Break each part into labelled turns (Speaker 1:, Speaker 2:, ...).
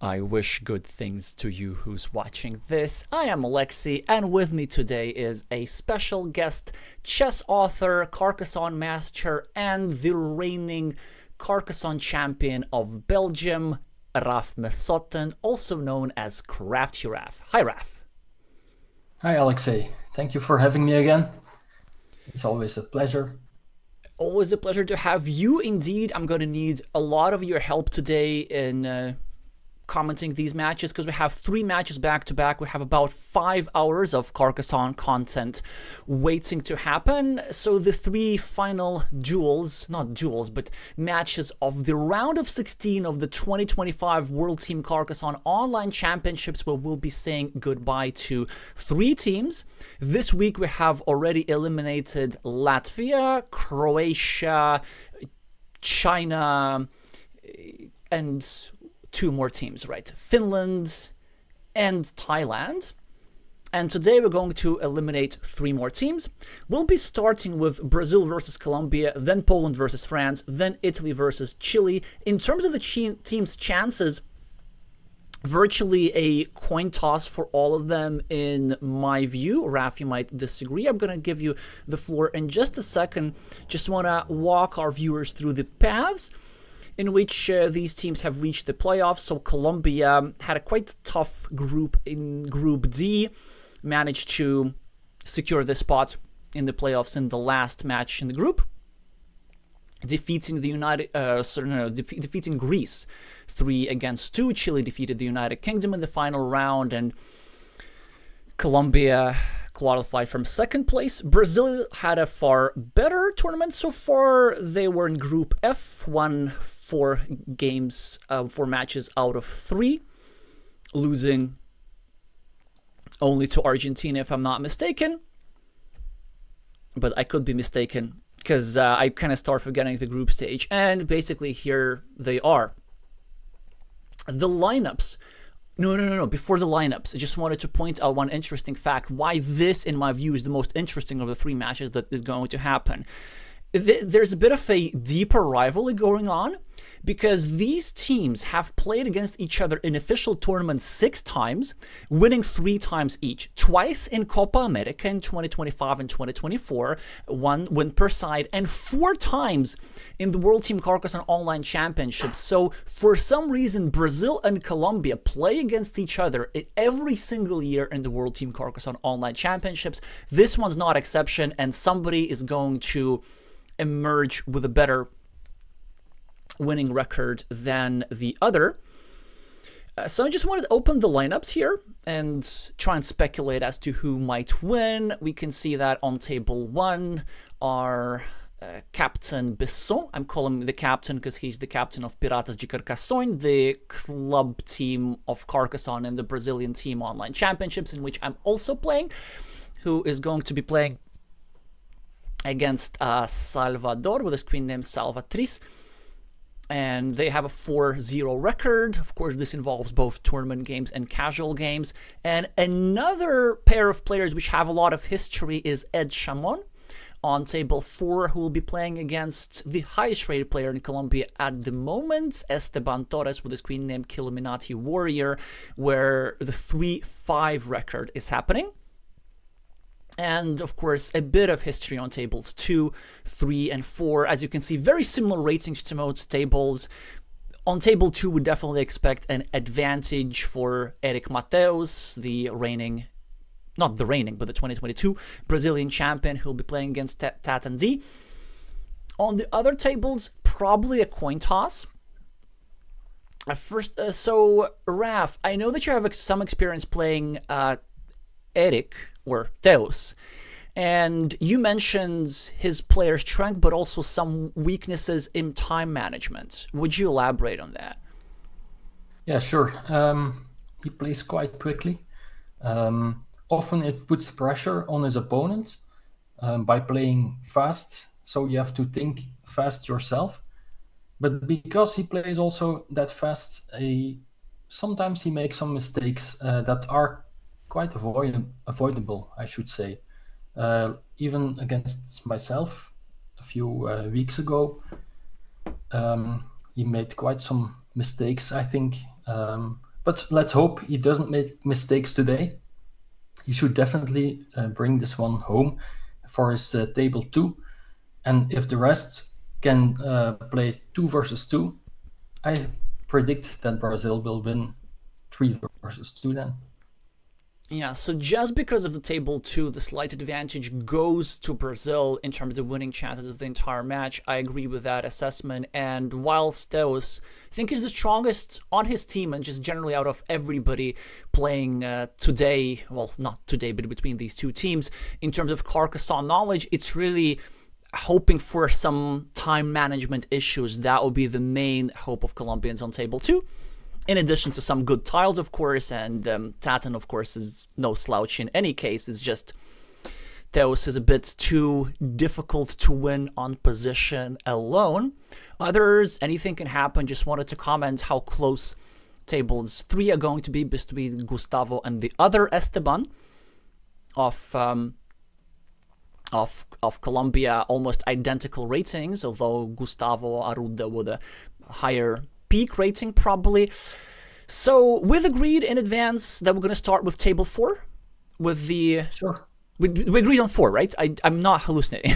Speaker 1: I wish good things to you who's watching this. I am Alexey, and with me today is a special guest, chess author, Carcassonne master, and the reigning Carcassonne champion of Belgium, Raf Messotten, also known as Crafty Raf. Hi, Raf.
Speaker 2: Hi, Alexey. Thank you for having me again. It's always a pleasure.
Speaker 1: Always a pleasure to have you indeed. I'm going to need a lot of your help today in commenting these matches because we have 3 matches back to back. We have about 5 hours of Carcassonne content waiting to happen. So the 3 final duels, not duels, but matches of the round of 16 of the 2025 World Team Carcassonne Online Championships, where we'll be saying goodbye to 3 teams. This week we have already eliminated Latvia, Croatia, China, and 2 more teams, right? Finland and Thailand. And today we're going to eliminate 3 more teams. We'll be starting with Brazil versus Colombia, then Poland versus France, then Italy versus Chile. In terms of the team's chances, virtually a coin toss for all of them in my view. Raf, you might disagree. I'm going to give you the floor in just a second. Just want to walk our viewers through the paths in which these teams have reached the playoffs. So Colombia had a quite tough group in Group D, managed to secure the spot in the playoffs in the last match in the group, defeating defeating Greece 3-2. Chile defeated the United Kingdom in the final round, and Colombia qualified from 2nd place. Brazil had a far better tournament so far. They were in Group F, won 4 matches out of 3, losing only to Argentina, if I'm not mistaken. But I could be mistaken, because I kind of start forgetting the group stage. And basically here they are. The lineups. No. Before the lineups, I just wanted to point out one interesting fact, why this, in my view, is the most interesting of the 3 matches that is going to happen. There's a bit of a deeper rivalry going on, because these teams have played against each other in official tournaments 6 times, winning 3 times each. Twice in Copa America in 2025 and 2024, 1 win per side, and 4 times in the World Team Carcassonne Online Championships. So for some reason, Brazil and Colombia play against each other every single year in the World Team Carcassonne Online Championships. This one's not exception, and somebody is going to emerge with a better winning record than the other. So I just wanted to open the lineups here and try and speculate as to who might win. We can see that on table 1, our Captain Besson. I'm calling him the captain because he's the captain of Piratas de Carcassonne, the club team of Carcassonne and the Brazilian team online championships, in which I'm also playing, who is going to be playing against Salvador with a screen name Salvatrice. And they have a 4-0 record. Of course, this involves both tournament games and casual games. And another pair of players which have a lot of history is Ed Chamon on table 4, who will be playing against the highest rated player in Colombia at the moment, Esteban Torres, with the screen name Killuminati Warrior, where the 3-5 record is happening. And of course, a bit of history on tables 2, 3, and 4. As you can see, very similar ratings to most tables. On table 2, we definitely expect an advantage for Eric Mateus, the reigning, not the reigning, but the 2022 Brazilian champion, who will be playing against Tatan D. On the other tables, probably a coin toss. So Raf, I know that you have some experience playing Eric, or Teos, and you mentioned his player strength, but also some weaknesses in time management. Would you elaborate on that?
Speaker 2: Yeah, sure. He plays quite quickly. Often it puts pressure on his opponent by playing fast, so you have to think fast yourself. But because he plays also that fast, sometimes he makes some mistakes that are quite avoidable, I should say. Even against myself a few weeks ago, he made quite some mistakes, I think, But let's hope he doesn't make mistakes today. He should definitely bring this one home for his table 2. And if the rest can play 2 versus 2, I predict that Brazil will win 3 versus 2 then.
Speaker 1: Yeah, so just because of the table 2, the slight advantage goes to Brazil in terms of winning chances of the entire match. I agree with that assessment. And while Steus, I think, is the strongest on his team and just generally out of everybody playing today, well, not today, but between these two teams, in terms of Carcassonne knowledge, it's really hoping for some time management issues. That will be the main hope of Colombians on table 2. In addition to some good tiles, of course, and Taten, of course, is no slouch in any case. It's just Teos is a bit too difficult to win on position alone. Others, anything can happen. Just wanted to comment how close tables 3 are going to be between Gustavo and the other Esteban of Colombia. Almost identical ratings, although Gustavo Arruda with a higher peak rating probably. So we've agreed in advance that we're going to start with table 4 with the...
Speaker 2: Sure.
Speaker 1: We agreed on 4, right? I'm not hallucinating.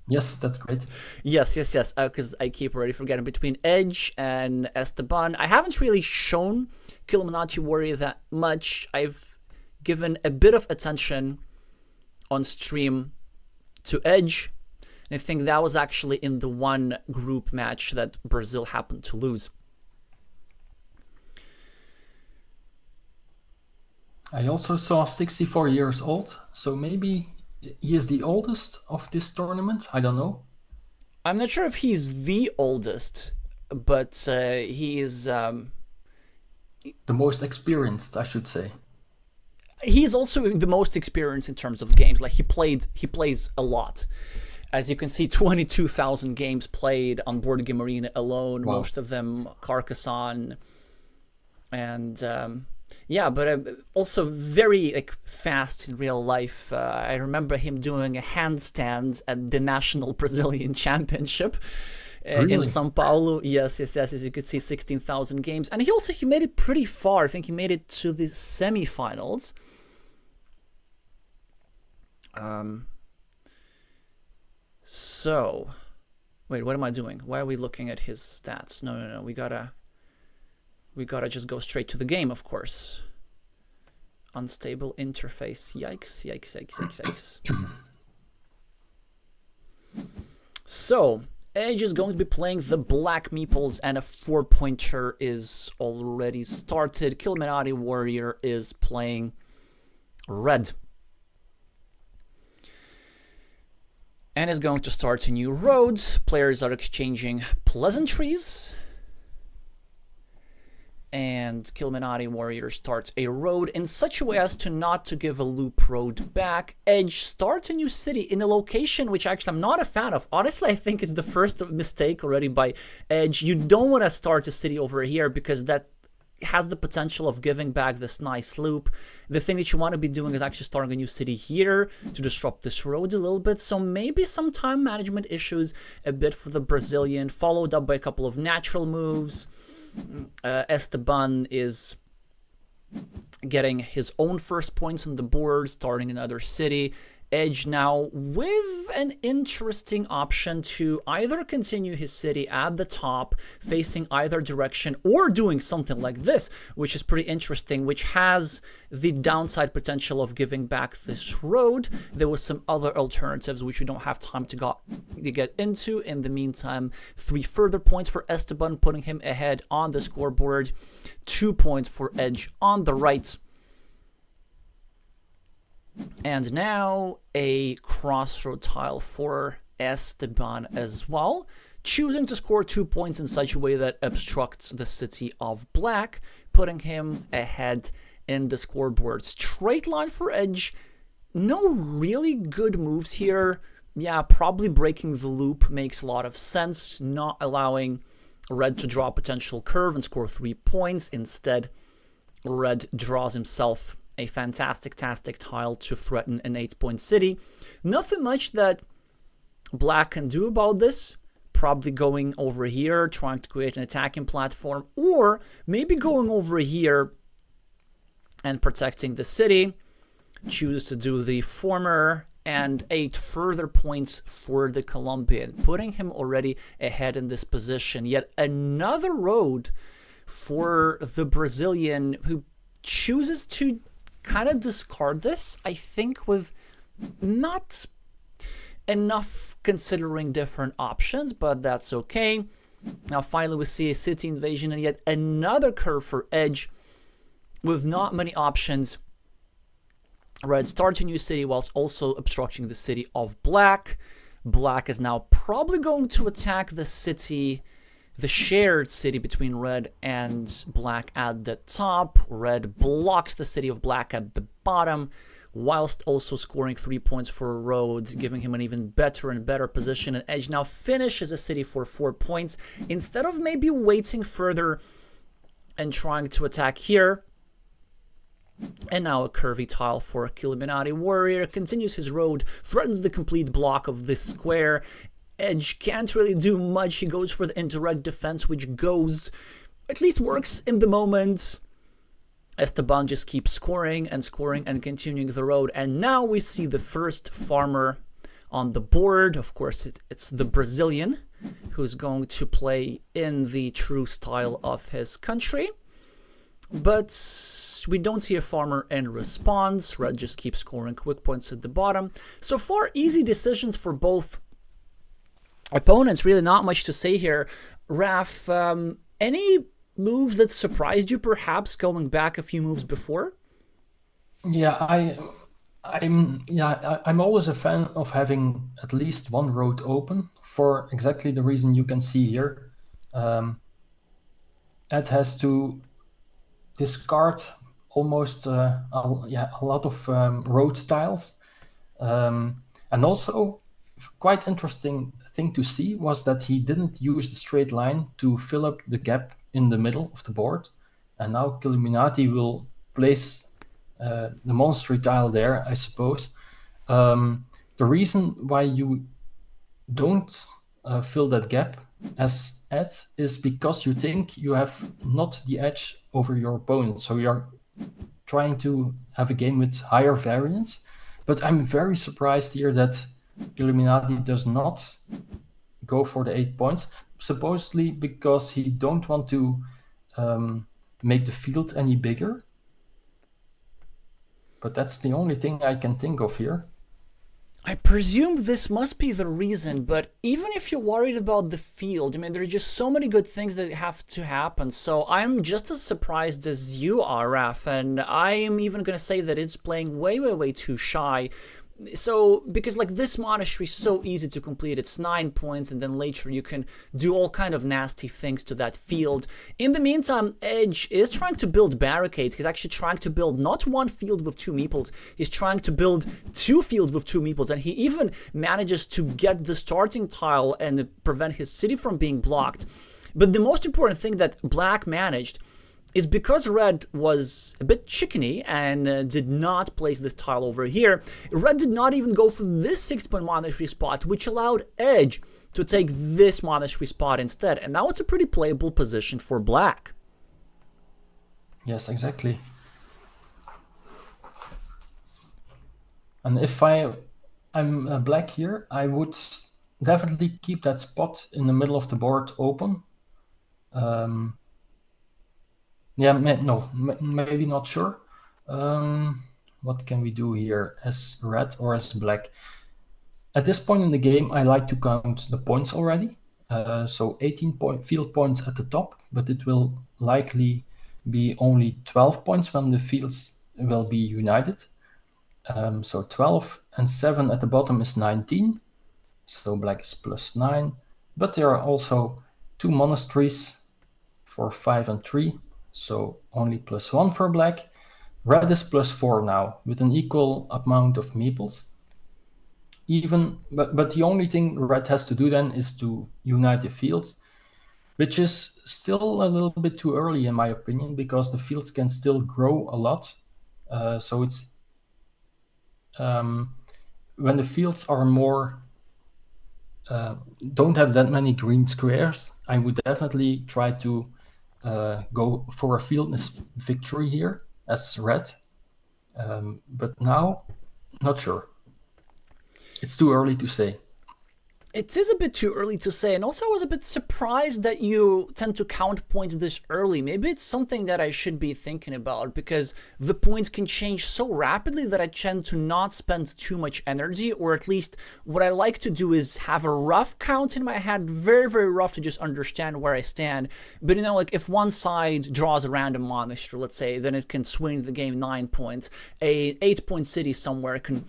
Speaker 2: Yes, that's great.
Speaker 1: Yes. Because I keep already forgetting between Edge and Esteban. I haven't really shown Killuminati Warrior that much. I've given a bit of attention on stream to Edge. And I think that was actually in the one group match that Brazil happened to lose.
Speaker 2: I also saw 64 years old, so maybe he is the oldest of this tournament. I don't know.
Speaker 1: I'm not sure if he's the oldest, but he is...
Speaker 2: the most experienced, I should say.
Speaker 1: He's also the most experienced in terms of games. Like he plays a lot. As you can see, 22,000 games played on Board Game Arena alone. Wow. Most of them Carcassonne, and yeah, but also very fast in real life. I remember him doing a handstand at the National Brazilian Championship in São Paulo. Yes. As you can see, 16,000 games, and he made it pretty far. I think he made it to the semifinals. So, wait, what am I doing? Why are we looking at his stats? No. We gotta just go straight to the game, of course. Unstable interface. Yikes. So, Edge is going to be playing the Black Meeples, and a 4-pointer is already started. Killuminati Warrior is playing Red. And is going to start a new road. Players are exchanging pleasantries. And Killuminati Warrior starts a road in such a way as to not to give a loop road back. Edge starts a new city in a location which actually I'm not a fan of. Honestly, I think it's the first mistake already by Edge. You don't want to start a city over here because that has the potential of giving back this nice loop. The thing that you want to be doing is actually starting a new city here to disrupt this road a little bit. So maybe some time management issues a bit for the Brazilian, followed up by a couple of natural moves. Esteban is getting his own first points on the board, starting another city. Edge now with an interesting option to either continue his city at the top, facing either direction, or doing something like this, which is pretty interesting, which has the downside potential of giving back this road. There was some other alternatives which we don't have time to get into. In the meantime, 3 further points for Esteban, putting him ahead on the scoreboard. 2 points for Edge on the right. And now a crossroad tile for Esteban as well, choosing to score 2 points in such a way that obstructs the city of Black, putting him ahead in the scoreboard. Straight line for Edge. No really good moves here. Yeah, probably breaking the loop makes a lot of sense, not allowing Red to draw a potential curve and score 3 points. Instead, Red draws himself a fantastic tile to threaten an 8-point city. Nothing much that Black can do about this. probably going over here, trying to create an attacking platform, or maybe going over here and protecting the city. Choose to do the former, and 8 further points for the Colombian, putting him already ahead in this position. Yet another road for the Brazilian, who chooses to kind of discard this, I think, with not enough considering different options, but that's okay. Now finally we see a city invasion and yet another curve for Edge with not many options. Red starts a new city whilst also obstructing the city of Black. Black is now probably going to attack the city, the shared city between Red and Black at the top. Red blocks the city of Black at the bottom, whilst also scoring 3 points for a road, giving him an even better and better position. And Edge now finishes a city for 4 points. Instead of maybe waiting further and trying to attack here. And now a curvy tile for Illuminati Warrior. Continues his road, threatens the complete block of this square. Edge can't really do much. He goes for the indirect defense, which goes, at least works in the moment. Esteban just keeps scoring and continuing the road. And now we see the first farmer on the board. Of course, it's the Brazilian who's going to play in the true style of his country. But we don't see a farmer in response. Red just keeps scoring quick points at the bottom. So far, easy decisions for both opponents. Really not much to say here. Raf, any moves that surprised you, perhaps going back a few moves before?
Speaker 2: Yeah, I'm always a fan of having at least one road open for exactly the reason you can see here. Ed has to discard almost a lot of road tiles, and also quite interesting thing to see was that he didn't use the straight line to fill up the gap in the middle of the board, and now Illuminati will place the monster tile there, I suppose. The reason why you don't fill that gap as Ed is because you think you have not the edge over your opponent, so you're trying to have a game with higher variance. But I'm very surprised here that Illuminati does not go for the 8 points, supposedly because he don't want to make the field any bigger. But that's the only thing I can think of here.
Speaker 1: I presume this must be the reason, but even if you're worried about the field, I mean, there's just so many good things that have to happen. So I'm just as surprised as you are, Raf, and I'm even going to say that it's playing way, way, way too shy. So, because like this monastery is so easy to complete, it's 9 points, and then later you can do all kind of nasty things to that field. In the meantime, Edge is trying to build barricades. He's actually trying to build not one field with 2 meeples, he's trying to build 2 fields with 2 meeples, and he even manages to get the starting tile and prevent his city from being blocked. But the most important thing that Black managed is because Red was a bit chickeny and did not place this tile over here. Red did not even go for this 6-point monastery spot, which allowed Edge to take this monastery spot instead. And now it's a pretty playable position for Black.
Speaker 2: Yes, exactly. And if I'm Black here, I would definitely keep that spot in the middle of the board open. Maybe not sure. What can we do here as Red or as Black? At this point in the game, I like to count the points already. So 18 field points at the top, but it will likely be only 12 points when the fields will be united. So 12 and 7 at the bottom is 19. So Black is +9. But there are also 2 monasteries for 5 and 3. So only +1 for Black. Red is +4 now, with an equal amount of meeples. But the only thing Red has to do then is to unite the fields, which is still a little bit too early in my opinion, because the fields can still grow a lot. So it's when the fields are more don't have that many green squares, I would definitely try to go for a fieldless victory here as red. But now, not sure. It's too early to say.
Speaker 1: It is a bit too early to say, and also I was a bit surprised that you tend to count points this early. Maybe it's something that I should be thinking about, because the points can change so rapidly that I tend to not spend too much energy, or at least what I like to do is have a rough count in my head, very, very rough, to just understand where I stand. But like if one side draws a random monastery, let's say, then it can swing the game 9 points. A 8-point city somewhere can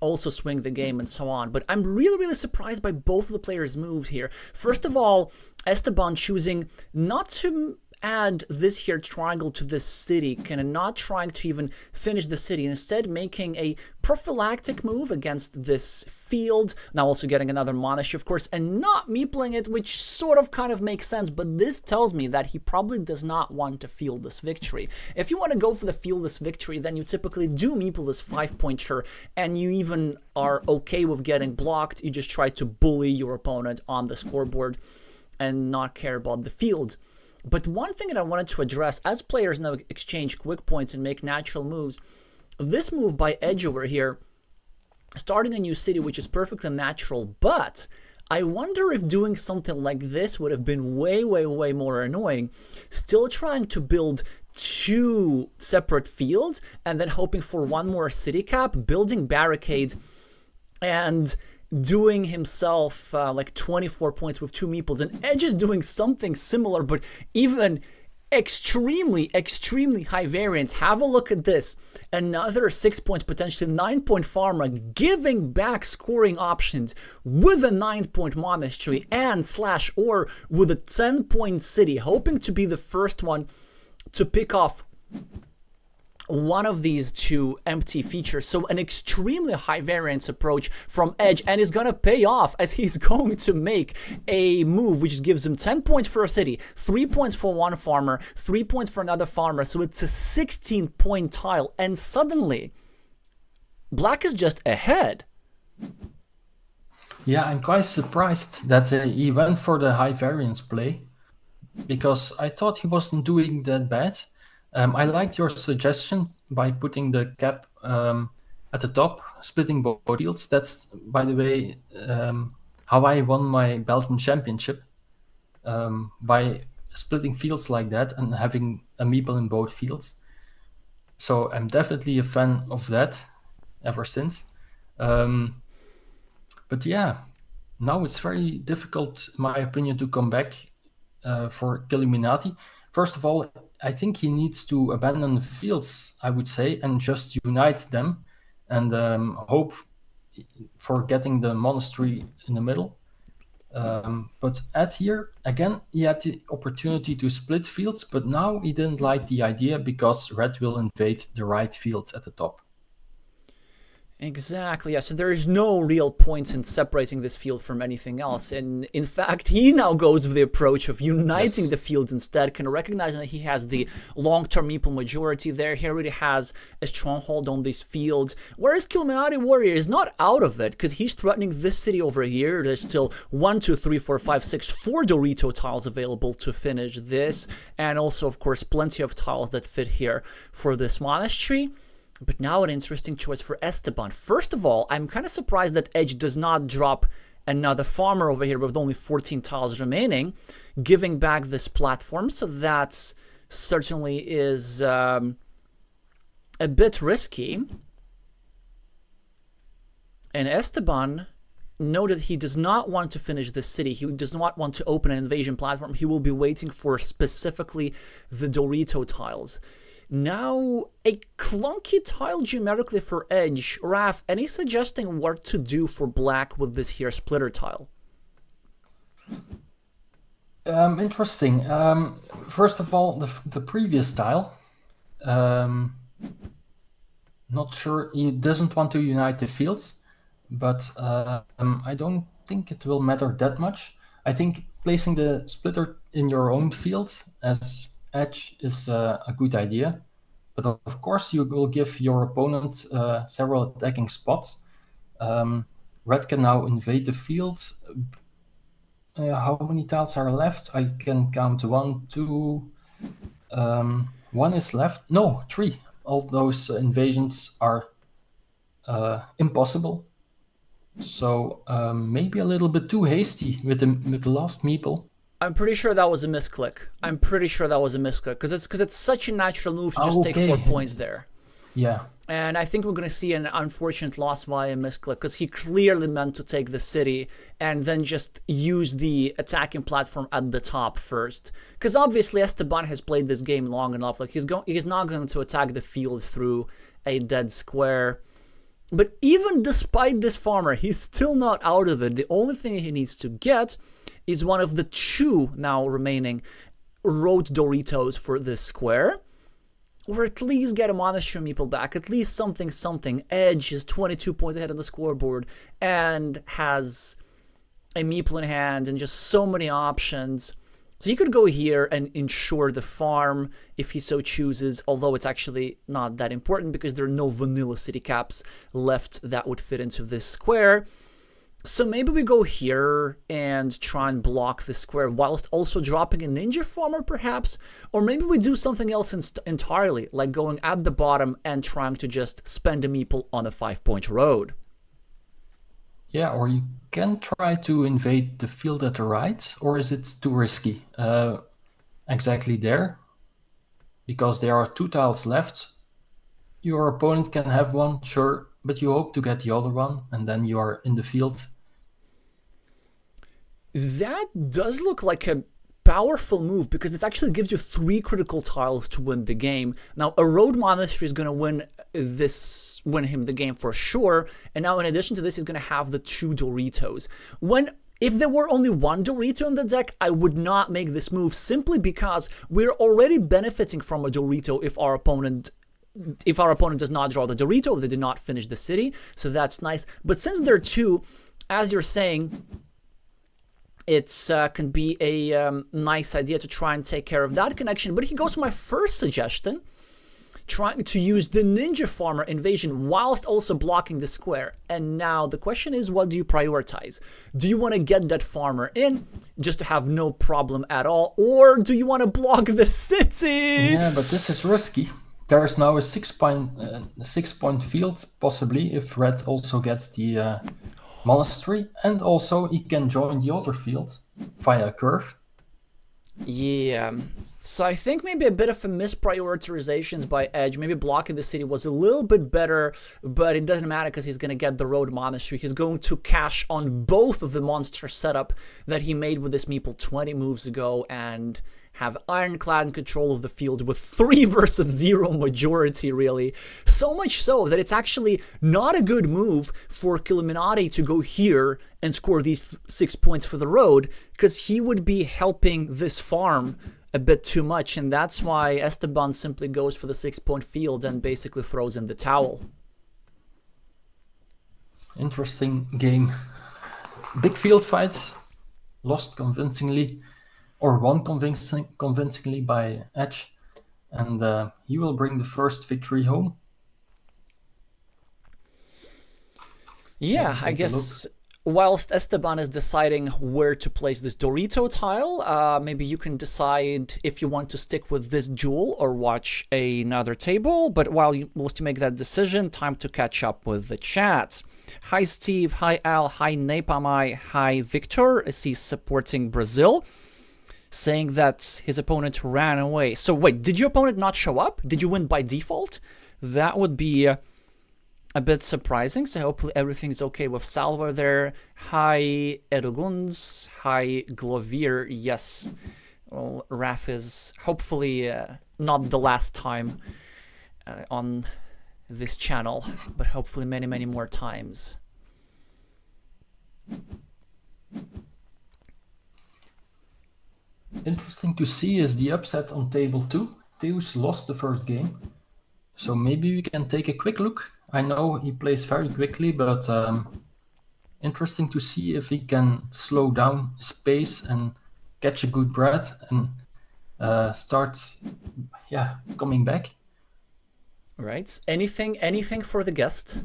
Speaker 1: also swing the game, and so on. But I'm really, really surprised by both of the players' moves here. First of all, Esteban choosing not to add this here triangle to this city, kind of not trying to even finish the city, instead making a prophylactic move against this field, now also getting another monastery, of course, and not meepling it, which sort of kind of makes sense, but this tells me that he probably does not want to field this victory. If you want to go for the fieldless victory, then you typically do meeple this 5-pointer, and you even are okay with getting blocked. You just try to bully your opponent on the scoreboard and not care about the field. But one thing that I wanted to address, as players now exchange quick points and make natural moves, this move by Edge over here, starting a new city, which is perfectly natural, but I wonder if doing something like this would have been way, way, way more annoying. Still trying to build 2 separate fields and then hoping for one more city cap, building barricades, and doing himself like 24 points with 2 meeples. And Edge is doing something similar, but even extremely, extremely high variance. Have a look at this. Another 6 points, potentially 9-point farmer, giving back scoring options with a 9-point monastery and slash or with a 10-point city, hoping to be the first one to pick off one of these 2 empty features. So an extremely high variance approach from Edge, and is gonna pay off, as he's going to make a move which gives him 10 points for a city, 3 points for one farmer, 3 points for another farmer. So it's a 16-point tile, and suddenly Black is just ahead.
Speaker 2: Yeah, I'm quite surprised that he went for the high variance play, because I thought he wasn't doing that bad. I liked your suggestion by putting the cap at the top, splitting both fields. That's, by the way, how I won my Belgian championship, by splitting fields like that and having a meeple in both fields. So I'm definitely a fan of that ever since. But yeah, now it's very difficult, in my opinion, to come back for Illuminati. First of all, I think he needs to abandon the fields, I would say, and just unite them and hope for getting the monastery in the middle. But at here, again, he had the opportunity to split fields, but now he didn't like the idea because red will invade the right field at the top.
Speaker 1: Exactly, yeah. So there is no real point in separating this field from anything else. And in fact, he now goes with the approach of uniting the fields instead, kind of recognizing that he has the long-term meeple majority there. He already has a stronghold on these fields. Whereas Illuminati Warrior is not out of it, because he's threatening this city over here. There's still 1, 2, 3, 4, 5, 6, 4 Dorito tiles available to finish this. And also, of course, plenty of tiles that fit here for this monastery. But now an interesting choice for Esteban. First of all, I'm kind of surprised that Edge does not drop another farmer over here with only 14 tiles remaining, giving back this platform. So that certainly is a bit risky. And Esteban noted he does not want to finish this city. He does not want to open an invasion platform. He will be waiting for specifically the Dorito tiles. Now, a clunky tile geometrically for Edge. Raf, any suggesting what to do for Black with this here splitter tile?
Speaker 2: Interesting. First of all, the previous tile. Not sure. He doesn't want to unite the fields, but I don't think it will matter that much. I think placing the splitter in your own field as Edge is a good idea, but of course you will give your opponent several attacking spots. Red can now invade the field. How many tiles are left? I can count 1, 2. 1 is left. No, 3. All those invasions are impossible. So maybe a little bit too hasty with the last meeple.
Speaker 1: I'm pretty sure that was a misclick. Because it's such a natural move to just take 4 points there.
Speaker 2: Yeah.
Speaker 1: And I think we're going to see an unfortunate loss via misclick, because he clearly meant to take the city and then just use the attacking platform at the top first. Because obviously Esteban has played this game long enough. Like he's not going to attack the field through a dead square. But even despite this farmer, he's still not out of it. The only thing he needs to get is one of the 2 now remaining road Doritos for this square. Or at least get a monastery meeple back. At least something. Edge is 22 points ahead on the scoreboard and has a meeple in hand and just so many options. So he could go here and ensure the farm if he so chooses, although it's actually not that important because there are no vanilla city caps left that would fit into this square. So maybe we go here and try and block the square whilst also dropping a ninja farmer perhaps, or maybe we do something else entirely, like going at the bottom and trying to just spend a meeple on a 5-point road.
Speaker 2: Yeah, or you can try to invade the field at the right, or is it too risky? Exactly there, because there are 2 tiles left. Your opponent can have one, sure, but you hope to get the other one, and then you are in the field.
Speaker 1: That does look like a powerful move, because it actually gives you 3 critical tiles to win the game. Now, a road monastery is going to win him the game for sure, and now in addition to this, he's going to have the 2 Doritos. If there were only 1 Dorito in the deck, I would not make this move, simply because we're already benefiting from a Dorito if our opponent does not draw the Dorito, they did not finish the city, so that's nice. But since there are 2, as you're saying, it can be a nice idea to try and take care of that connection. But he goes for my first suggestion, trying to use the ninja farmer invasion whilst also blocking the square. And now the question is, what do you prioritize? Do you want to get that farmer in just to have no problem at all, or do you want to block the city?
Speaker 2: Yeah, but this is risky. There is now a 6-point field, possibly, if red also gets the monastery, and also he can join the other field via a curve.
Speaker 1: Yeah, so I think maybe a bit of a misprioritizations by Edge. Maybe blocking the city was a little bit better, but it doesn't matter because he's going to get the road monastery. He's going to cash on both of the monster setup that he made with this meeple 20 moves ago and have ironclad control of the field with 3 versus 0 majority, really. So much so that it's actually not a good move for Killuminati to go here and score these 6 points for the road, because he would be helping this farm a bit too much, and that's why Esteban simply goes for the 6-point field and basically throws in the towel.
Speaker 2: Interesting game. Big field fight, lost convincingly, or won convincingly by Edge, and he will bring the first victory home.
Speaker 1: Yeah, I guess whilst Esteban is deciding where to place this Dorito tile, maybe you can decide if you want to stick with this jewel or watch another table. But whilst you make that decision, time to catch up with the chat. Hi Steve, hi Al, hi Napamai, hi Victor, as he's supporting Brazil, saying that his opponent ran away. So wait, did your opponent not show up? Did you win by default? That would be a bit surprising, so hopefully everything's okay with Salva there. Hi Edoguns, hi Glovier, yes. Well, Raf is hopefully not the last time on this channel, but hopefully many, many more times.
Speaker 2: Interesting to see is the upset on table 2. Theus lost the first game, so maybe we can take a quick look. I know he plays very quickly, but interesting to see if he can slow down his pace and catch a good breath and start coming back.
Speaker 1: Right, anything for the guest.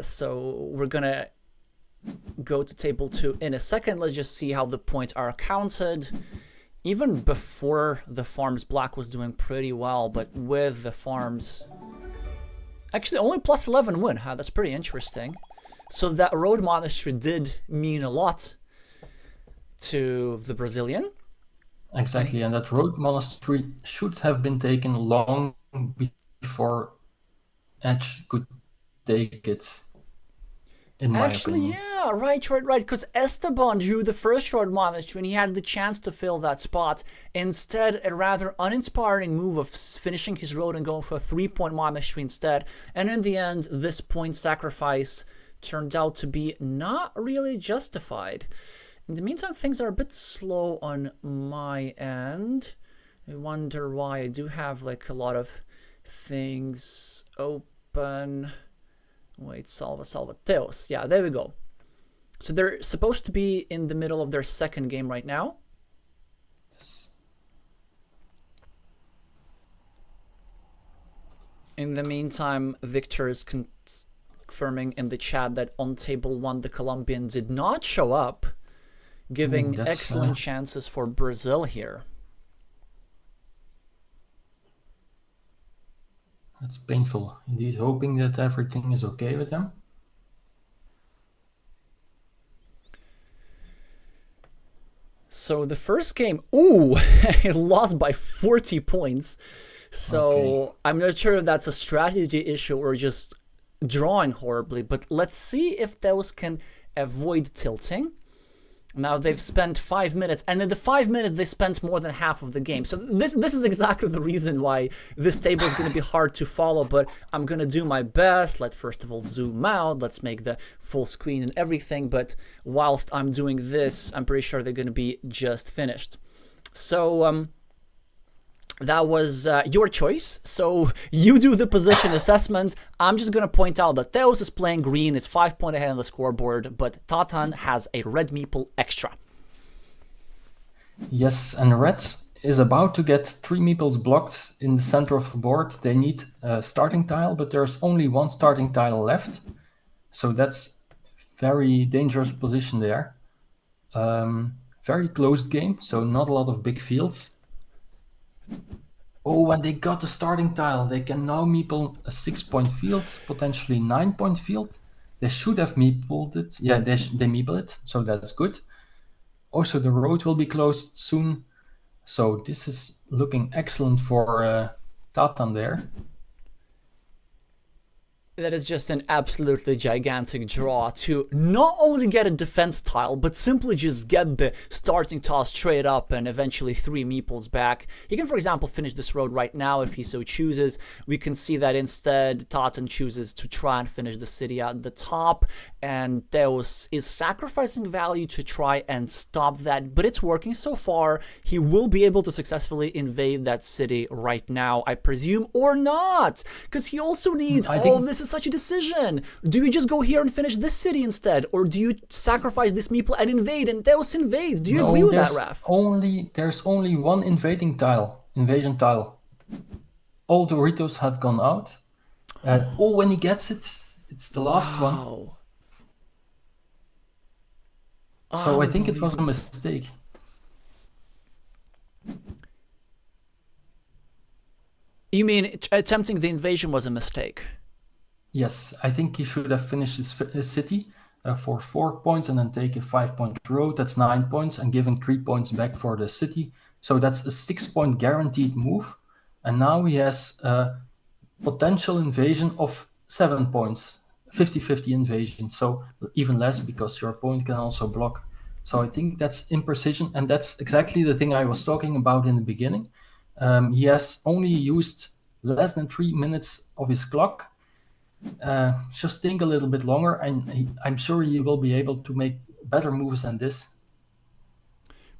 Speaker 1: So we're gonna go to table 2 in a second. Let's just see how the points are counted. Even before the farms, black was doing pretty well, but with the farms... Actually, only plus 11 win. Huh? That's pretty interesting. So that road monastery did mean a lot to the Brazilian.
Speaker 2: Exactly, and that road monastery should have been taken long before Edge could take it, in my opinion.
Speaker 1: Yeah, right, because Esteban drew the first road monastery and he had the chance to fill that spot. Instead, a rather uninspiring move of finishing his road and going for a 3-point monastery instead. And in the end, this point sacrifice turned out to be not really justified. In the meantime, things are a bit slow on my end. I wonder why. I do have like a lot of things open. Wait, salva Teos. Yeah, there we go. So they're supposed to be in the middle of their second game right now.
Speaker 2: Yes.
Speaker 1: In the meantime, Victor is confirming in the chat that on table 1 the Colombian did not show up, giving excellent chances for Brazil here.
Speaker 2: That's painful. Indeed, hoping that everything is okay with them.
Speaker 1: So the first game, ooh, it lost by 40 points. So okay. I'm not sure if that's a strategy issue or just drawing horribly, but let's see if those can avoid tilting. Now they've spent 5 minutes, and in the 5 minutes they spent more than half of the game. So this is exactly the reason why this table is going to be hard to follow, but I'm going to do my best. Let's first of all zoom out. Let's make the full screen and everything. But whilst I'm doing this, I'm pretty sure they're going to be just finished. So that was your choice. So you do the position assessment. I'm just going to point out that Theos is playing green. It's 5 points ahead on the scoreboard, but Tatan has a red meeple extra.
Speaker 2: Yes, and red is about to get 3 meeples blocked in the center of the board. They need a starting tile, but there's only 1 starting tile left. So that's very dangerous position there. Very closed game, so not a lot of big fields. Oh, and they got the starting tile. They can now meeple a 6-point field, potentially 9-point field. They should have meepled it. Yeah, they meeple it, so that's good. Also, the road will be closed soon. So this is looking excellent for Tatan there.
Speaker 1: That is just an absolutely gigantic draw to not only get a defense tile, but simply just get the starting tile straight up and eventually 3 meeples back. He can, for example, finish this road right now if he so chooses. We can see that instead Tatan chooses to try and finish the city at the top, and Theos is sacrificing value to try and stop that, but it's working so far. He will be able to successfully invade that city right now, I presume, or not, because he also needs all this is such a decision. Do you just go here and finish this city instead, or do you sacrifice this meeple and invade, and Theos invades? Do you agree with that, Raf?
Speaker 2: There's only 1 invasion tile. All Doritos have gone out. When he gets it, it's the last one. So I think it was a mistake.
Speaker 1: You mean attempting the invasion was a mistake?
Speaker 2: Yes, I think he should have finished his city for 4 points and then take a 5-point road. That's 9 points, and giving 3 points back for the city. So that's a 6-point guaranteed move. And now he has a potential invasion of 7 points, 50-50 invasion. So even less, because your opponent can also block. So I think that's imprecision, and that's exactly the thing I was talking about in the beginning. He has only used less than 3 minutes of his clock. Just think a little bit longer, and I'm sure he will be able to make better moves than this.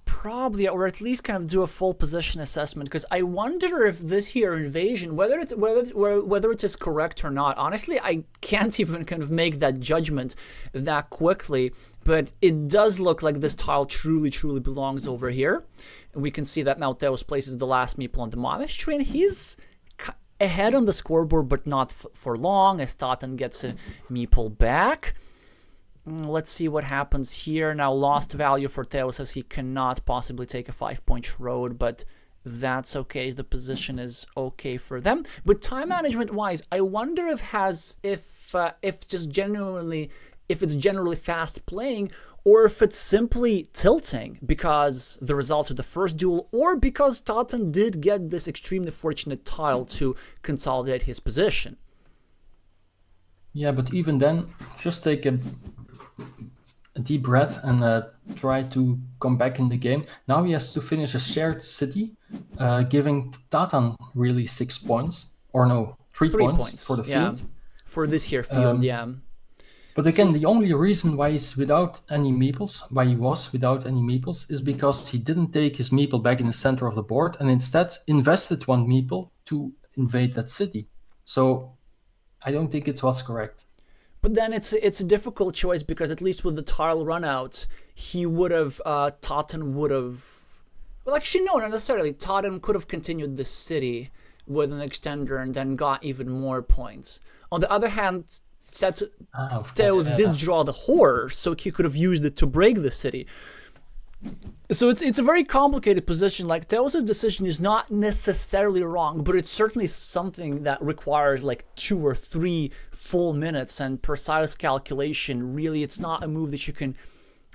Speaker 1: Probably, or at least kind of do a full position assessment, because I wonder if this here invasion, whether it is correct or not. Honestly, I can't even kind of make that judgment that quickly, but it does look like this tile truly belongs over here. And we can see that now Theos places the last meeple on the monastery, and he's ahead on the scoreboard, but not for long, as Tatan gets a meeple back. Let's see what happens here. Now lost value for Teos as he cannot possibly take a 5-point road, but that's okay. The position is okay for them. But time management wise, I wonder if it's generally fast playing, or if it's simply tilting because the result of the first duel, or because Totten did get this extremely fortunate tile to consolidate his position.
Speaker 2: Yeah, but even then, just take a deep breath and try to come back in the game. Now he has to finish a shared city, giving Tatan really 6 points, or no, 3 points for the field.
Speaker 1: For this here field,
Speaker 2: But again, the only reason why he's without any meeples, is because he didn't take his meeple back in the center of the board and instead invested one meeple to invade that city. So I don't think it was correct.
Speaker 1: But then it's a difficult choice, because at least with the tile run out, he would have, Totten would have, well, actually no, not necessarily. Totten could have continued the city with an extender and then got even more points. On the other hand, Teos did draw the horse, so he could have used it to break the city. So it's a very complicated position. Like, Teos' decision is not necessarily wrong, but it's certainly something that requires like 2 or 3 full minutes and precise calculation. Really, it's not a move that you can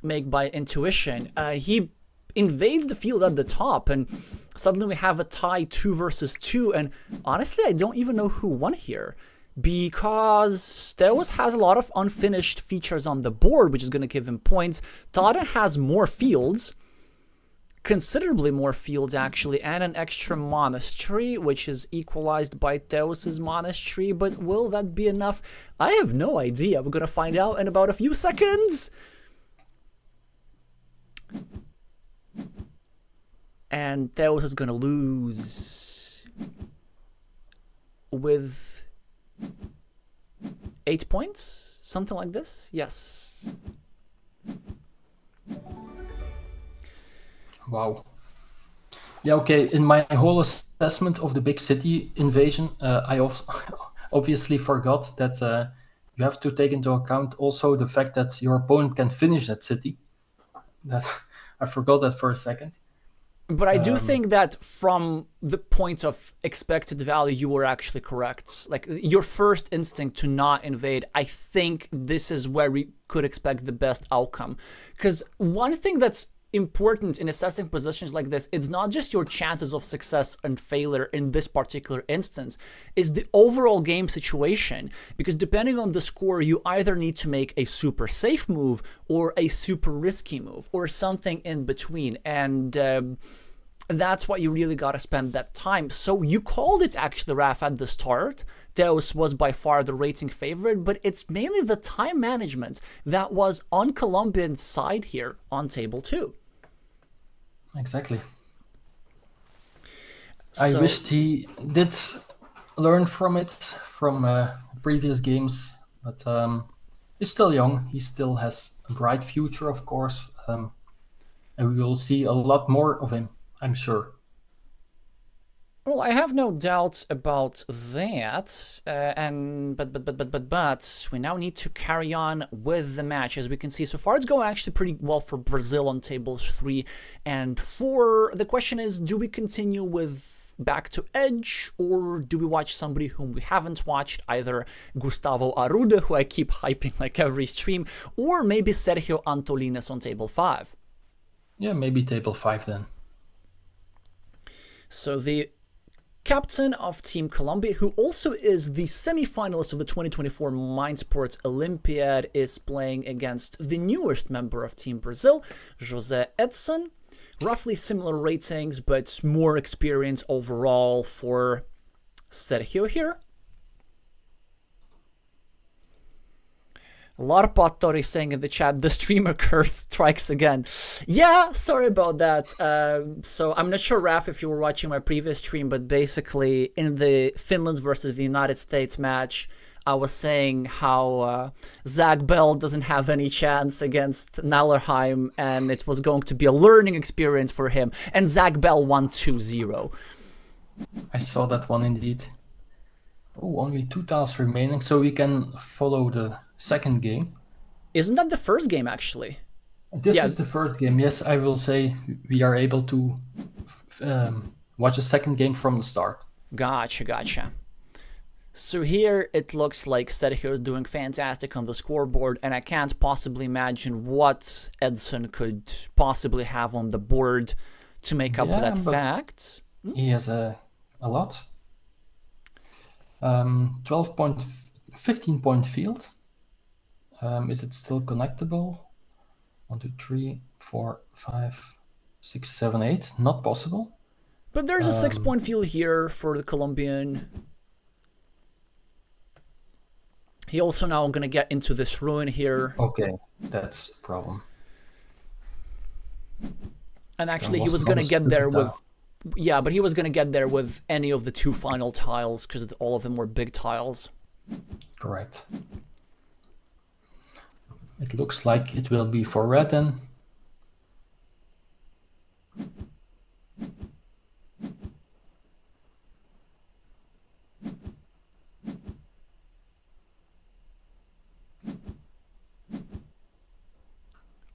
Speaker 1: make by intuition. He invades the field at the top, and suddenly we have a tie 2 versus 2, and honestly, I don't even know who won here, because Teos has a lot of unfinished features on the board, which is going to give him points. Totten has more fields, considerably more fields actually, and an extra monastery, which is equalized by Teos' monastery, but will that be enough? I have no idea. We're going to find out in about a few seconds. And Teos is going to lose with 8 points, something like this. Yes.
Speaker 2: Wow. Yeah, okay. In my whole assessment of the big city invasion, I also obviously forgot that you have to take into account also the fact that your opponent can finish that city. That I forgot that for a second.
Speaker 1: But I do think that from the point of expected value, you were actually correct. Like, your first instinct to not invade, I think this is where we could expect the best outcome. Because one thing that's important in assessing positions like this, it's not just your chances of success and failure in this particular instance, is the overall game situation, because depending on the score, you either need to make a super safe move or a super risky move or something in between, and that's why you really got to spend that time. So you called it actually, Raf, at the start. Teos was by far the rating favorite, but it's mainly the time management that was on Colombian's side here on table 2.
Speaker 2: Exactly. I wished he did learn from it, from previous games, but he's still young. He still has a bright future, of course, and we will see a lot more of him, I'm sure.
Speaker 1: Well, I have no doubt about that, but we now need to carry on with the match. As we can see, so far it's going actually pretty well for Brazil on tables 3 and 4. The question is, do we continue with back to edge, or do we watch somebody whom we haven't watched, either Gustavo Arruda, who I keep hyping like every stream, or maybe Sergio Antolines on table 5?
Speaker 2: Yeah, maybe table 5 then.
Speaker 1: So the captain of Team Colombia, who also is the semi-finalist of the 2024 Mindsports Olympiad, is playing against the newest member of Team Brazil, José Edson. Roughly similar ratings, but more experience overall for Sergio here. A lot of Pottori saying in the chat, the streamer curse strikes again. Yeah, sorry about that. So I'm not sure, Raf, if you were watching my previous stream, but basically in the Finland versus the United States match, I was saying how Zach Bell doesn't have any chance against Nallerheim, and it was going to be a learning experience for him. And Zach Bell won 2-0.
Speaker 2: I saw that one indeed. Oh, only 2 tiles remaining, so we can follow the second game.
Speaker 1: Isn't that the first game, actually?
Speaker 2: This
Speaker 1: Yeah.
Speaker 2: is the first game. Yes, I will say we are able to watch the second game from the start.
Speaker 1: Gotcha. So here it looks like Sergio is doing fantastic on the scoreboard, and I can't possibly imagine what Edson could possibly have on the board to make up for that fact.
Speaker 2: He has a lot. 15 point field. Is it still connectable? 1, 2, 3, 4, 5, 6, 7, 8. Not possible.
Speaker 1: But there's a 6-point field here for the Colombian. He also now going to get into this ruin here.
Speaker 2: Okay, that's a problem.
Speaker 1: And actually he was going to get there with... Yeah, but he was going to get there with any of the 2 final tiles because all of them were big tiles.
Speaker 2: Correct. It looks like it will be for red then.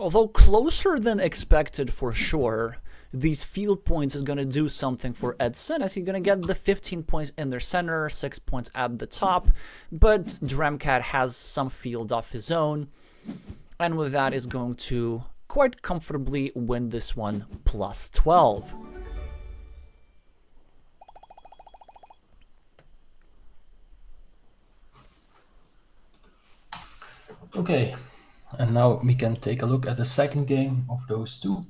Speaker 1: Although closer than expected for sure, these field points is going to do something for Edson, as he's going to get the 15 points in their center, 6 points at the top, but Dremcat has some field of his own, and with that is going to quite comfortably win this one plus 12.
Speaker 2: Okay, and now we can take a look at the second game of those two.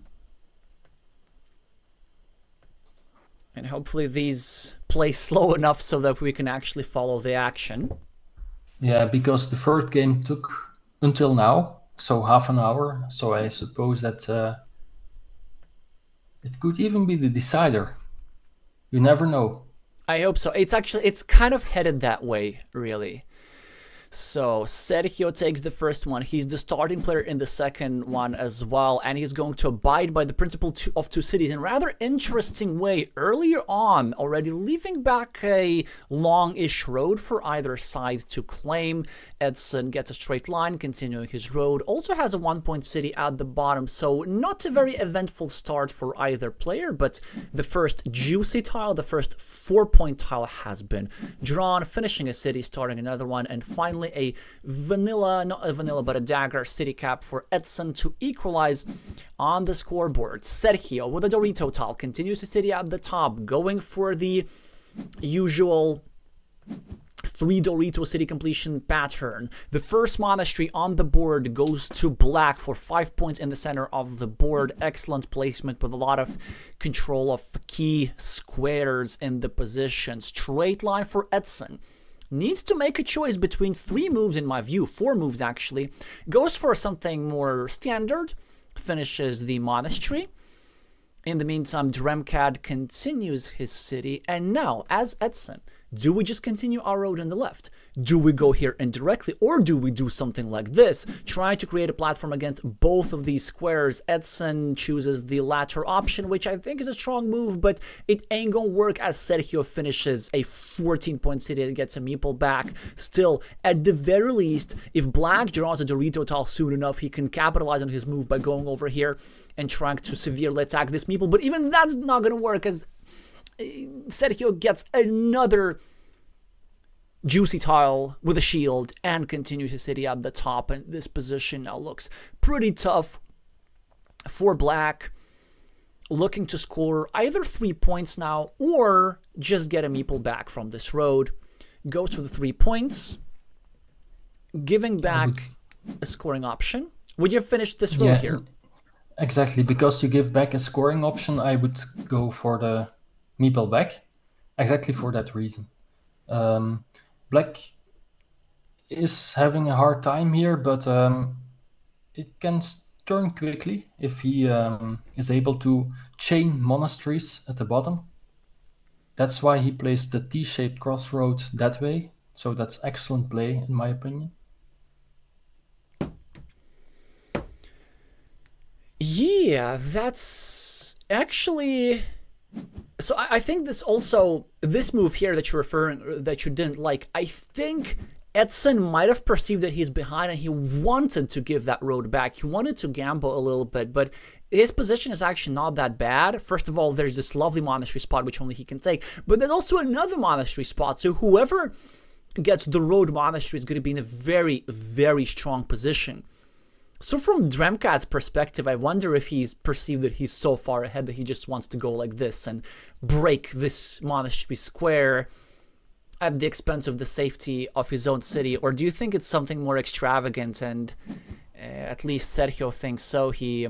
Speaker 1: And hopefully these play slow enough so that we can actually follow the action.
Speaker 2: Yeah, because the first game took until now, so half an hour. So I suppose that it could even be the decider. You never know.
Speaker 1: I hope so. It's kind of headed that way, really. So Sergio takes the first one. He's the starting player in the second one as well, and he's going to abide by the principle of 2 cities in a rather interesting way earlier on, already leaving back a long-ish road for either side to claim. Edson gets a straight line, continuing his road. Also has a 1-point city at the bottom, so not a very eventful start for either player, but the first juicy tile, the first 4-point tile has been drawn, finishing a city, starting another one, and finally a vanilla, not a vanilla, but a dagger city cap for Edson to equalize on the scoreboard. Sergio with a Dorito tile continues the city at the top, going for the usual 3 Dorito city completion pattern. The first monastery on the board goes to black for 5 points in the center of the board. Excellent placement with a lot of control of key squares in the position. Straight line for Edson. Needs to make a choice between 3 moves in my view, 4 moves actually. Goes for something more standard, finishes the monastery. In the meantime, Dremcat continues his city, and now, as Edson, do we just continue our road on the left? Do we go here indirectly, or do we do something like this? Try to create a platform against both of these squares. Edson chooses the latter option, which I think is a strong move, but it ain't gonna work as Sergio finishes a 14-point city and gets a meeple back. Still, at the very least, if Black draws a Dorito tile soon enough, he can capitalize on his move by going over here and trying to severely attack this meeple, but even that's not gonna work as Sergio gets another juicy tile with a shield and continues his city at the top, and this position now looks pretty tough for Black, looking to score either 3 points now or just get a meeple back from this road. Go to the 3 points, giving back a scoring option. Would you finish this road here?
Speaker 2: Exactly, because you give back a scoring option, I would go for the meeple back, exactly for that reason. Black is having a hard time here, but it can turn quickly if he is able to chain monasteries at the bottom. That's why he plays the T-shaped crossroad that way, so that's excellent play in my opinion.
Speaker 1: Yeah, that's actually... So I think this move here that you're referring, that you didn't like, I think Edson might have perceived that he's behind and he wanted to give that road back. He wanted to gamble a little bit, but his position is actually not that bad. First of all, there's this lovely monastery spot which only he can take, but there's also another monastery spot, so whoever gets the road monastery is going to be in a very, very strong position. So from Dremcat's perspective, I wonder if he's perceived that he's so far ahead that he just wants to go like this and break this monastery square at the expense of the safety of his own city, or do you think it's something more extravagant and at least Sergio thinks so? He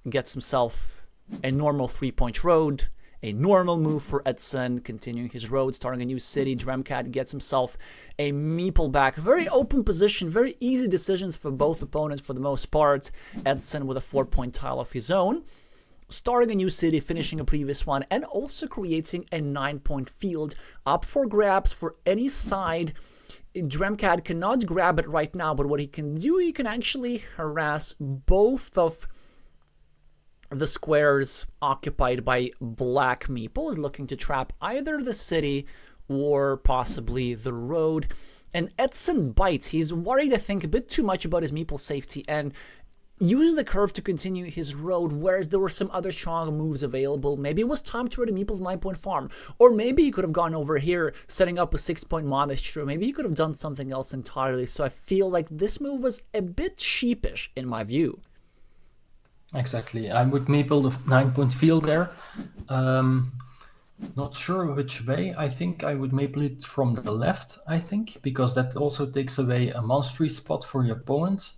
Speaker 1: gets himself a normal 3-point road, a normal move for Edson, continuing his road, starting a new city. Dremcat gets himself a meeple back. Very open position, very easy decisions for both opponents for the most part. Edson with a 4-point tile of his own, starting a new city, finishing a previous one, and also creating a 9-point field up for grabs for any side. Dremcat cannot grab it right now, but what he can do, he can actually harass both of the squares occupied by black meeples, looking to trap either the city or possibly the road. And Edson bites. He's worried, I think, a bit too much about his meeple safety and use the curve to continue his road, whereas there were some other strong moves available. Maybe it was time to ready Meeple's 9-point farm, or maybe he could have gone over here, setting up a 6-point monastery, maybe he could have done something else entirely. So I feel like this move was a bit sheepish in my view.
Speaker 2: Exactly. I would Meeple the 9-point field there. Not sure which way. I think I would Meeple it from the left, I think, because that also takes away a monastery spot for your opponent.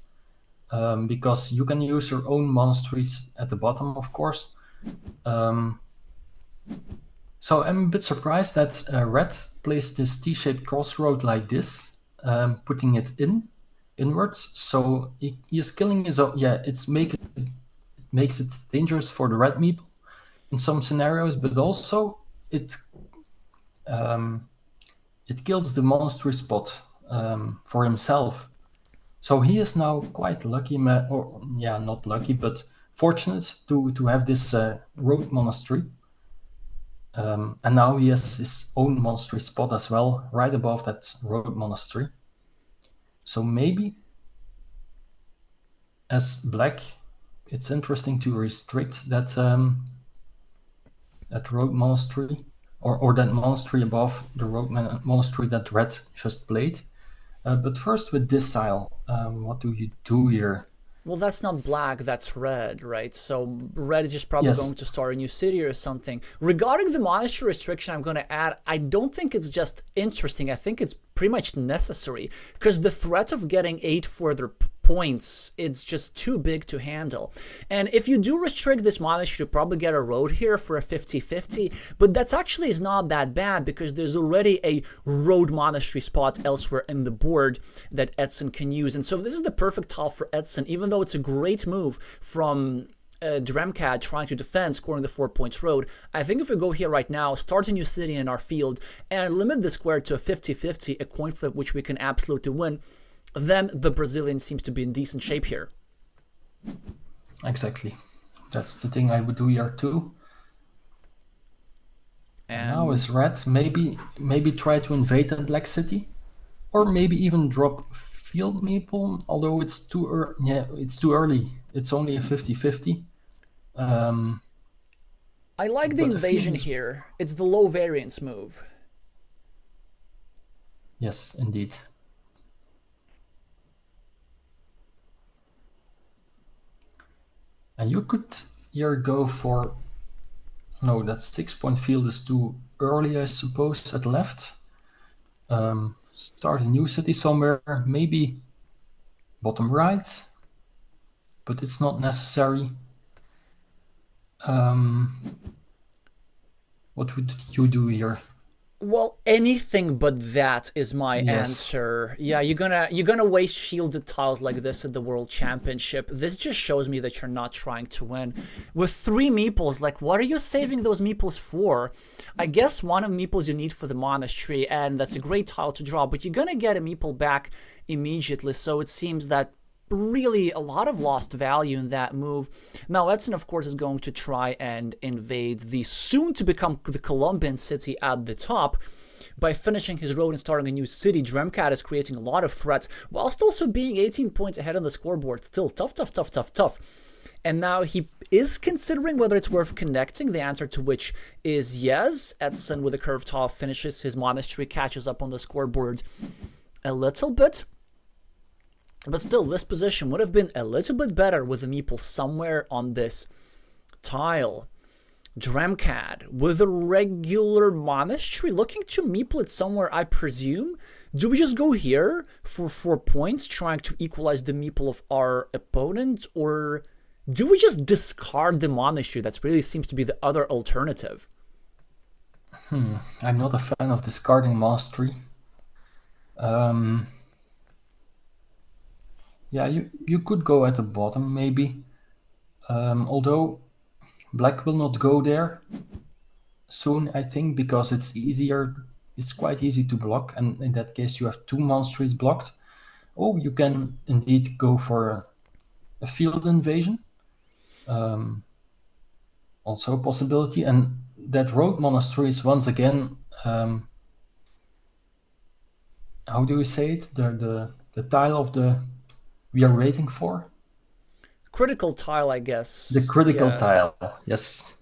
Speaker 2: Because you can use your own monasteries at the bottom, of course. So I'm a bit surprised that Red placed this T-shaped crossroad like this, putting it inwards. So he is killing his own. Yeah, it makes it dangerous for the Red meeple in some scenarios, but also it kills the monastery spot for himself. So he is now quite lucky, or yeah, not lucky, but fortunate to have this road monastery. And now he has his own monastery spot as well, right above that road monastery. So maybe as black, it's interesting to restrict that that road monastery, or that monastery above the road monastery that Red just played. But first with this tile, what do you do here?
Speaker 1: Well, that's not black, that's red, right? So red is just probably going to start a new city or something. Regarding the monastery restriction, I'm going to add, I don't think it's just interesting. I think it's pretty much necessary, because the threat of getting 8 further points, it's just too big to handle. And if you do restrict this monastery, you probably get a road here for a 50-50, but that's actually is not that bad, because there's already a road monastery spot elsewhere in the board that Edson can use. And so this is the perfect tile for Edson, even though it's a great move from Dremcat trying to defend, scoring the 4 points road. I think if we go here right now, start a new city in our field, and limit the square to a 50-50, a coin flip which we can absolutely win, then the Brazilian seems to be in decent shape here.
Speaker 2: Exactly. That's the thing I would do here too. And now is Red maybe try to invade that black city, or maybe even drop field meeple, although it's too early. Yeah, it's too early. It's only a 50-50.
Speaker 1: I like the invasion here. It's the low variance move.
Speaker 2: Yes, indeed. And you could here go for, no, that 6-point field is too early, I suppose, at left. Start a new city somewhere, maybe bottom right, but it's not necessary. What would you do here?
Speaker 1: Well, anything but that is my answer. Yeah, you're gonna waste shielded tiles like this at the World Championship. This just shows me that you're not trying to win. With 3 meeples, like, what are you saving those meeples for? I guess one of meeples you need for the monastery, and that's a great tile to draw, but you're gonna get a meeple back immediately, so it seems that really a lot of lost value in that move. Now Edson, of course, is going to try and invade the soon to become the Colombian city at the top, by finishing his road and starting a new city. Dremcat is creating a lot of threats, whilst also being 18 points ahead on the scoreboard. Still tough, tough, tough, tough, tough. And now he is considering whether it's worth connecting, the answer to which is yes. Edson with a curved tile finishes. His monastery catches up on the scoreboard a little bit. But still, this position would have been a little bit better with a meeple somewhere on this tile. Dremcat with a regular monastery, looking to meeple it somewhere, I presume. Do we just go here for 4 points, trying to equalize the meeple of our opponent? Or do we just discard the monastery? That really seems to be the other alternative.
Speaker 2: I'm not a fan of discarding monastery. Yeah, you could go at the bottom, maybe. Although Black will not go there soon, I think, because it's easier. It's quite easy to block, and in that case, you have 2 monasteries blocked. Oh, you can indeed go for a field invasion. Also a possibility, and that road monastery is once again, how do we say it? The tile of the we are waiting for.
Speaker 1: Critical tile, I guess.
Speaker 2: The critical tile, yes.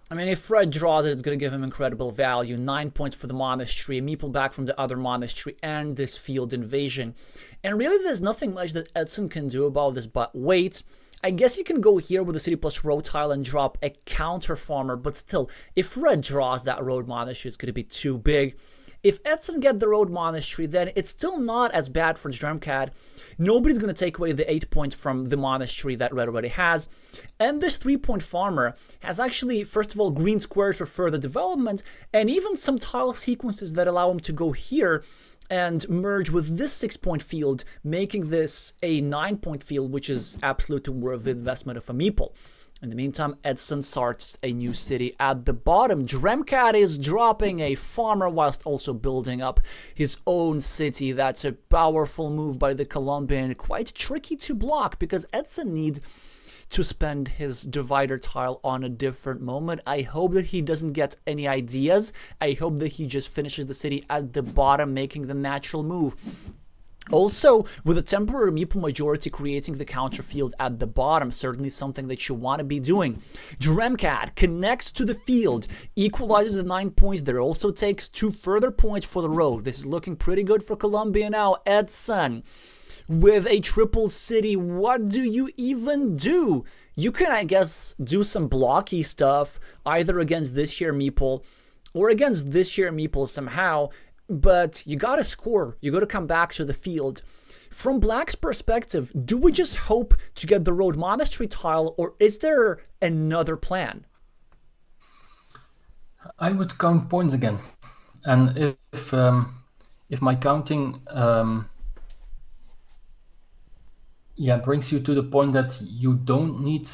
Speaker 1: I mean, if Red draws it, it's going to give him incredible value. 9 points for the monastery, a meeple back from the other monastery, and this field invasion. And really, there's nothing much that Edson can do about this, but wait. I guess you can go here with the city plus road tile and drop a counter farmer, but still, if Red draws that road monastery, it's going to be too big. If Edson get the road monastery, then it's still not as bad for Dremcat. Nobody's going to take away the 8 points from the monastery that Red already has. And this 3-point farmer has actually, first of all, green squares for further development, and even some tile sequences that allow him to go here and merge with this 6-point field, making this a 9-point field, which is absolutely worth the investment of a meeple. In the meantime, Edson starts a new city at the bottom. Dremcat is dropping a farmer whilst also building up his own city. That's a powerful move by the Colombian. Quite tricky to block because Edson needs to spend his divider tile on a different moment. I hope that he doesn't get any ideas. I hope that he just finishes the city at the bottom, making the natural move. Also, with a temporary meeple majority creating the counter field at the bottom, certainly something that you want to be doing. Dremcat connects to the field, equalizes the 9 points there, also takes 2 further points for the road. This is looking pretty good for Colombia now. Edson with a triple city, what do you even do? You can, I guess, do some blocky stuff, either against this here meeple or against this here meeple somehow. But you gotta score. You gotta come back to the field. From Black's perspective, do we just hope to get the road monastery tile, or is there another plan?
Speaker 2: I would count points again, and if my counting brings you to the point that you don't need,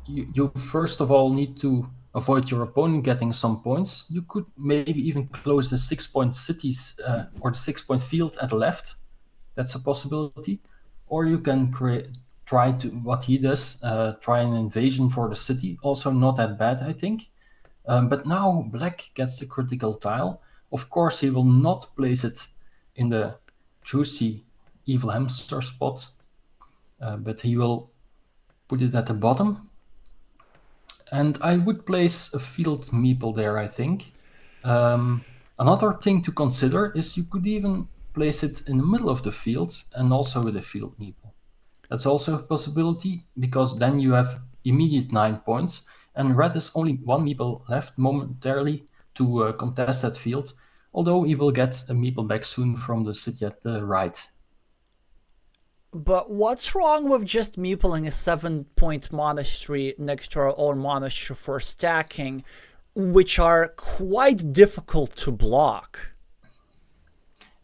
Speaker 2: you first of all need to avoid your opponent getting some points. You could maybe even close the 6-point cities or the 6-point field at the left. That's a possibility. Or you can try to what he does, try an invasion for the city. Also not that bad, I think. But now Black gets the critical tile. Of course, he will not place it in the juicy evil hamster spot, but he will put it at the bottom. And I would place a field meeple there, I think. Another thing to consider is you could even place it in the middle of the field and also with a field meeple. That's also a possibility because then you have immediate 9 points and Red has only 1 meeple left momentarily to contest that field, although he will get a meeple back soon from the city at the right.
Speaker 1: But what's wrong with just meepling a 7-point monastery next to our own monastery for stacking, which are quite difficult to block?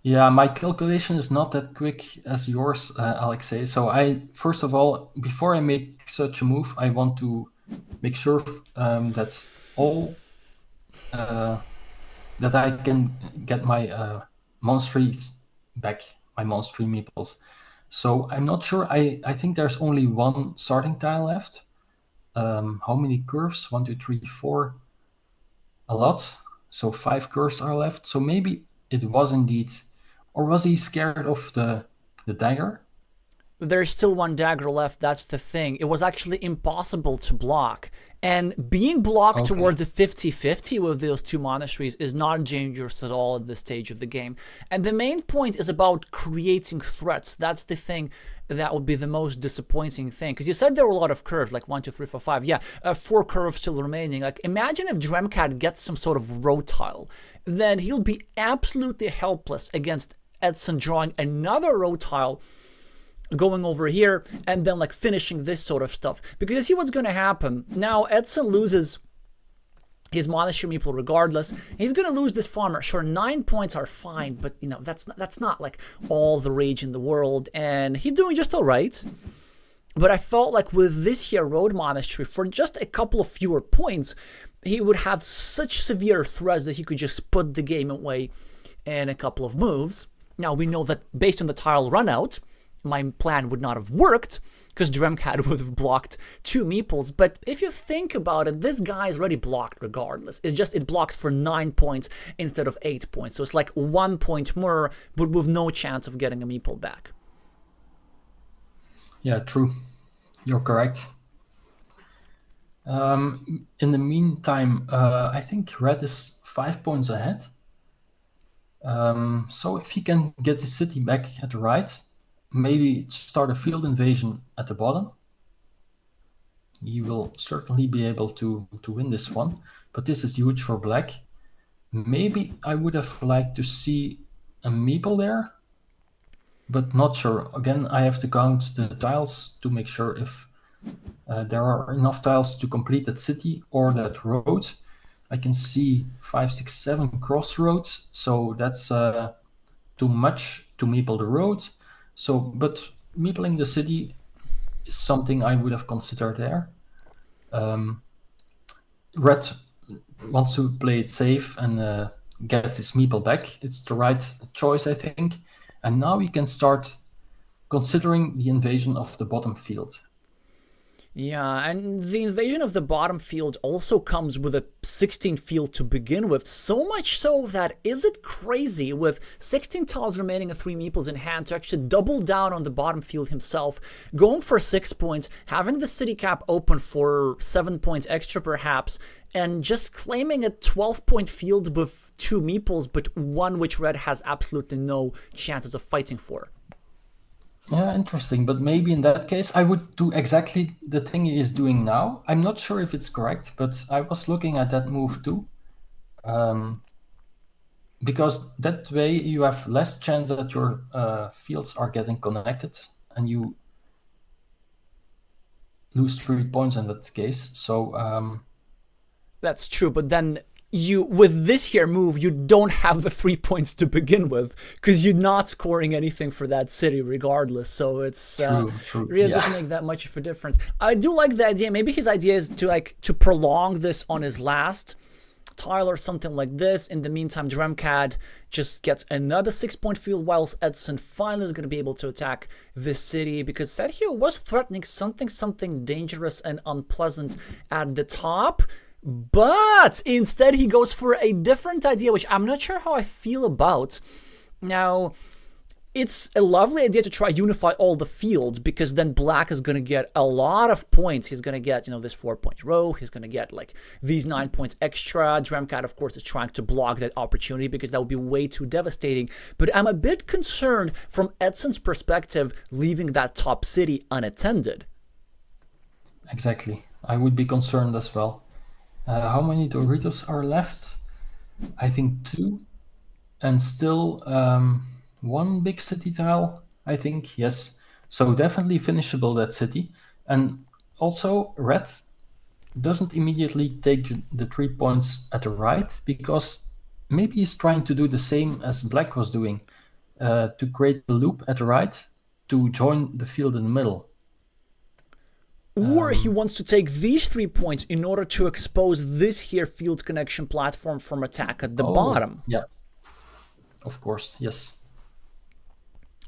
Speaker 2: Yeah, my calculation is not that quick as yours, Alexey. So first of all, before I make such a move, I want to make sure that's all that I can get my monasteries back, my monastery meeples. So I'm not sure. I think there's only 1 starting tile left. How many curves? 1, 2, 3, 4. A lot. So 5 curves are left. So maybe it was indeed, or was he scared of the dagger?
Speaker 1: There's still one dagger left, that's the thing. It was actually impossible to block. And being blocked towards a 50-50 with those two monasteries is not dangerous at all at this stage of the game. And the main point is about creating threats. That's the thing that would be the most disappointing thing. Because you said there were a lot of curves, like 1, 2, 3, 4, 5. Yeah, 4 curves still remaining. Like, imagine if Dremcat gets some sort of road tile. Then he'll be absolutely helpless against Edson drawing another road tile, going over here, and then like finishing this sort of stuff. Because you see what's going to happen. Now Edson loses his monastery meeple regardless. He's going to lose this farmer. Sure, 9 points are fine, but you know, that's not like all the rage in the world, and he's doing just all right. But I felt like with this here road monastery, for just a couple of fewer points, he would have such severe threats that he could just put the game away in a couple of moves. Now we know that based on the tile run out, my plan would not have worked because Dremcat would have blocked 2 meeples. But if you think about it, this guy is already blocked regardless. It's just it blocks for 9 points instead of 8 points. So it's like 1 point more, but with no chance of getting a meeple back.
Speaker 2: Yeah, true. You're correct. In the meantime, I think Red is 5 points ahead. So if he can get the city back at the right, maybe start a field invasion at the bottom, he will certainly be able to win this one. But this is huge for black. Maybe I would have liked to see a meeple there, but not sure. Again, I have to count the tiles to make sure if there are enough tiles to complete that city or that road. I can see 5, 6, 7 crossroads, so that's too much to meeple the road. So, but meepling the city is something I would have considered there. Red wants to play it safe and get his meeple back. It's the right choice, I think. And now we can start considering the invasion of the bottom field.
Speaker 1: Yeah, and the invasion of the bottom field also comes with a 16 field to begin with, so much so that is it crazy with 16 tiles remaining and 3 meeples in hand to actually double down on the bottom field himself, going for 6 points, having the city cap open for 7 points extra perhaps, and just claiming a 12-point field with 2 meeples, but one which Red has absolutely no chances of fighting for.
Speaker 2: Yeah, interesting. But maybe in that case, I would do exactly the thing he is doing now. I'm not sure if it's correct, but I was looking at that move too. Because that way you have less chance that your fields are getting connected and you lose 3 points in that case. So
Speaker 1: that's true, but then you, with this here move, you don't have the 3 points to begin with because you're not scoring anything for that city regardless. So it's really doesn't make that much of a difference. I do like the idea. Maybe his idea is to prolong this on his last tile or something like this. In the meantime, Dremcat just gets another 6-point field whilst Edson finally is going to be able to attack this city because Sergio was threatening something dangerous and unpleasant at the top. But instead he goes for a different idea, which I'm not sure how I feel about. Now, it's a lovely idea to try unify all the fields because then black is going to get a lot of points. He's going to get, this 4-point row. He's going to get like these 9 points extra. Dremcat, of course, is trying to block that opportunity because that would be way too devastating. But I'm a bit concerned from Edson's perspective, leaving that top city unattended.
Speaker 2: Exactly. I would be concerned as well. How many Doritos are left? I think 2. And still 1 big city tile, I think. Yes. So definitely finishable, that city. And also Red doesn't immediately take the 3 points at the right because maybe he's trying to do the same as Black was doing, to create a loop at the right to join the field in the middle.
Speaker 1: Or he wants to take these 3 points in order to expose this here field connection platform from attack at the bottom.
Speaker 2: Yeah, of course, yes.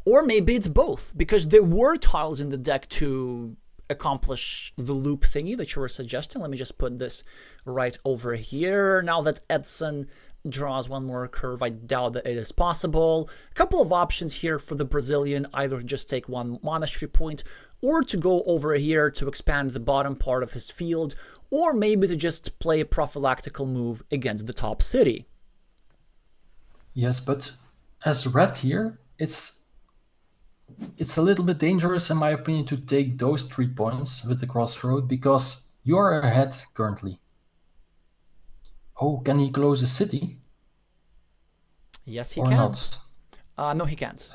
Speaker 1: Or maybe it's both, because there were tiles in the deck to accomplish the loop thingy that you were suggesting. Let me just put this right over here. Now that Edson draws one more curve. I doubt that it is possible. A couple of options here for the Brazilian, either just take one monastery point, or to go over here to expand the bottom part of his field, or maybe to just play a prophylactical move against the top city.
Speaker 2: Yes, but as red here, it's a little bit dangerous, in my opinion, to take those 3 points with the crossroad, because you are ahead currently. Oh, can he close a city?
Speaker 1: Yes, he
Speaker 2: or
Speaker 1: can.
Speaker 2: not?
Speaker 1: No, he can't.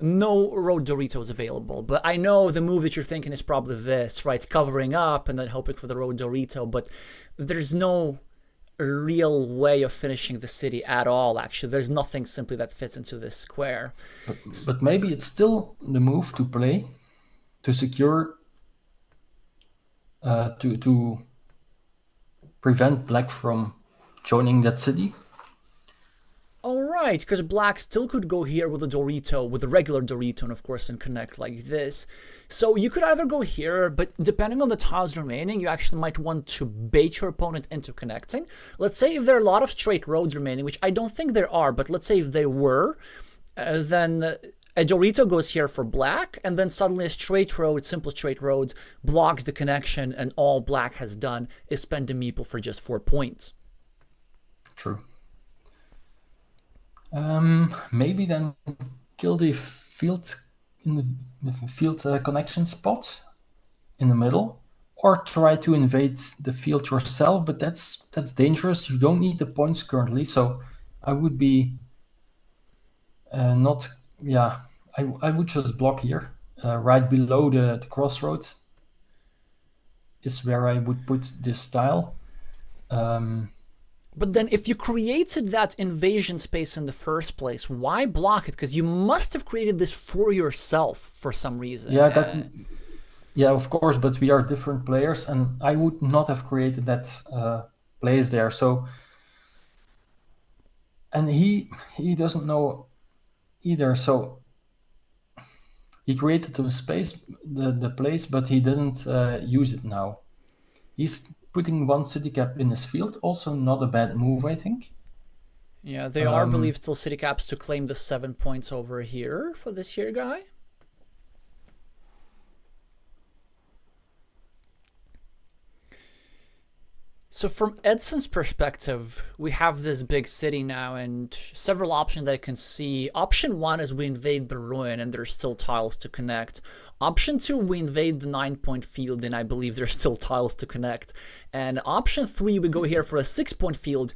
Speaker 1: No road Doritos available, but I know the move that you're thinking is probably this, right? Covering up and then hoping for the road Dorito, but there's no real way of finishing the city at all, actually. There's nothing simply that fits into this square.
Speaker 2: But maybe it's still the move to play to secure, to prevent black from joining that city.
Speaker 1: Alright, because black still could go here with a Dorito, with a regular Dorito, and of course, and connect like this. So you could either go here, but depending on the tiles remaining, you actually might want to bait your opponent into connecting. Let's say if there are a lot of straight roads remaining, which I don't think there are, but let's say if they were, then a Dorito goes here for black, and then suddenly a straight road, simple straight road, blocks the connection, and all black has done is spend a meeple for just 4 points.
Speaker 2: True. Maybe then kill the field in the field connection spot in the middle, or try to invade the field yourself. But that's dangerous. You don't need the points currently, so I would be not. Yeah, I would just block here, right below the crossroad. Is where I would put this tile.
Speaker 1: But then if you created that invasion space in the first place, why block it? Because you must have created this for yourself for some reason.
Speaker 2: Yeah, yeah, of course, but we are different players, and I would not have created that place there. So, and he doesn't know either. So he created the space, the place, but he didn't use it now. He's putting one city cap in his field, also not a bad move, I think.
Speaker 1: Yeah, they are believed still city caps to claim the 7 points over here for this here guy. So from Edson's perspective, we have this big city now and several options that I can see. Option 1 is we invade the ruin and there's still tiles to connect. Option 2, we invade the 9-point field and I believe there's still tiles to connect. And option 3, we go here for a 6-point field.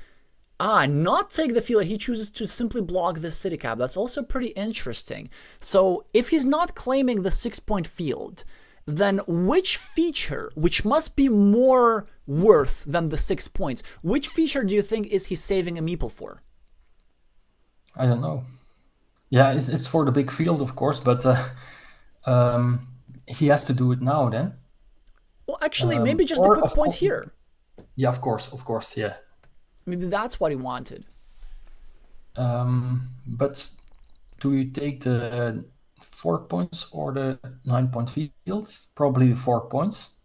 Speaker 1: Not take the field. He chooses to simply block this city cap. That's also pretty interesting. So if he's not claiming the 6-point field, then which feature, which must be more worth than the 6 points, which feature do you think is he saving a meeple for?
Speaker 2: I don't know. Yeah, it's for the big field, of course, but he has to do it now then.
Speaker 1: Well, actually, maybe just the quick points here.
Speaker 2: Yeah, of course, yeah.
Speaker 1: Maybe that's what he wanted.
Speaker 2: But do you take the 4 points or the 9-point field? Probably the 4 points.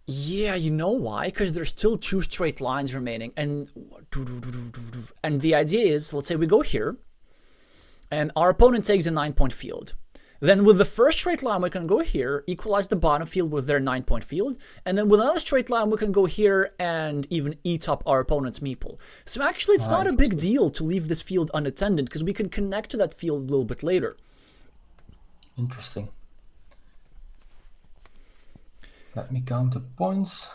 Speaker 1: Yeah, you know why? Because there's still 2 straight lines remaining, and the idea is, let's say we go here, and our opponent takes a 9-point field. Then with the first straight line, we can go here, equalize the bottom field with their 9-point field, and then with another straight line, we can go here and even eat up our opponent's meeple. So actually, it's not a big deal to leave this field unattended, because we can connect to that field a little bit later.
Speaker 2: Interesting. Let me count the points.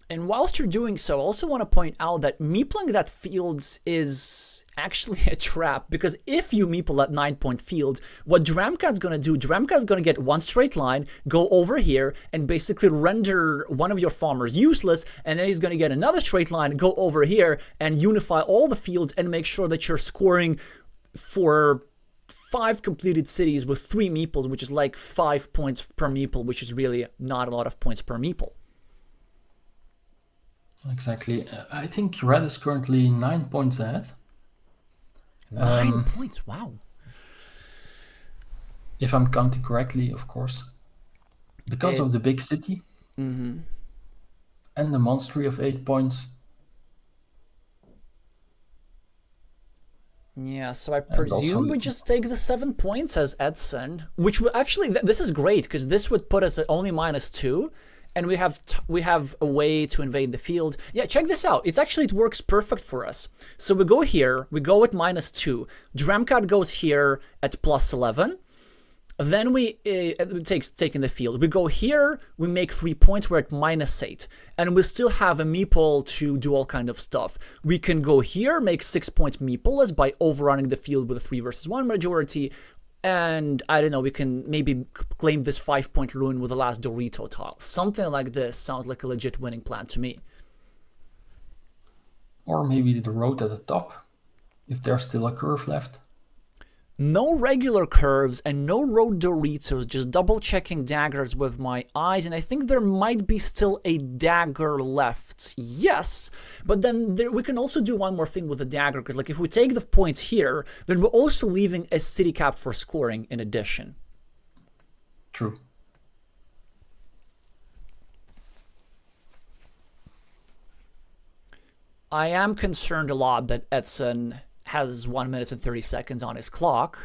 Speaker 1: And whilst you're doing so, I also want to point out that meepling that field is actually a trap, because if you meeple that 9-point field, what Dramcat's going to do, Dramcat's going to get one straight line, go over here, and basically render one of your farmers useless, and then he's going to get another straight line, go over here, and unify all the fields and make sure that you're scoring for 5 completed cities with 3 meeples, which is like 5 points per meeple, which is really not a lot of points per meeple.
Speaker 2: Exactly. I think red is currently 9 points ahead.
Speaker 1: 9 points, wow.
Speaker 2: If I'm counting correctly, of course. Because of the big city.
Speaker 1: Mm-hmm.
Speaker 2: And the monastery of 8 points.
Speaker 1: Yeah, so I
Speaker 2: And also,
Speaker 1: presume we just take the 7 points as Edson, which would actually, this is great, because this would put us at only -2, and we have a way to invade the field. Yeah, check this out. It works perfect for us. So we go here, we go at -2, Dramcat goes here at +11, then we taking the field. We go here, we make 3 points, we're at -8. And we still have a meeple to do all kind of stuff. We can go here, make 6-point meeple by overrunning the field with a 3 versus 1 majority. And I don't know, we can maybe claim this 5-point ruin with the last Dorito tile. Something like this sounds like a legit winning plan to me.
Speaker 2: or maybe the road at the top, if there's still a curve left.
Speaker 1: No regular curves and no road Doritos, just double checking daggers with my eyes, and I think there might be still a dagger left. Yes, but then we can also do one more thing with the dagger, because like if we take the points here, then we're also leaving a city cap for scoring in addition.
Speaker 2: True.
Speaker 1: I am concerned a lot that Edson has 1 minute and 30 seconds on his clock.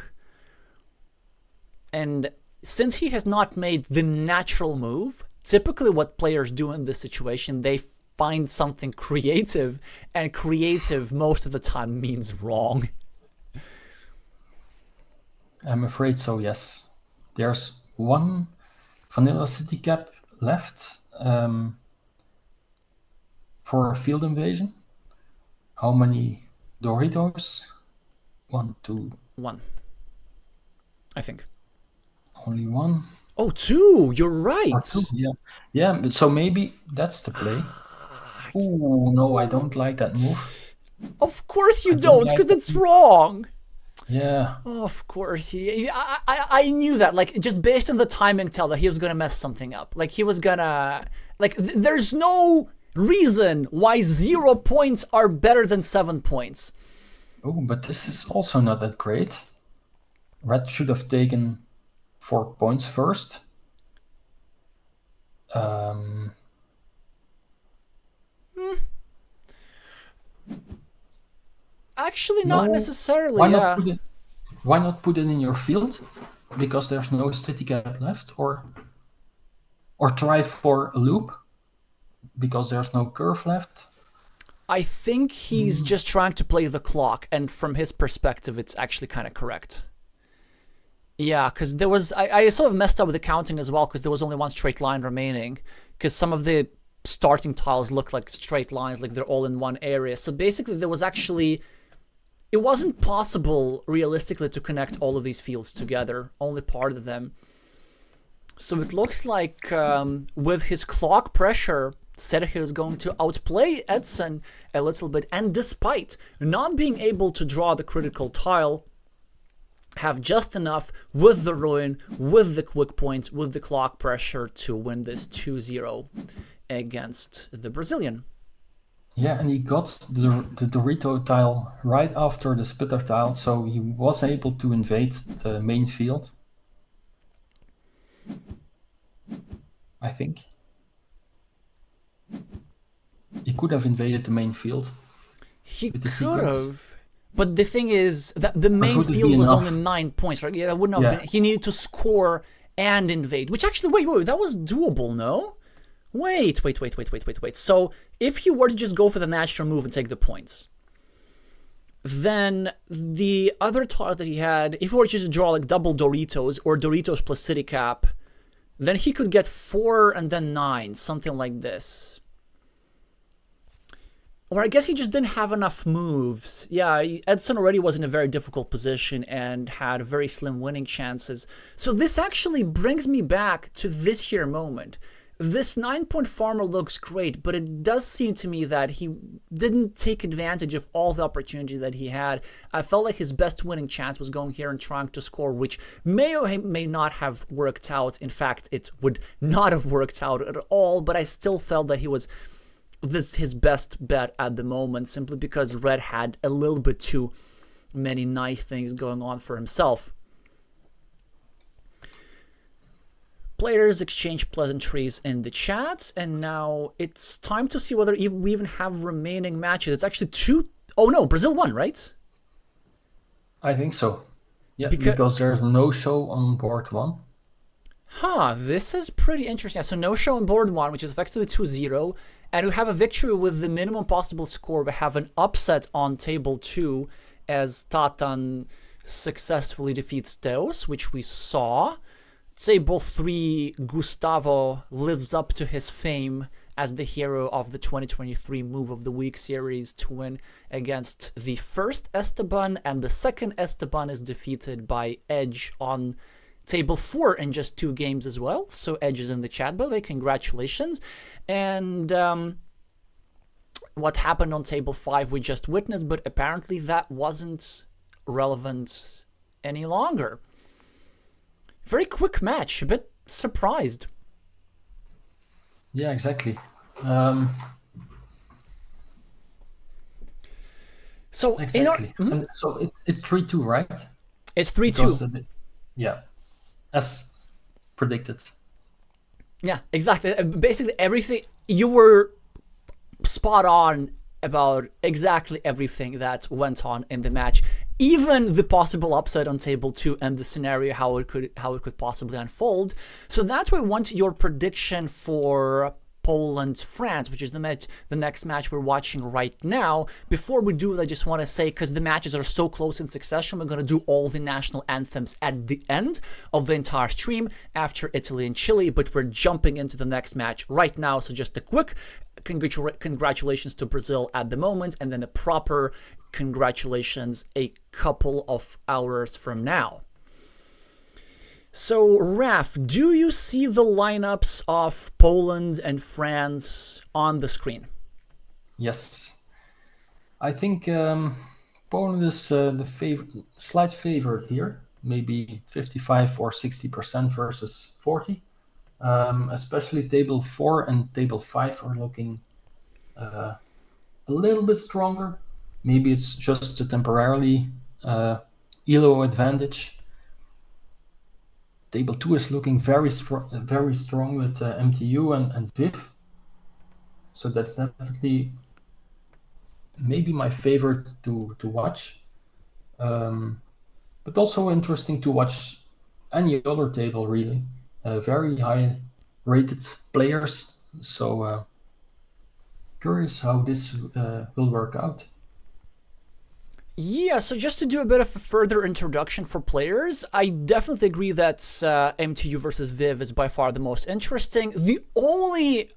Speaker 1: And since he has not made the natural move, typically what players do in this situation, they find something creative, and creative most of the time means wrong.
Speaker 2: I'm afraid so, yes. There's one vanilla city cap left for a field invasion. How many Doritos? 1, 2.
Speaker 1: 1. I think.
Speaker 2: Only 1.
Speaker 1: Oh, 2! You're right!
Speaker 2: Or 2, yeah. Yeah, so maybe that's the play. Ooh, no, I don't like that move.
Speaker 1: Of course you don't, because it's wrong!
Speaker 2: Yeah.
Speaker 1: Of course. I knew that, like, just based on the timing tell that he was gonna mess something up. Like, he was gonna... Like, there's no reason why 0 points are better than 7 points.
Speaker 2: Oh, but this is also not that great. Red should have taken 4 points first.
Speaker 1: Actually, not necessarily.
Speaker 2: Why not put it in your field? Because there's no city cap left, or try for a loop because there's no curve left.
Speaker 1: I think he's just trying to play the clock, and from his perspective, it's actually kind of correct. Yeah, because there was... I sort of messed up with the counting as well, because there was only one straight line remaining, because some of the starting tiles look like straight lines, like they're all in one area. So basically, there was actually... It wasn't possible, realistically, to connect all of these fields together, only part of them. So it looks like with his clock pressure, Sergio is going to outplay Edson a little bit, and despite not being able to draw the critical tile, have just enough with the ruin, with the quick points, with the clock pressure to win this 2-0 against the Brazilian.
Speaker 2: Yeah, and he got the Dorito tile right after the Spitter tile, so he was able to invade the main field. I think. He could have invaded the main field.
Speaker 1: He could have. But the thing is that the main field was only 9 points, right? Yeah, that wouldn't have been. He needed to score and invade, which actually, wait, that was doable, no? Wait. So if he were to just go for the natural move and take the points, then the other tile that he had, if he were to just draw like double Doritos or Doritos plus City Cap, then he could get 4 and then 9, something like this. Or I guess he just didn't have enough moves. Yeah, Edson already was in a very difficult position and had very slim winning chances. So this actually brings me back to this here moment. This 9-point farmer looks great, but it does seem to me that he didn't take advantage of all the opportunity that he had. I felt like his best winning chance was going here and trying to score, which may or may not have worked out. In fact, it would not have worked out at all, but I still felt that he was his best bet at the moment, simply because Red had a little bit too many nice things going on for himself. Players exchange pleasantries in the chat, and now it's time to see whether we even have remaining matches. It's actually 2... Oh no, Brazil won, right?
Speaker 2: I think so. Yeah, because there's no show on board 1.
Speaker 1: Huh, this is pretty interesting. Yeah, so no show on board 1, which is effectively 2-0, and we have a victory with the minimum possible score. We have an upset on table 2 as Tatan successfully defeats Deus, which we saw. Table 3, Gustavo lives up to his fame as the hero of the 2023 Move of the Week series to win against the first Esteban, and the second Esteban is defeated by Edge on table 4 in just 2 games as well. So Edge is in the chat, by the way. Congratulations. And what happened on table 5 we just witnessed, but apparently that wasn't relevant any longer. Very quick match. A bit surprised.
Speaker 2: Yeah, exactly.
Speaker 1: So
Speaker 2: exactly. And so it's 3-2, right?
Speaker 1: It's 3-2.
Speaker 2: Yeah, as predicted.
Speaker 1: Yeah, exactly. Basically everything, you were spot on about exactly everything that went on in the match. Even the possible upset on table 2 and the scenario how it could possibly unfold. So that's why I want your prediction for Poland-France, which is the next match we're watching right now. Before we do it, I just want to say, because the matches are so close in succession, we're going to do all the national anthems at the end of the entire stream after Italy and Chile, but we're jumping into the next match right now. So just a quick congratulations to Brazil at the moment, and then a proper congratulations a couple of hours from now. So, Raf, do you see the lineups of Poland and France on the screen?
Speaker 2: Yes. I think Poland is the slight favorite here, maybe 55 or 60% versus 40. Especially table 4 and table 5 are looking a little bit stronger. Maybe it's just a temporarily ELO advantage. Table 2 is looking very strong with MTU and Viv. So that's definitely maybe my favorite to watch. But also interesting to watch any other table, really. Very high rated players. So curious how this will work out.
Speaker 1: Yeah, so just to do a bit of a further introduction for players, I definitely agree that MTU versus Viv is by far the most interesting. The only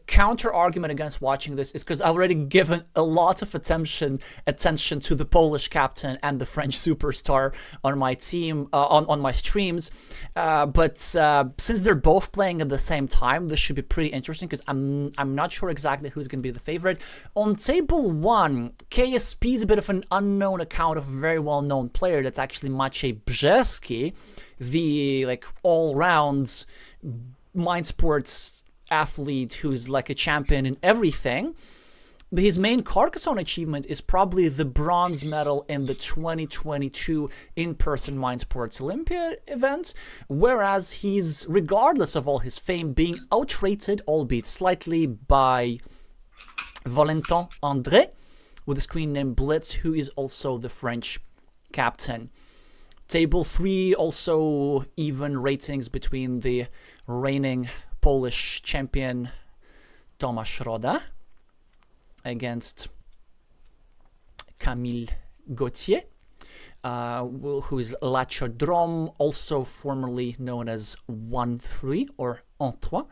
Speaker 1: counter argument against watching this is because I've already given a lot of attention to the Polish captain and the French superstar on my team, on my streams. But since they're both playing at the same time, this should be pretty interesting because I'm not sure exactly who's going to be the favorite. On table 1, KSP is a bit of an unknown account of a very well-known player. That's actually Maciej Brzeski, the all-round mind sports athlete who's like a champion in everything. But his main Carcassonne achievement is probably the bronze medal in the 2022 in-person Mind Sports Olympia event, whereas he's, regardless of all his fame, being outrated, albeit slightly, by Valentin André with a screen name Blitz, who is also the French captain. Table 3, also even ratings between the reigning Polish champion Tomasz Roda against Camille Gauthier, who is Lachodrome, also formerly known as 1-3 or 1-3.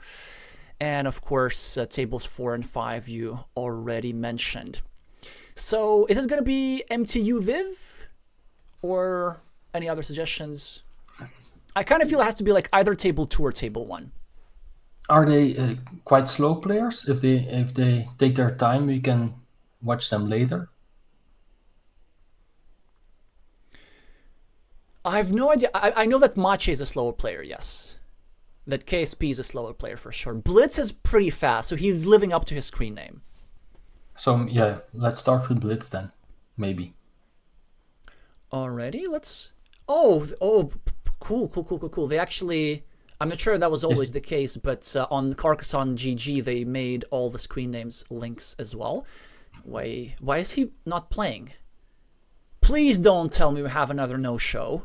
Speaker 1: And of course, tables 4 and 5 you already mentioned. So is it going to be MTU Viv or any other suggestions? I kind of feel it has to be either table 2 or table 1.
Speaker 2: Are they quite slow players? If they take their time, we can watch them later.
Speaker 1: I have no idea. I know that Maciej is a slower player, yes. That KSP is a slower player for sure. Blitz is pretty fast, so he's living up to his screen name.
Speaker 2: So yeah, let's start with Blitz then, maybe.
Speaker 1: Alrighty, let's. Oh, cool. They actually. I'm not sure that was always the case, but on Carcassonne GG, they made all the screen names links as well. Why is he not playing? Please don't tell me we have another no-show.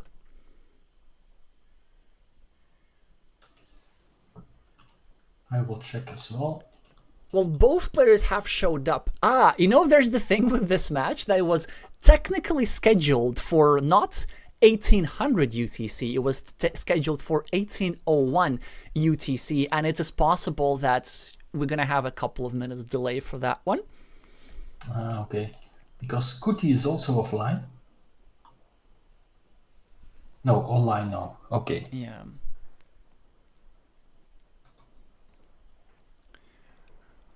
Speaker 2: I will check as well.
Speaker 1: Well, both players have showed up. There's the thing with this match that it was technically scheduled for not 1800 UTC. It was scheduled for 1801 UTC, and it is possible that we're going to have a couple of minutes delay for that one.
Speaker 2: Okay. Because Scooty is also offline. No, online now. Okay.
Speaker 1: Yeah.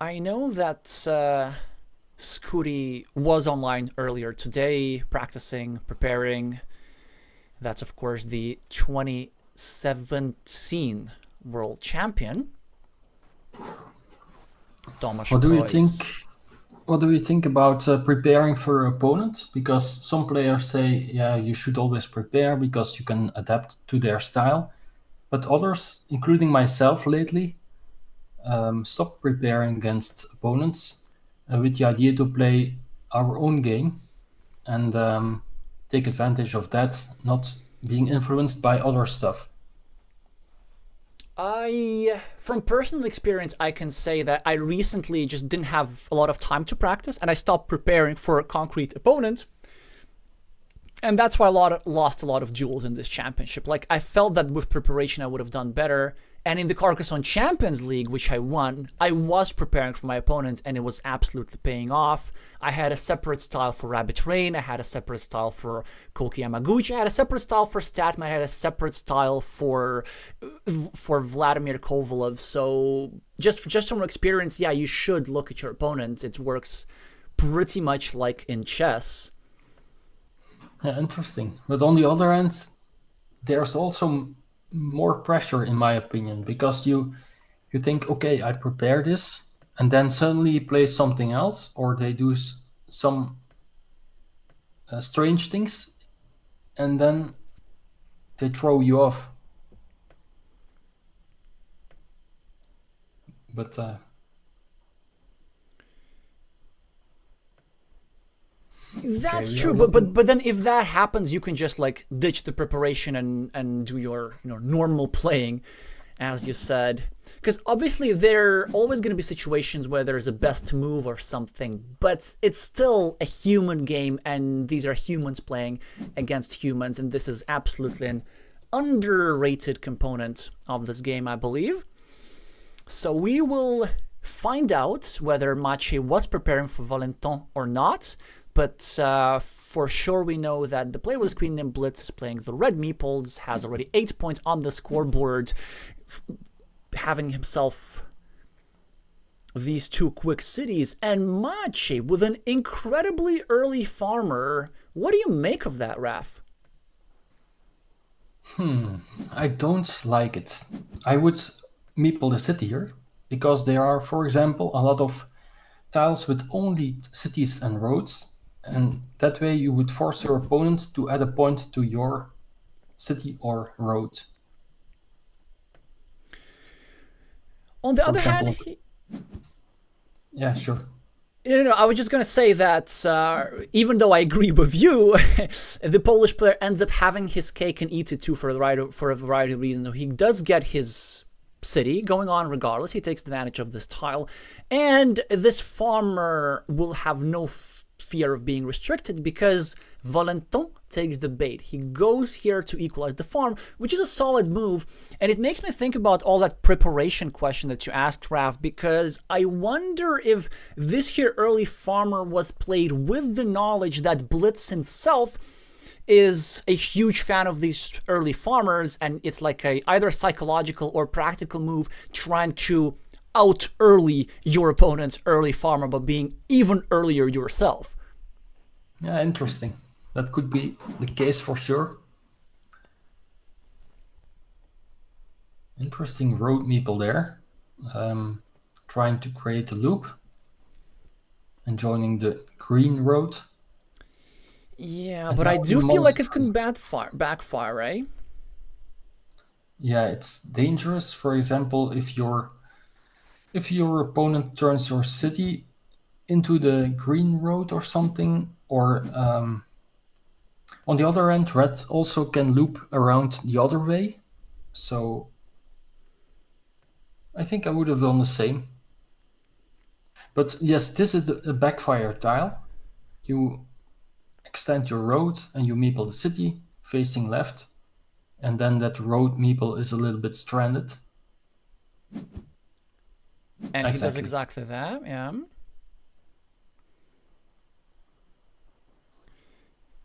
Speaker 1: I know that Scooty was online earlier today, practicing, preparing. That's, of course, the 2017 world champion, Tomasz
Speaker 2: What do you
Speaker 1: Preuss.
Speaker 2: think? What do you think about preparing for your opponent? Because some players say, yeah, you should always prepare because you can adapt to their style. But others, including myself lately, stop preparing against opponents with the idea to play our own game and take advantage of that, not being influenced by other stuff.
Speaker 1: From personal experience, I can say that I recently just didn't have a lot of time to practice, and I stopped preparing for a concrete opponent. And that's why I lost a lot of duels in this championship. Like, I felt that with preparation I would have done better. And in the Carcassonne Champions League, which I won, I was preparing for my opponent, and it was absolutely paying off. I had a separate style for Rabbit Rain. I had a separate style for Koki Yamaguchi. I had a separate style for Statman. I had a separate style for Vladimir Kovalov. So just from experience, yeah, you should look at your opponent. It works pretty much like in chess.
Speaker 2: Yeah, interesting. But on the other hand, there's also more pressure, in my opinion, because you think, okay, I prepare this, and then suddenly he plays something else, or they do some strange things, and then they throw you off. But
Speaker 1: that's true, but then if that happens, you can just like ditch the preparation and do your normal playing, as you said. Because obviously there are always going to be situations where there's a best move or something, but it's still a human game, and these are humans playing against humans, and this is absolutely an underrated component of this game, I believe. So we will find out whether Maciej was preparing for Valentin or not. But for sure we know that the player with screen name Blitz is playing the red meeples, has already 8 points on the scoreboard, having himself these two quick cities. And Maciej with an incredibly early farmer. What do you make of that, Raf?
Speaker 2: I don't like it. I would meeple the city here, because there are, for example, a lot of tiles with only cities and roads. And that way you would force your opponent to add a point to your city or road.
Speaker 1: On the other hand...
Speaker 2: Yeah, sure.
Speaker 1: No, I was just going to say that even though I agree with you, the Polish player ends up having his cake and eats it too for a variety of reasons. He does get his city going on regardless. He takes advantage of this tile. And this farmer will have no fear of being restricted because Valentin takes the bait. He goes here to equalize the farm, which is a solid move. And it makes me think about all that preparation question that you asked, Raf, because I wonder if this here early farmer was played with the knowledge that Blitz himself is a huge fan of these early farmers, and it's like a either psychological or practical move trying to out early your opponent's early farmer but being even earlier yourself.
Speaker 2: Yeah, interesting. That could be the case for sure. Interesting road meeple there. Trying to create a loop and joining the green road.
Speaker 1: Yeah, but I do feel like it can backfire, right?
Speaker 2: Yeah, it's dangerous. For example, if your opponent turns your city into the green road or something, or On the other end, red also can loop around the other way. So I think I would have done the same. But yes, this is the backfire tile. You extend your road and you meeple the city facing left. And then that road meeple is a little bit stranded.
Speaker 1: And he does exactly that, yeah.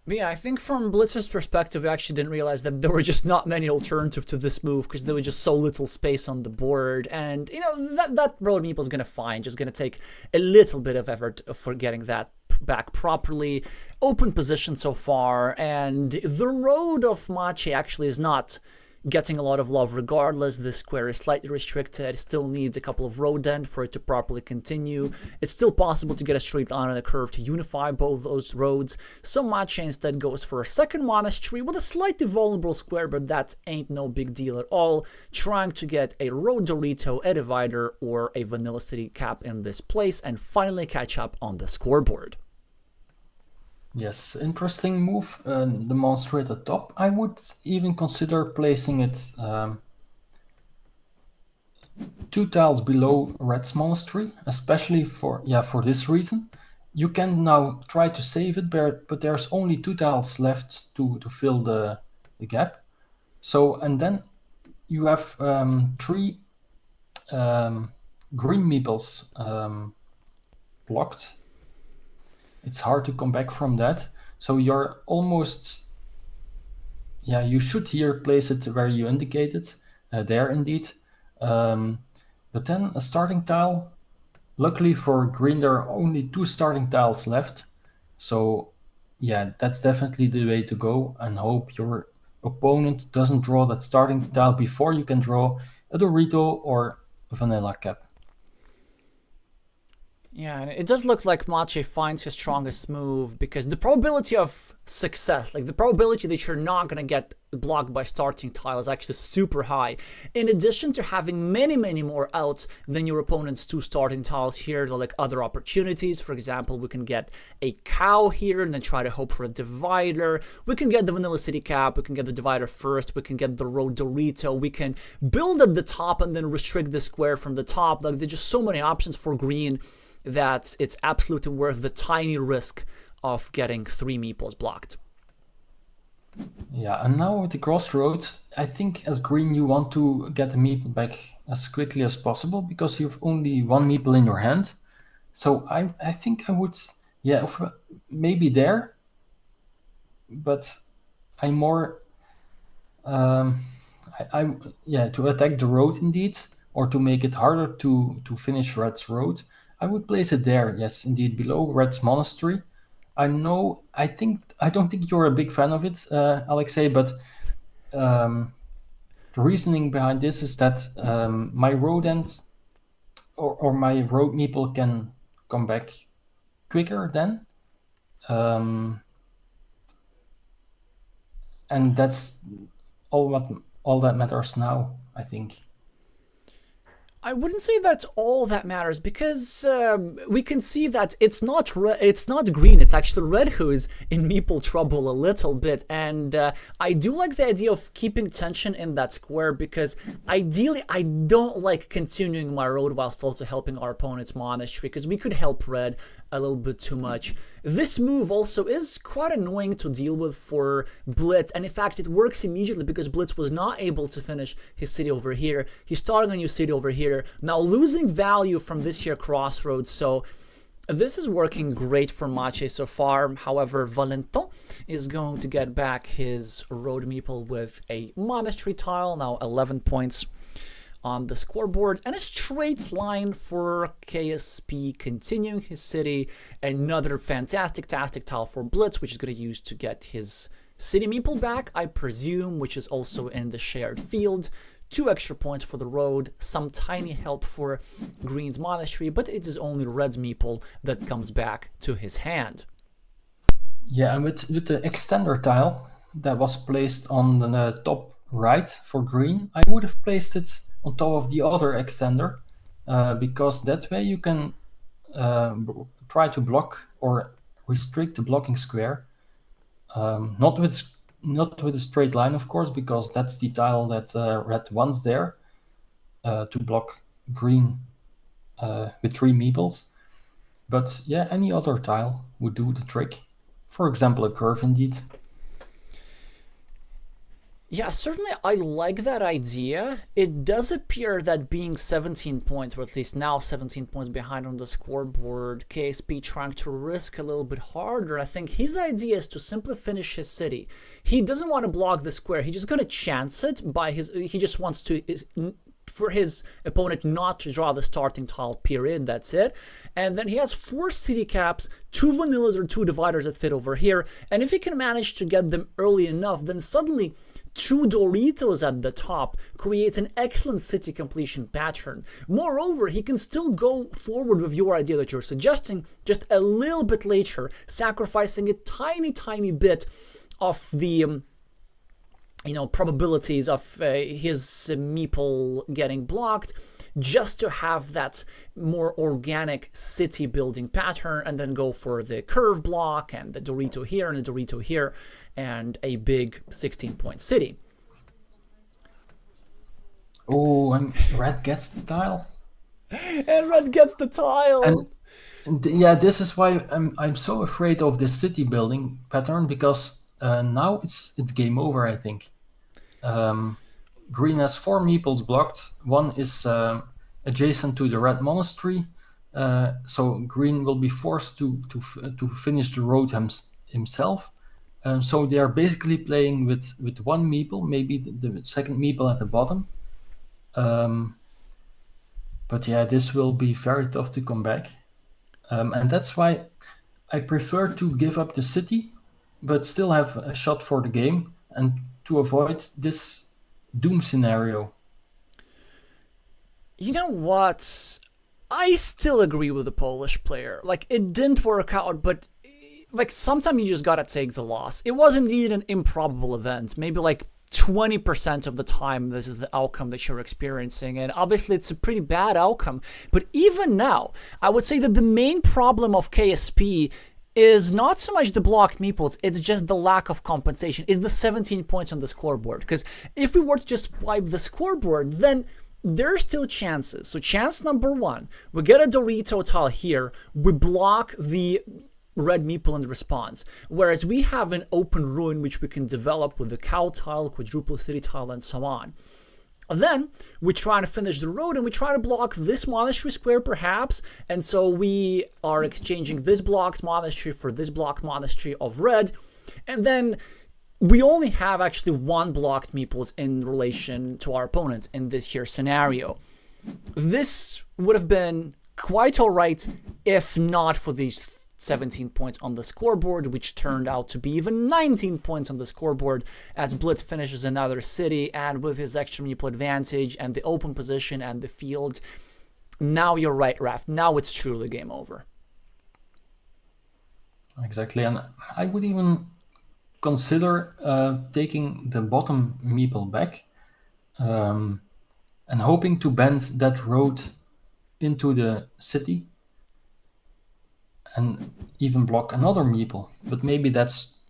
Speaker 1: But yeah, I think from Blitz's perspective, we actually didn't realize that there were just not many alternatives to this move because there was just so little space on the board. And, you know, that road meeple is going to find, just going to take a little bit of effort for getting that back properly. Open position so far, and the road of Maciej actually is not getting a lot of love regardless. This square is slightly restricted. It still needs a couple of road end for it to properly continue. It's still possible to get a straight line and a curve to unify both those roads. So Maciej instead goes for a second monastery with a slightly vulnerable square, but that ain't no big deal at all. Trying to get a road Dorito, a divider, or a vanilla city cap in this place and finally catch up on the scoreboard.
Speaker 2: Yes, interesting move. The monster at the top. I would even consider placing it 2 tiles below Red's monastery, especially for this reason. You can now try to save it, but there's only 2 tiles left to fill the gap. So, and then you have 3 green meeples blocked. It's hard to come back from that. So you're almost, you should here place it where you indicated, there indeed. But then a starting tile. Luckily for green, there are only 2 starting tiles left. So yeah, that's definitely the way to go, and hope your opponent doesn't draw that starting tile before you can draw a Dorito or a vanilla cap.
Speaker 1: Yeah, and it does look like Maciej finds his strongest move, because the probability of success, like the probability that you're not going to get blocked by starting tile, is actually super high. In addition to having many more outs than your opponent's 2 starting tiles here, there are like other opportunities. For example, we can get a cow here and then try to hope for a divider. We can get the vanilla city cap, we can get the divider first, we can get the road Dorito, we can build at the top and then restrict the square from the top. Like, there's just so many options for green that it's absolutely worth the tiny risk of getting 3 meeples blocked.
Speaker 2: Yeah, and now with the crossroads, I think as green you want to get the meeple back as quickly as possible because you've only 1 meeple in your hand. So I think I would, maybe there, but I'm more, to attack the road indeed, or to make it harder to finish Red's road. I would place it there, yes, indeed, below Red's monastery. I don't think you're a big fan of it, Alexey, but the reasoning behind this is that my road end or my road meeple can come back quicker then. And that's all that matters now, I think.
Speaker 1: I wouldn't say that's all that matters, because we can see that it's not green, it's actually red who is in meeple trouble a little bit, and I do like the idea of keeping tension in that square, because ideally I don't like continuing my road whilst also helping our opponent's monastery, because we could help red a little bit too much. This move also is quite annoying to deal with for Blitz, and in fact it works immediately because Blitz was not able to finish his city over here. He's starting a new city over here, now losing value from this here crossroads, so this is working great for Maciej so far. However, Valentin is going to get back his road meeple with a monastery tile, now 11 points on the scoreboard, and a straight line for KSP continuing his city. Another fantastic tile for Blitz, which is going to use to get his city meeple back, I presume, which is also in the shared field. 2 extra points for the road, some tiny help for Green's monastery, but it is only Red's meeple that comes back to his hand.
Speaker 2: Yeah, and with the extender tile that was placed on the top right for Green, I would have placed it on top of the other extender, because that way you can try to block or restrict the blocking square Not with a straight line, of course, because that's the tile that red wants there to block green with 3 meeples. But yeah, any other tile would do the trick. For example, a curve indeed.
Speaker 1: Yeah, certainly I like that idea. It does appear that being 17 points, or at least now 17 points behind on the scoreboard, KSP trying to risk a little bit harder. I think his idea is to simply finish his city. He doesn't want to block the square. He's just going to chance it by his... He just wants to... for his opponent not to draw the starting tile, period. That's it. And then he has 4 city caps, 2 vanillas or 2 dividers that fit over here. And if he can manage to get them early enough, then suddenly 2 Doritos at the top creates an excellent city completion pattern. Moreover, he can still go forward with your idea that you're suggesting, just a little bit later, sacrificing a tiny bit of the probabilities of his meeple getting blocked, just to have that more organic city building pattern, and then go for the curve block and the Dorito here and the Dorito here, and a big 16-point city.
Speaker 2: Oh, and red gets the tile.
Speaker 1: And red gets the tile.
Speaker 2: And yeah, this is why I'm so afraid of this city building pattern, because now it's game over, I think. Green has 4 meeples blocked. 1 is adjacent to the red monastery, so green will be forced to finish the road himself. So they are basically playing with 1 meeple, maybe the second meeple at the bottom. But yeah, this will be very tough to come back. And that's why I prefer to give up the city, but still have a shot for the game, and to avoid this doom scenario.
Speaker 1: You know what? I still agree with the Polish player. Like, it didn't work out, but like sometimes you just gotta take the loss. It was indeed an improbable event. Maybe like 20% of the time this is the outcome that you're experiencing, and obviously it's a pretty bad outcome. But even now, I would say that the main problem of KSP is not so much the blocked meeples, it's just the lack of compensation, is the 17 points on the scoreboard. Because if we were to just wipe the scoreboard, then there are still chances. So chance number 1, we get a Dorito tile here, we block the red meeple in response, whereas we have an open ruin which we can develop with the cow tile, quadruple city tile, and so on. Then we try to finish the road and we try to block this monastery square perhaps, and so we are exchanging this blocked monastery for this blocked monastery of red, and then we only have actually 1 blocked meeples in relation to our opponent in this here scenario. This would have been quite alright if not for these 17 points on the scoreboard, which turned out to be even 19 points on the scoreboard as Blitz finishes another city, and with his extra meeple advantage and the open position and the field. Now you're right, Raph. Now it's truly game over.
Speaker 2: Exactly, and I would even consider taking the bottom meeple back and hoping to bend that road into the city and even block another meeple. But maybe that's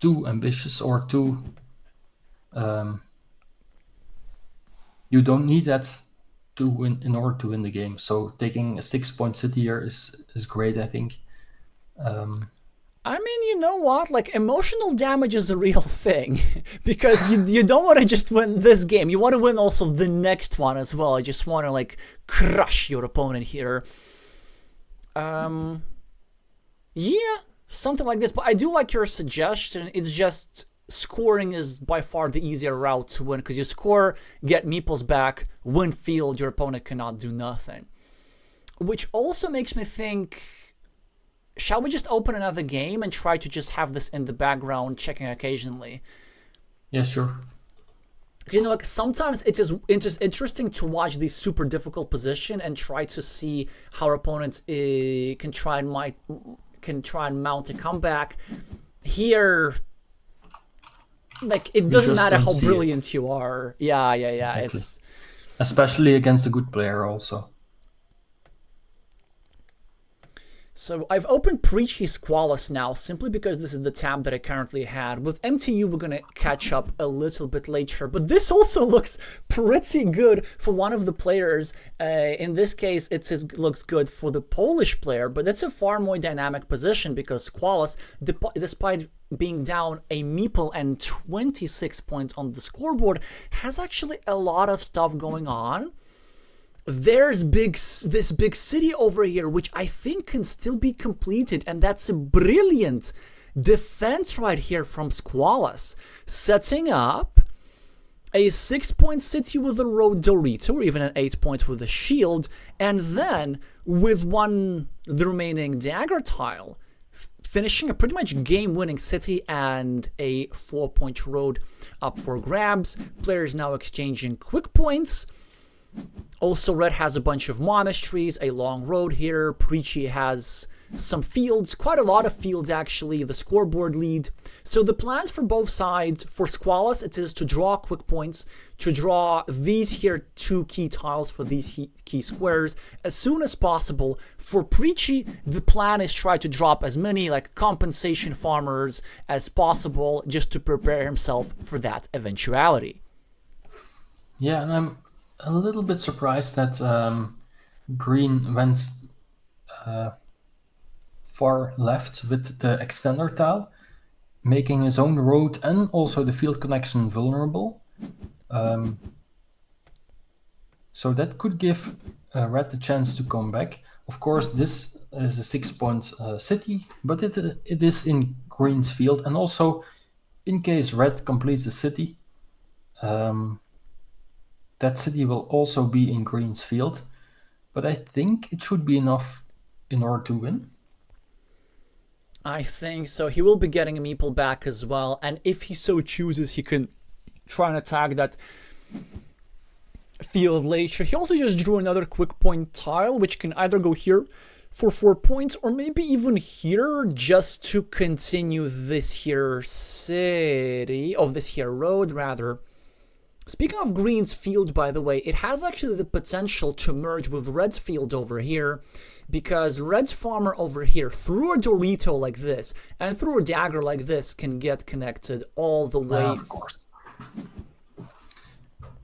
Speaker 2: too ambitious or too... you don't need that to win in order to win the game. So taking a 6-point city here is great, I think.
Speaker 1: I mean, you know what? Like, emotional damage is a real thing. Because you don't want to just win this game. You want to win also the next one as well. You just want to, like, crush your opponent here. Yeah, something like this. But I do like your suggestion. It's just scoring is by far the easier route to win. Because you score, get meeples back, win field, your opponent cannot do nothing. Which also makes me think... Shall we just open another game and try to just have this in the background, checking occasionally?
Speaker 2: Yeah, sure.
Speaker 1: You know, like sometimes it is interesting to watch these super difficult position and try to see how our opponent can try and mount a comeback. Here, like it doesn't matter how brilliant you are. Yeah. Exactly. It's
Speaker 2: especially against a good player also.
Speaker 1: So I've opened Preachy Squalus now, simply because this is the tab that I currently had. With MTU, we're going to catch up a little bit later. But this also looks pretty good for one of the players. In this case, it looks good for the Polish player, but it's a far more dynamic position because Squalus, despite being down a meeple and 26 points on the scoreboard, has actually a lot of stuff going on. There's this big city over here, which I think can still be completed, and that's a brilliant defense right here from Squalus, setting up a 6-point city with a road Dorito, or even an 8 points with a shield, and then with the remaining dagger tile, finishing a pretty much game-winning city and a 4-point road up for grabs. Players now exchanging quick points. Also, Red has a bunch of monasteries, a long road here. Preachy has some fields, quite a lot of fields actually, the scoreboard lead. So the plans for both sides, for Squalus, it is to draw quick points, to draw these here 2 key tiles for these key squares as soon as possible. For Preachy, the plan is try to drop as many like compensation farmers as possible, just to prepare himself for that eventuality.
Speaker 2: Yeah, and I'm a little bit surprised that Green went far left with the extender tile, making his own road and also the field connection vulnerable. So that could give Red the chance to come back. Of course, this is a 6-point city, but it is in Green's field, and also in case Red completes the city, that city will also be in Green's field, but I think it should be enough in order to win.
Speaker 1: I think so. He will be getting a meeple back as well, and if he so chooses, he can try and attack that field later. He also just drew another quick point tile, which can either go here for 4 points, or maybe even here, just to continue this here city, of this here road, rather. Speaking of Green's field, by the way, it has actually the potential to merge with Red's field over here, because Red's farmer over here, through a Dorito like this, and through a dagger like this, can get connected all the way.
Speaker 2: Of course.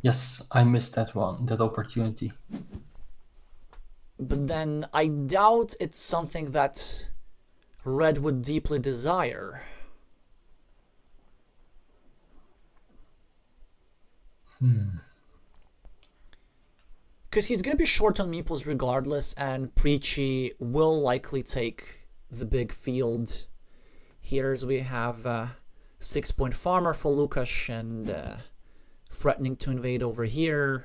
Speaker 2: Yes, I missed that opportunity.
Speaker 1: But then I doubt it's something that Red would deeply desire. Because he's going to be short on meeples regardless, and Preachy will likely take the big field. Here as we have 6-point farmer for Lukasz, and threatening to invade over here.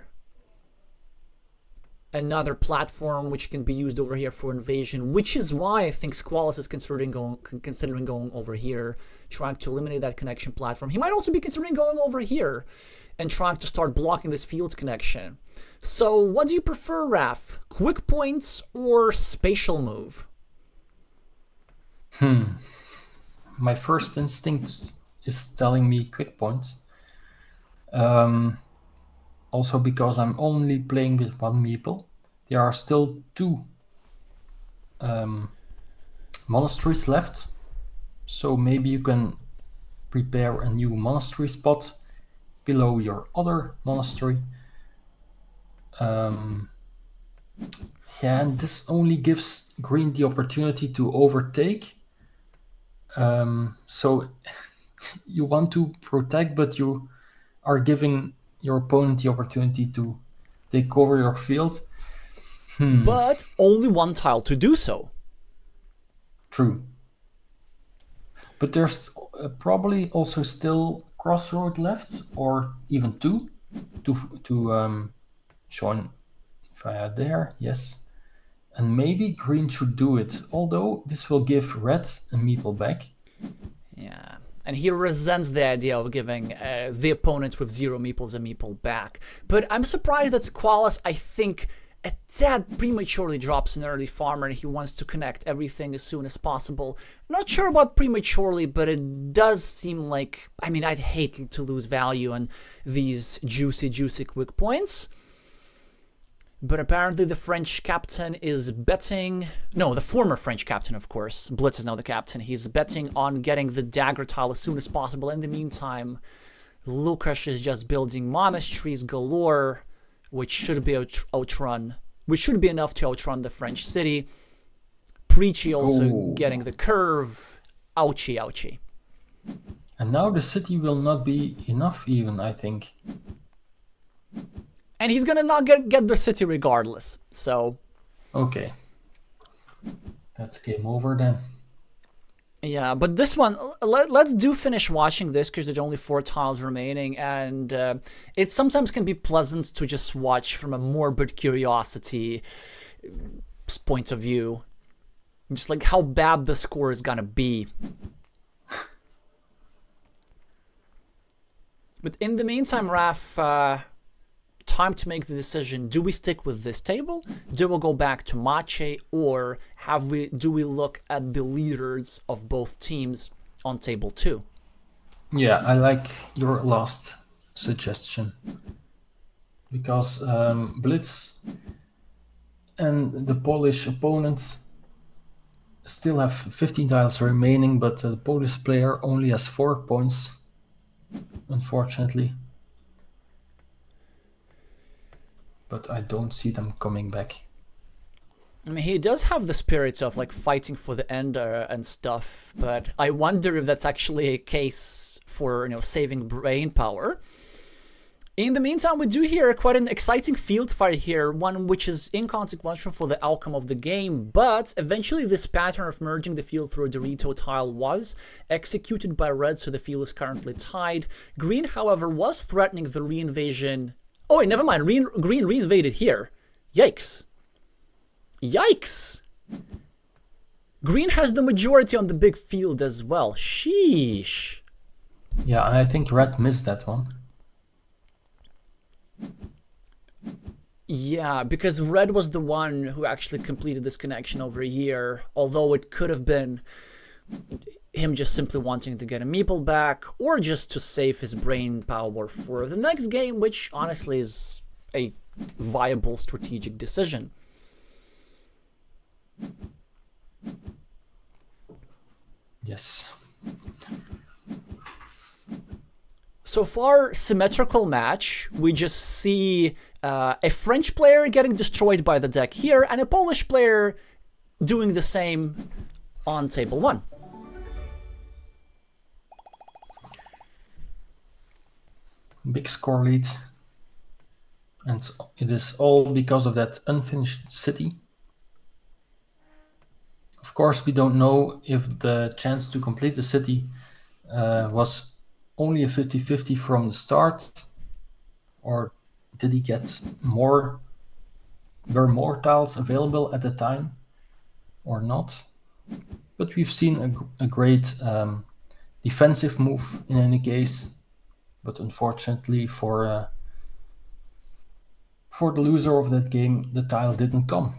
Speaker 1: Another platform which can be used over here for invasion, which is why I think Squalus is considering going over here, trying to eliminate that connection platform. He might also be considering going over here and trying to start blocking this field connection. So what do you prefer, Raf? Quick points or spatial move?
Speaker 2: My first instinct is telling me quick points. Also because I'm only playing with 1 meeple. There are still 2 monasteries left. So maybe you can prepare a new monastery spot below your other monastery. And this only gives Green the opportunity to overtake. So you want to protect, but you are giving your opponent the opportunity to take over your field.
Speaker 1: But only 1 tile to do so.
Speaker 2: True. But there's probably also still crossroad left, or even 2 to join via there. Yes. And maybe Green should do it, although this will give Red a meeple back.
Speaker 1: Yeah. And he resents the idea of giving the opponent with 0 meeples a meeple back. But I'm surprised that Squalus, I think, a tad prematurely drops an early farmer, and he wants to connect everything as soon as possible. Not sure about prematurely, but it does seem like, I mean, I'd hate to lose value on these juicy quick points. But apparently the French captain is betting... No, the former French captain, of course. Blitz is now the captain. He's betting on getting the dagger tile as soon as possible. In the meantime, Lukasz is just building monasteries galore, which should be outrun. Which should be enough to outrun the French city. Preachy also getting the curve. Ouchie, ouchie.
Speaker 2: And now the city will not be enough even, I think.
Speaker 1: And he's gonna not get the city regardless, so...
Speaker 2: Okay. That's game over then.
Speaker 1: Yeah, but this one, let's finish watching this because there's only 4 tiles remaining, and it sometimes can be pleasant to just watch from a morbid curiosity point of view. Just like how bad the score is gonna be. But in the meantime, Raf, time to make the decision. Do we stick with this table? Do we go back to Mache? Or do we look at the leaders of both teams on table 2?
Speaker 2: Yeah, I like your last suggestion. Because Blitz and the Polish opponents still have 15 tiles remaining, but the Polish player only has 4 points, unfortunately. But I don't see them coming back.
Speaker 1: I mean, he does have the spirit of like fighting for the ender and stuff, but I wonder if that's actually a case for, saving brain power. In the meantime, we do hear quite an exciting field fight here, one which is inconsequential for the outcome of the game, but eventually this pattern of merging the field through a Dorito tile was executed by red, so the field is currently tied. Green, however, was threatening the reinvasion. Oh wait, never mind, Green reinvaded here. Yikes. Yikes! Green has the majority on the big field as well. Sheesh.
Speaker 2: Yeah, and I think red missed that one.
Speaker 1: Yeah, because red was the one who actually completed this connection over here, although it could have been him just simply wanting to get a meeple back, or just to save his brain power for the next game, which honestly is a viable strategic decision.
Speaker 2: Yes.
Speaker 1: So far, symmetrical match. We just see a French player getting destroyed by the deck here, and a Polish player doing the same on table 1.
Speaker 2: Big score lead. And it is all because of that unfinished city. Of course, we don't know if the chance to complete the city was only a 50-50 from the start, or did he get more? Were more tiles available at the time or not? But we've seen a great defensive move in any case. But unfortunately for the loser of that game, the tile didn't come.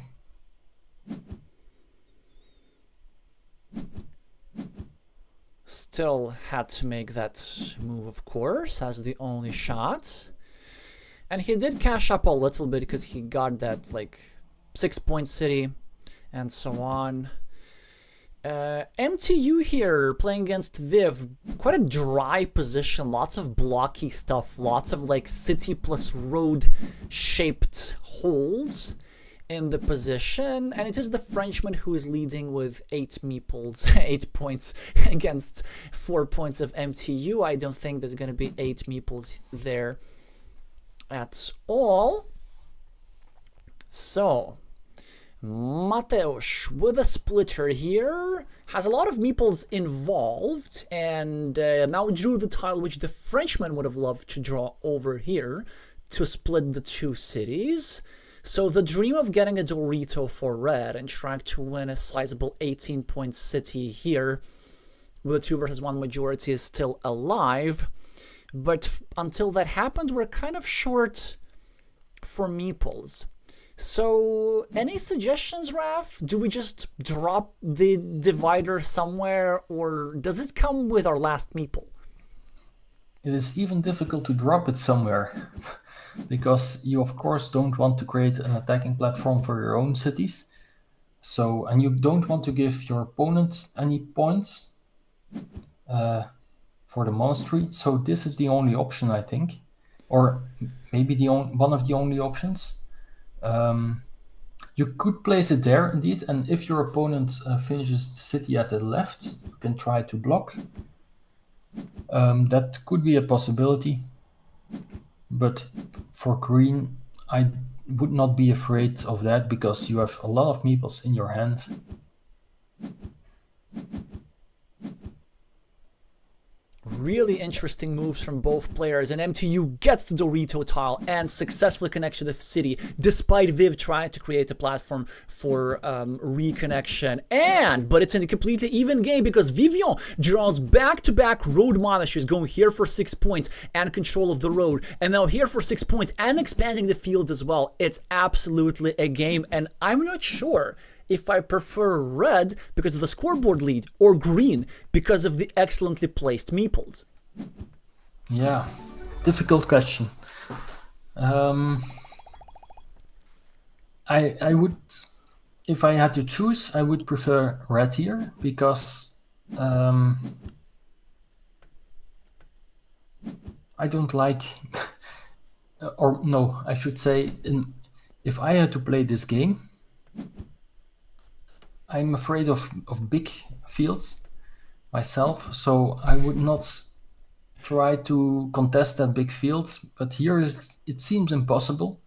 Speaker 1: Still had to make that move, of course, as the only shot. And he did cash up a little bit because he got that, 6-point city and so on. MTU here playing against Viv. Quite a dry position. Lots of blocky stuff. Lots of, city plus road-shaped holes in the position, and it is the Frenchman who is leading with 8 meeples, 8 points against 4 points of MTU. I don't think there's going to be 8 meeples there at all. So, Mateusz with a splitter here has a lot of meeples involved, and now drew the tile which the Frenchman would have loved to draw over here to split the 2 cities. So the dream of getting a Dorito for red and trying to win a sizable 18-point city here with a 2 versus 1 majority is still alive. But until that happened, we're kind of short for meeples. So any suggestions, Raf? Do we just drop the divider somewhere, or does it come with our last meeple?
Speaker 2: it is even difficult to drop it somewhere because you of course don't want to create an attacking platform for your own cities. So, and you don't want to give your opponent any points for the monastery. So this is the only option, I think, or maybe one of the only options. You could place it there indeed, and if your opponent finishes the city at the left, you can try to block. That could be a possibility, but for green, I would not be afraid of that because you have a lot of meeples in your hand.
Speaker 1: Really interesting moves from both players, and MTU gets the Dorito tile and successfully connects to the city, despite Viv trying to create a platform for reconnection. But it's in a completely even game because Vivian draws back-to-back road monasteries, going here for 6 points and control of the road, and now here for 6 points and expanding the field as well. It's absolutely a game, and I'm not sure if I prefer red because of the scoreboard lead or green because of the excellently placed meeples.
Speaker 2: Yeah, difficult question. I would, if I had to choose, I would prefer red here because I don't like, or no, I should say, if I had to play this game, I'm afraid of big fields myself, so I would not try to contest that big field. But here it seems impossible.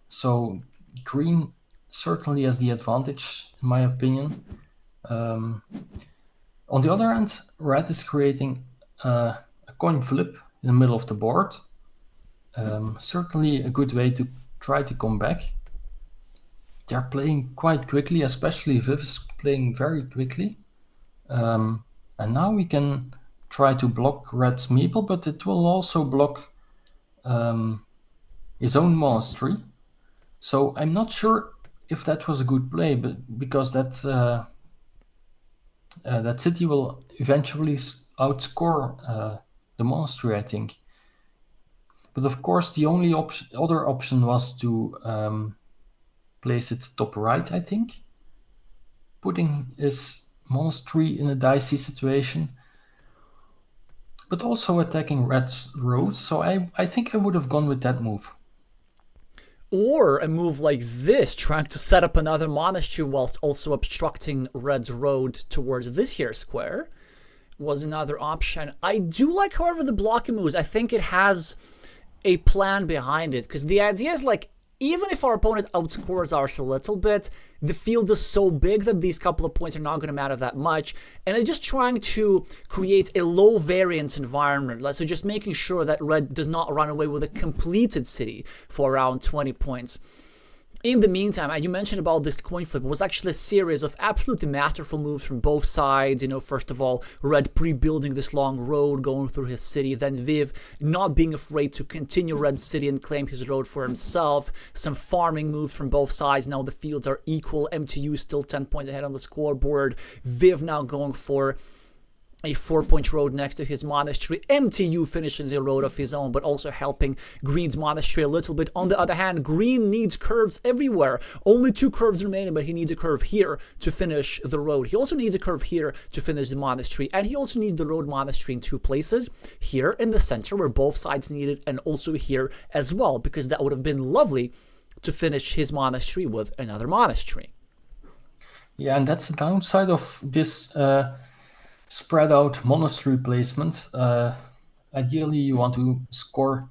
Speaker 2: So green certainly has the advantage, in my opinion. On the other hand, red is creating a coin flip in the middle of the board. Certainly a good way to try to come back. They're playing quite quickly, especially Viv is playing very quickly. And now we can try to block red's meeple, but it will also block his own monastery. So I'm not sure if that was a good play, but because that city will eventually outscore the monastery, I think. But of course, the only other option was to place it top right, I think, putting his monastery in a dicey situation, but also attacking red's road. So I think I would have gone with that move.
Speaker 1: Or a move like this, trying to set up another monastery whilst also obstructing red's road towards this here square, was another option. I do like, however, the blocking moves. I think it has a plan behind it, because the idea is like, even if our opponent outscores us a little bit, the field is so big that these couple of points are not going to matter that much. And it's just trying to create a low variance environment. So just making sure that red does not run away with a completed city for around 20 points. In the meantime, you mentioned about this coin flip, it was actually a series of absolutely masterful moves from both sides. You know, first of all, red pre-building this long road going through his city, then Viv not being afraid to continue red's city and claim his road for himself. Some farming moves from both sides. Now the fields are equal. MTU still 10 points ahead on the scoreboard. Viv now going for a 4-point road next to his monastery. MTU finishes a road of his own, but also helping green's monastery a little bit. On the other hand, green needs curves everywhere. Only 2 curves remaining, but he needs a curve here to finish the road. He also needs a curve here to finish the monastery, and he also needs the road monastery in 2 places. Here in the center, where both sides need it, and also here as well, because that would have been lovely to finish his monastery with another monastery.
Speaker 2: Yeah, and that's the downside of this spread out monastery placement. Ideally, you want to score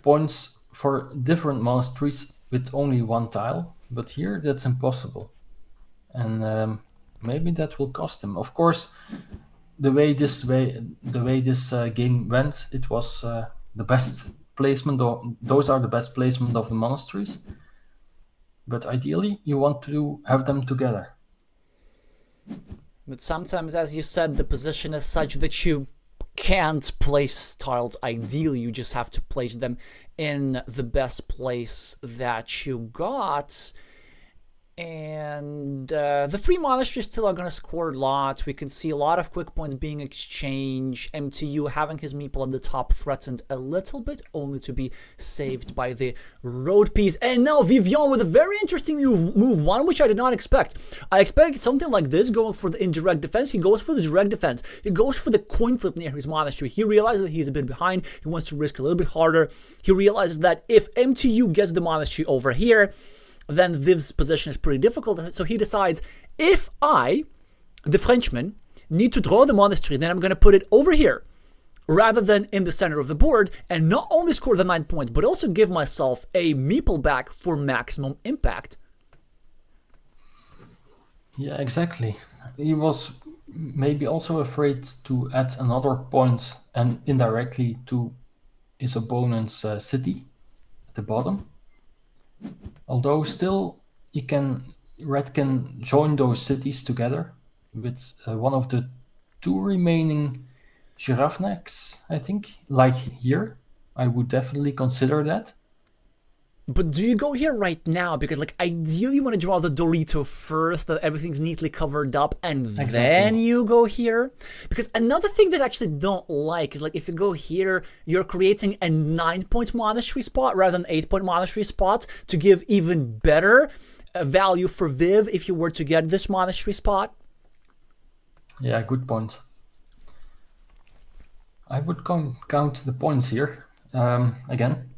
Speaker 2: points for different monasteries with only 1 tile, but here that's impossible. And maybe that will cost him. Of course, the way this game went, it was the best placement, or those are the best placement of the monasteries. But ideally, you want to have them together.
Speaker 1: But sometimes, as you said, the position is such that you can't place tiles ideally. You just have to place them in the best place that you got. And the three monasteries still are going to score lots. We can see a lot of quick points being exchanged. MTU having his meeple at the top threatened a little bit, only to be saved by the road piece. And now Vivian with a very interesting move, one which I did not expect. I expected something like this, going for the indirect defense. He goes for the direct defense. He goes for the coin flip near his monastery. He realizes that he's a bit behind. He wants to risk a little bit harder. He realizes that if MTU gets the monastery over here, then Viv's position is pretty difficult. So he decides, if I, the Frenchman, need to draw the monastery, then I'm going to put it over here rather than in the center of the board, and not only score the 9 points, but also give myself a meeple back for maximum impact.
Speaker 2: Yeah, exactly. He was maybe also afraid to add another point and indirectly to his opponent's city at the bottom. Although still, Red can join those cities together with one of the two remaining giraffe necks, I think. Like here, I would definitely consider that.
Speaker 1: But do you go here right now? Because, like, ideally you want to draw the Dorito first, that everything's neatly covered up, and then you go here. Because another thing that I actually don't like is, like, if you go here, you're creating a 9-point monastery spot rather than 8-point monastery spot to give even better value for Viv if you were to get this monastery spot.
Speaker 2: Yeah, good point. I would count the points here again.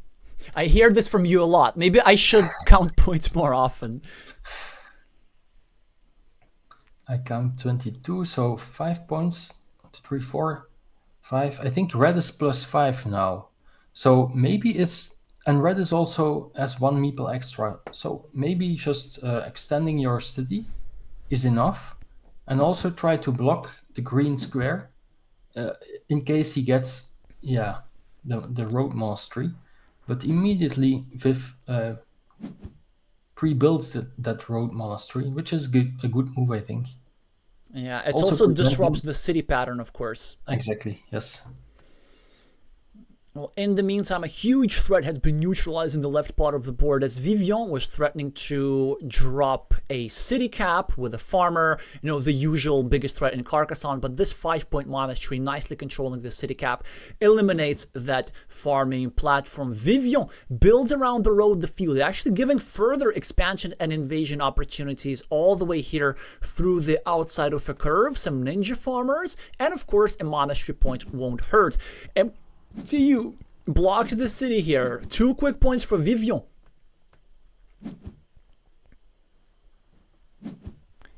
Speaker 1: I hear this from you a lot. Maybe I should count points more often.
Speaker 2: I count 22, so 5 points. 1, 2, 3, 4, 5. I think red is +5 now. So maybe it's... And red is also as 1 meeple extra. So maybe just extending your city is enough. And also try to block the green square in case he gets, the road monastery. But immediately Viv pre-builds that road monastery, which is a good move, I think.
Speaker 1: Yeah, it also disrupts the city pattern, of course.
Speaker 2: Exactly, yes.
Speaker 1: Well, in the meantime, a huge threat has been neutralized in the left part of the board as Vivian was threatening to drop a city cap with a farmer, the usual biggest threat in Carcassonne, but this 5-point monastery nicely controlling the city cap eliminates that farming platform. Vivian builds around the road the field, actually giving further expansion and invasion opportunities all the way here through the outside of a curve, some ninja farmers, and of course a monastery point won't hurt. MTU blocked the city here. 2 quick points for Vivian.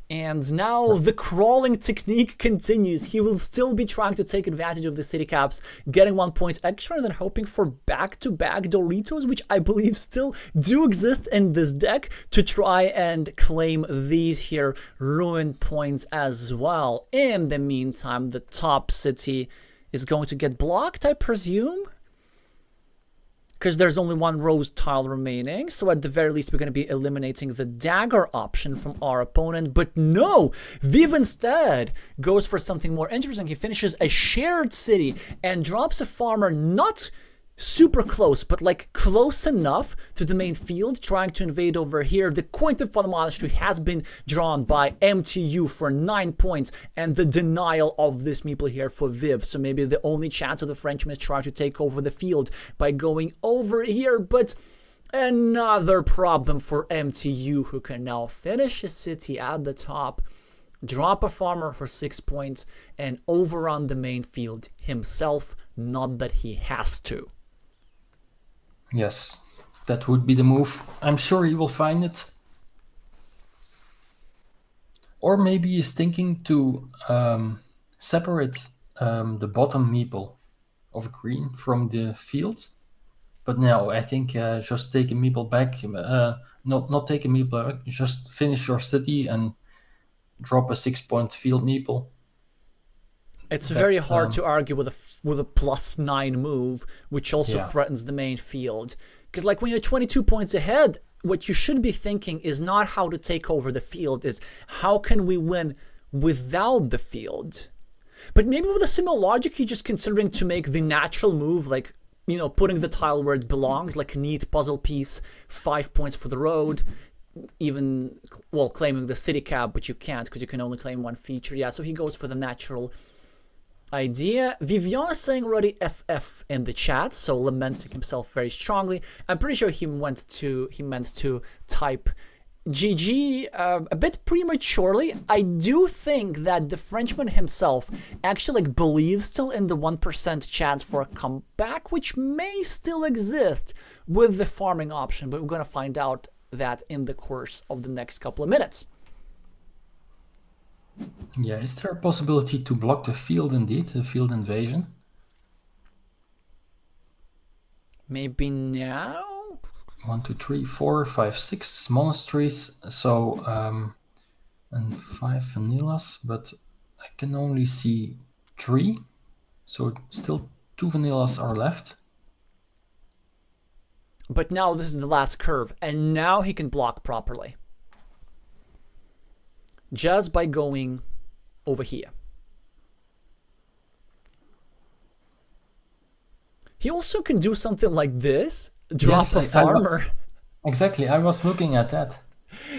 Speaker 1: And now the crawling technique continues. He will still be trying to take advantage of the city caps, getting 1 point extra and then hoping for back-to-back Doritos, which I believe still do exist in this deck, to try and claim these here ruin points as well. In the meantime, the top city is going to get blocked, I presume, because there's only 1 rose tile remaining. So at the very least, we're going to be eliminating the dagger option from our opponent. But no, Viv instead goes for something more interesting. He finishes a shared city and drops a farmer not super close, but like close enough to the main field, trying to invade over here. The coin flip for the monastery has been drawn by MTU for 9 points, and the denial of this meeple here for Viv. So maybe the only chance of the Frenchman is trying to take over the field by going over here, but another problem for MTU, who can now finish his city at the top, drop a farmer for 6 points, and overrun the main field himself, not that he has to.
Speaker 2: Yes, that would be the move. I'm sure he will find it. Or maybe he's thinking to separate the bottom meeple of green from the field. But no, I think just take a meeple back. Not take a meeple back, just finish your city and drop a 6-point field meeple.
Speaker 1: It's very hard to argue with a +9 move, which also threatens the main field. Because like when you're 22 points ahead, what you should be thinking is not how to take over the field, is how can we win without the field. But maybe with a similar logic, he's just considering to make the natural move, like, putting the tile where it belongs, like a neat puzzle piece, 5 points for the road, even, well, claiming the city cap, but you can't because you can only claim one feature. Yeah, so he goes for the natural idea. Vivian is saying already FF in the chat, so lamenting himself very strongly. I'm pretty sure he meant to type GG a bit prematurely. I do think that the Frenchman himself actually believes still in the 1% chance for a comeback, which may still exist with the farming option, but we're going to find out that in the course of the next couple of minutes.
Speaker 2: Yeah, is there a possibility to block the field indeed, the field invasion?
Speaker 1: Maybe now?
Speaker 2: 1, 2, 3, 4, 5, 6 monasteries, so and 5 vanillas, but I can only see 3, so still 2 vanillas are left.
Speaker 1: But now this is the last curve, and now he can block properly. Just by going over here. He also can do something like this, drop a farmer.
Speaker 2: Exactly, I was looking at that.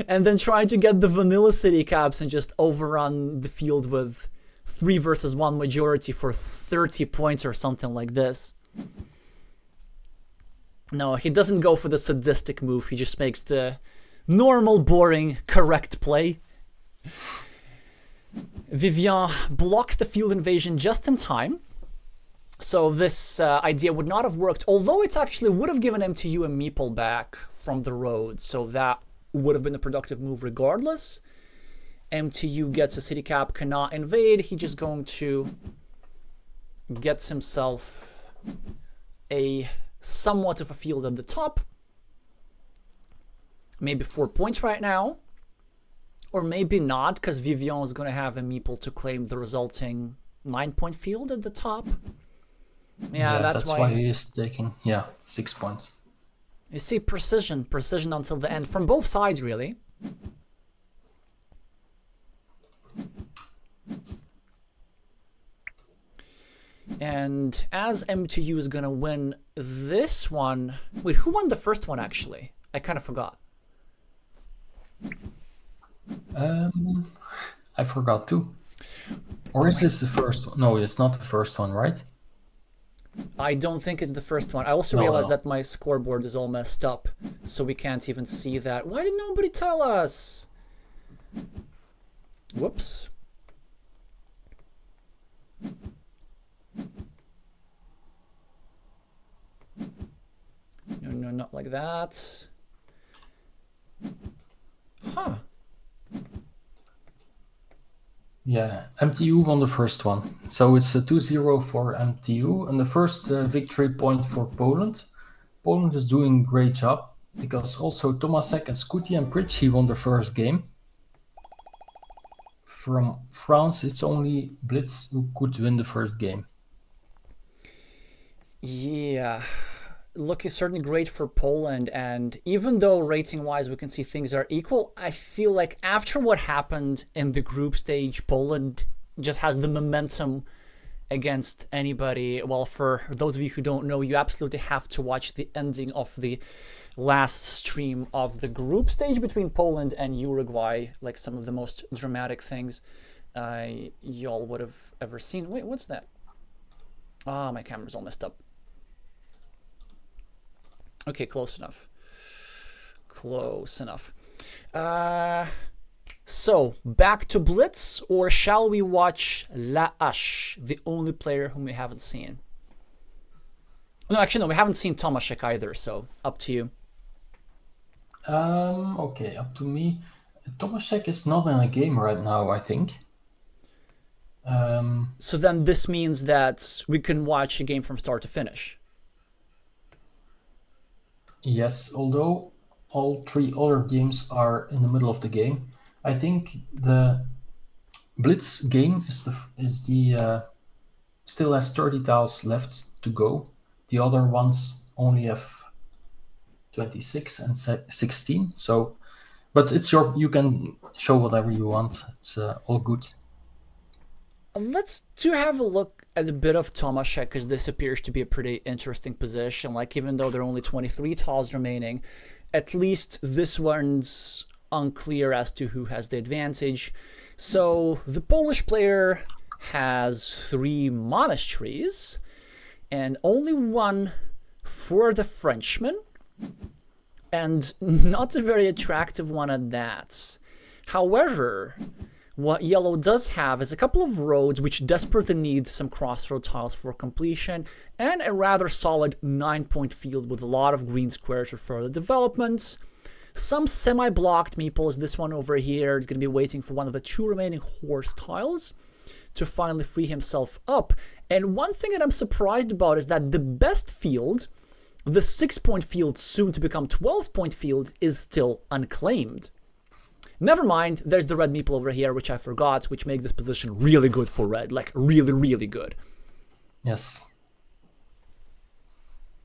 Speaker 1: And then try to get the vanilla city caps and just overrun the field with 3 versus 1 majority for 30 points or something like this. No, he doesn't go for the sadistic move, he just makes the normal, boring, correct play. Vivian blocks the field invasion just in time. So this idea would not have worked, although it actually would have given MTU a meeple back from the road. So that would have been a productive move regardless. MTU gets a city cap, cannot invade. He's just going to get himself a somewhat of a field at the top. Maybe 4 points right now. Or maybe not, because Vivian is going to have a meeple to claim the resulting 9-point field at the top. Yeah, that's
Speaker 2: why he is taking 6 points.
Speaker 1: You see, precision until the end from both sides, really. And as MTU is gonna win this one, wait, who won the first one actually? I kind of forgot.
Speaker 2: I forgot too. Or is this the first one? No, it's not the first one, right?
Speaker 1: I don't think it's the first one. I also realized that my scoreboard is all messed up, so we can't even see that. Why did nobody tell us? Whoops. No, not like that. Huh.
Speaker 2: Yeah, MTU won the first one. So it's a 2-0 for MTU and the first victory point for Poland. Poland is doing a great job because also Tomasek and Skuti and Pritchie won the first game. From France, it's only Blitz who could win the first game.
Speaker 1: Yeah, look is certainly great for Poland, and even though rating-wise we can see things are equal, I feel like after what happened in the group stage, Poland just has the momentum against anybody. Well, for those of you who don't know, you absolutely have to watch the ending of the last stream of the group stage between Poland and Uruguay, like some of the most dramatic things y'all would have ever seen. Wait, what's that? Ah, my camera's all messed up. Okay, close enough. Close enough. So, back to Blitz, or shall we watch La Ash, the only player whom we haven't seen? No, actually, no, we haven't seen Tomaszek either, so up to you.
Speaker 2: Okay, up to me. Tomaszek is not in a game right now, I think.
Speaker 1: So then this means that we can watch a game from start to finish.
Speaker 2: Yes, although all 3 other games are in the middle of the game. I think the Blitz game still has 30 tiles left to go. The other ones only have 26 and 16. So, but it's you can show whatever you want. It's all good.
Speaker 1: Let's have a look at a bit of Tomaszek, because this appears to be a pretty interesting position. Like, even though there are only 23 tiles remaining, at least this one's unclear as to who has the advantage. So the Polish player has 3 monasteries and only 1 for the Frenchman, and not a very attractive one at that. However, what yellow does have is a couple of roads which desperately need some crossroad tiles for completion, and a rather solid 9-point field with a lot of green squares for further development. Some semi-blocked meeples. This one over here is going to be waiting for one of the 2 remaining horse tiles to finally free himself up. And one thing that I'm surprised about is that the best field, the 6-point field, soon to become 12-point field, is still unclaimed. Never mind, there's the red meeple over here, which I forgot, which makes this position really good for red. Like, really, really good.
Speaker 2: Yes.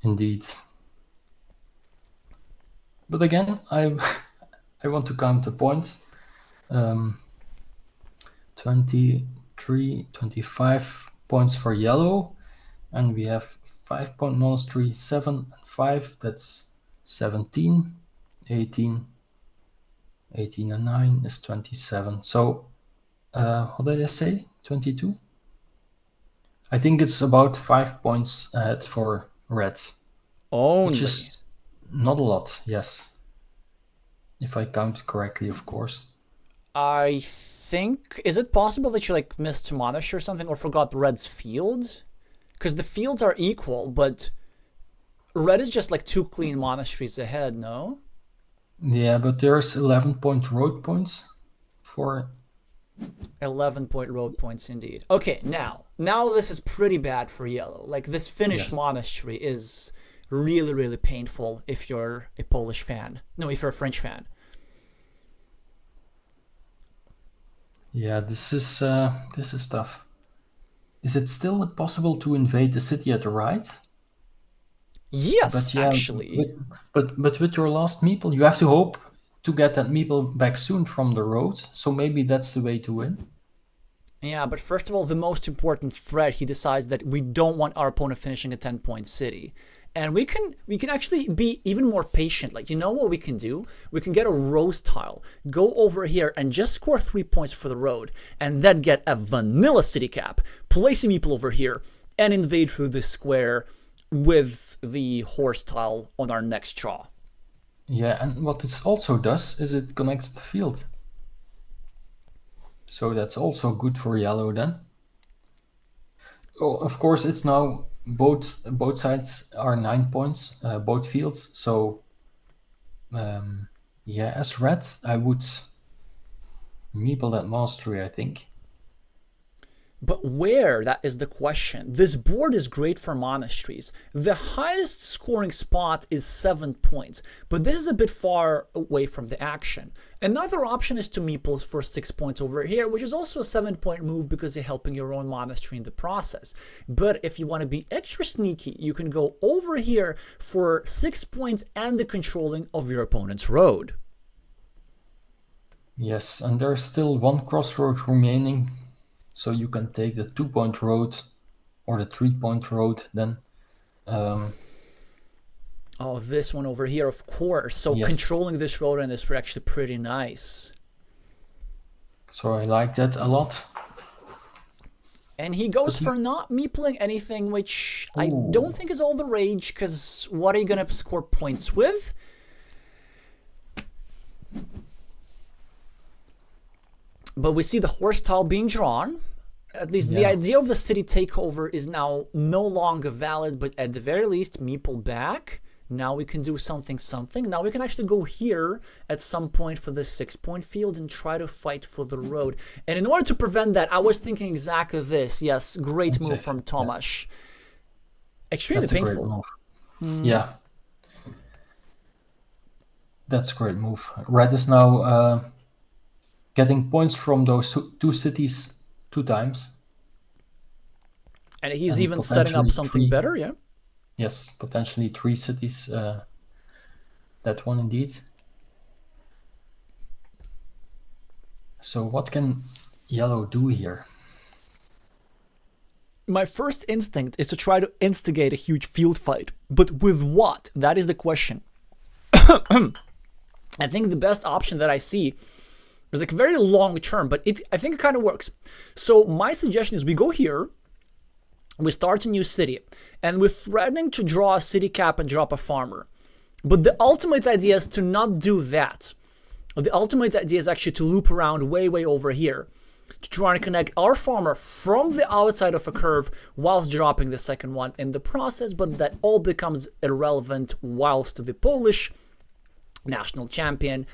Speaker 2: Indeed. But again, I want to count the points. 23, 25 points for yellow. And we have 5-point monastery, 7 and 5. That's 17, 18. 18 and 9 is 27. So, what did I say? 22? I think it's about 5 points ahead for red.
Speaker 1: Only.
Speaker 2: Which is not a lot, yes. If I count correctly, of course.
Speaker 1: I think... Is it possible that you, like, missed monastery or something, or forgot red's field? Because the fields are equal, but red is just, like, 2 clean monasteries ahead, no?
Speaker 2: Yeah, but there's 11-point road points for...
Speaker 1: 11-point road points, indeed. Okay, now this is pretty bad for yellow. Like, this Finnish monastery is really, really painful if you're a Polish fan. No, if you're a French fan.
Speaker 2: Yeah, this is tough. Is it still possible to invade the city at the right?
Speaker 1: Yes, actually.
Speaker 2: But with your last meeple, you have to hope to get that meeple back soon from the road. So maybe that's the way to win.
Speaker 1: Yeah, but first of all, the most important threat, he decides that we don't want our opponent finishing a 10-point city. And we can actually be even more patient. Like, you know what we can do? We can get a rose tile, go over here and just score 3 points for the road, and then get a vanilla city cap, place a meeple over here, and invade through this square with the horse tile on our next draw.
Speaker 2: Yeah, and what this also does is it connects the field. So that's also good for yellow then. Oh, of course, it's now both sides are 9 points, both fields. So yeah, as red, I would meeple that mastery, I think.
Speaker 1: But where? That is the question. This board is great for monasteries. The highest scoring spot is 7 points, but this is a bit far away from the action. Another option is to meeple for 6 points over here, which is also a 7-point move because you're helping your own monastery in the process. But if you want to be extra sneaky, you can go over here for 6 points and the controlling of your opponent's road.
Speaker 2: Yes, and there's still 1 crossroad remaining. So you can take the 2-point road or the 3-point road then.
Speaker 1: Oh, this one over here, of course. So
Speaker 2: yes.
Speaker 1: Controlling this road and is actually pretty nice.
Speaker 2: So I like that a lot.
Speaker 1: And he goes for not meepling anything, which I don't think is all the rage, because what are you going to score points with? But we see the horse tile being drawn. At least the idea of the city takeover is now no longer valid, but at the very least, meeple back. Now we can do something. Now we can actually go here at some point for the 6-point field and try to fight for the road. And in order to prevent that, I was thinking exactly this. Yes, great move from Tomasz. Yeah. Extremely painful.
Speaker 2: That's a great move. Yeah. That's a great move. Red is now getting points from those 2 cities 2 times.
Speaker 1: And he's even setting up something better, yeah?
Speaker 2: Yes, potentially 3 cities. That one indeed. So what can yellow do here?
Speaker 1: My first instinct is to try to instigate a huge field fight. But with what? That is the question. I think the best option that I see is like very long term, but I think it kind of works. So my suggestion is we go here, we start a new city, and we're threatening to draw a city cap and drop a farmer. But the ultimate idea is to not do that. The ultimate idea is actually to loop around way over here, to try and connect our farmer from the outside of a curve whilst dropping the second one in the process, but that all becomes irrelevant whilst the Polish national champion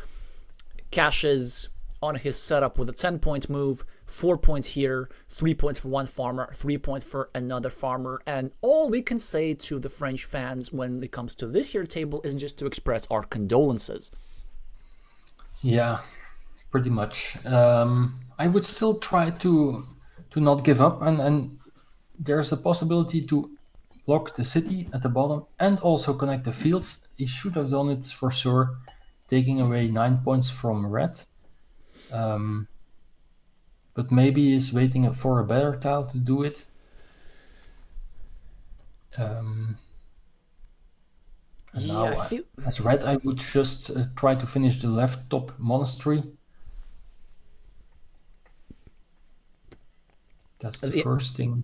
Speaker 1: cashes on his setup with a 10-point move, 4 points here, 3 points for one farmer, 3 points for another farmer, and all we can say to the French fans when it comes to this here table is just to express our condolences.
Speaker 2: Yeah, pretty much. I would still try to not give up, and there's a possibility to block the city at the bottom and also connect the fields. He should have done it for sure, taking away 9 points from red. But maybe he's waiting for a better tile to do it. And now, as red, I would just try to finish the left top monastery. That's the first thing.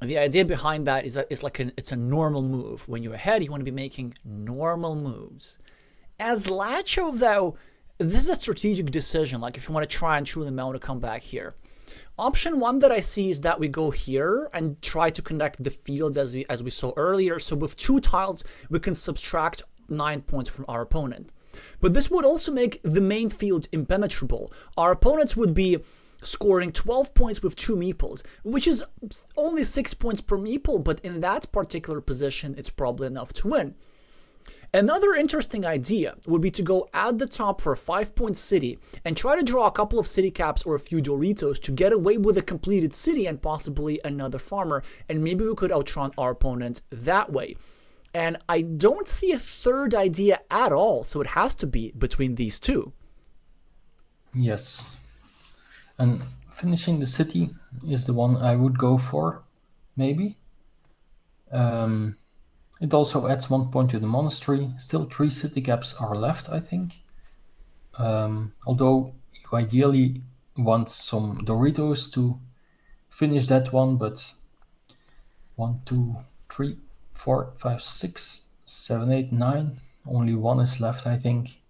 Speaker 1: The idea behind that is that it's a normal move. When you're ahead, you want to be making normal moves. As Lacho, though, this is a strategic decision. Like if you want to try and chew them out to come back here. Option one that I see is that we go here and try to connect the fields as we saw earlier. So with 2 tiles, we can subtract 9 points from our opponent. But this would also make the main field impenetrable. Our opponents would be scoring 12 points with 2 meeples, which is only 6 points per meeple, but in that particular position, it's probably enough to win. Another interesting idea would be to go at the top for a 5-point city and try to draw a couple of city caps or a few Doritos to get away with a completed city and possibly another farmer, and maybe we could outrun our opponent that way. And I don't see a third idea at all, so it has to be between these two.
Speaker 2: Yes. And finishing the city is the one I would go for, maybe. It also adds 1 point to the monastery. Still 3 city caps are left, I think. Although you ideally want some Doritos to finish that one, but 1, 2, 3, 4, 5, 6, 7, 8, 9. Only 1 is left, I think.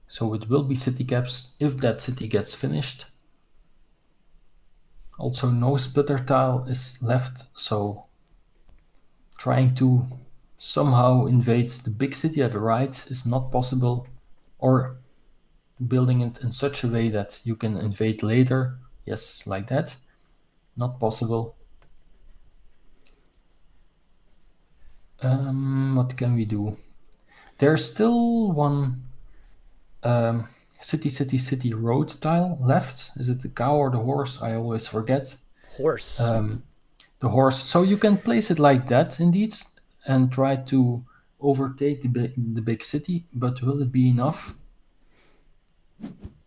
Speaker 2: So it will be city caps if that city gets finished. Also, no splitter tile is left, so trying to somehow invade the big city at the right is not possible, or building it in such a way that you can invade later. Yes, like that. Not possible. What can we do? There's still one city road tile left. Is it the cow or the horse? I always forget.
Speaker 1: Horse.
Speaker 2: The horse. So you can place it like that indeed and try to overtake the big city, but will it be enough?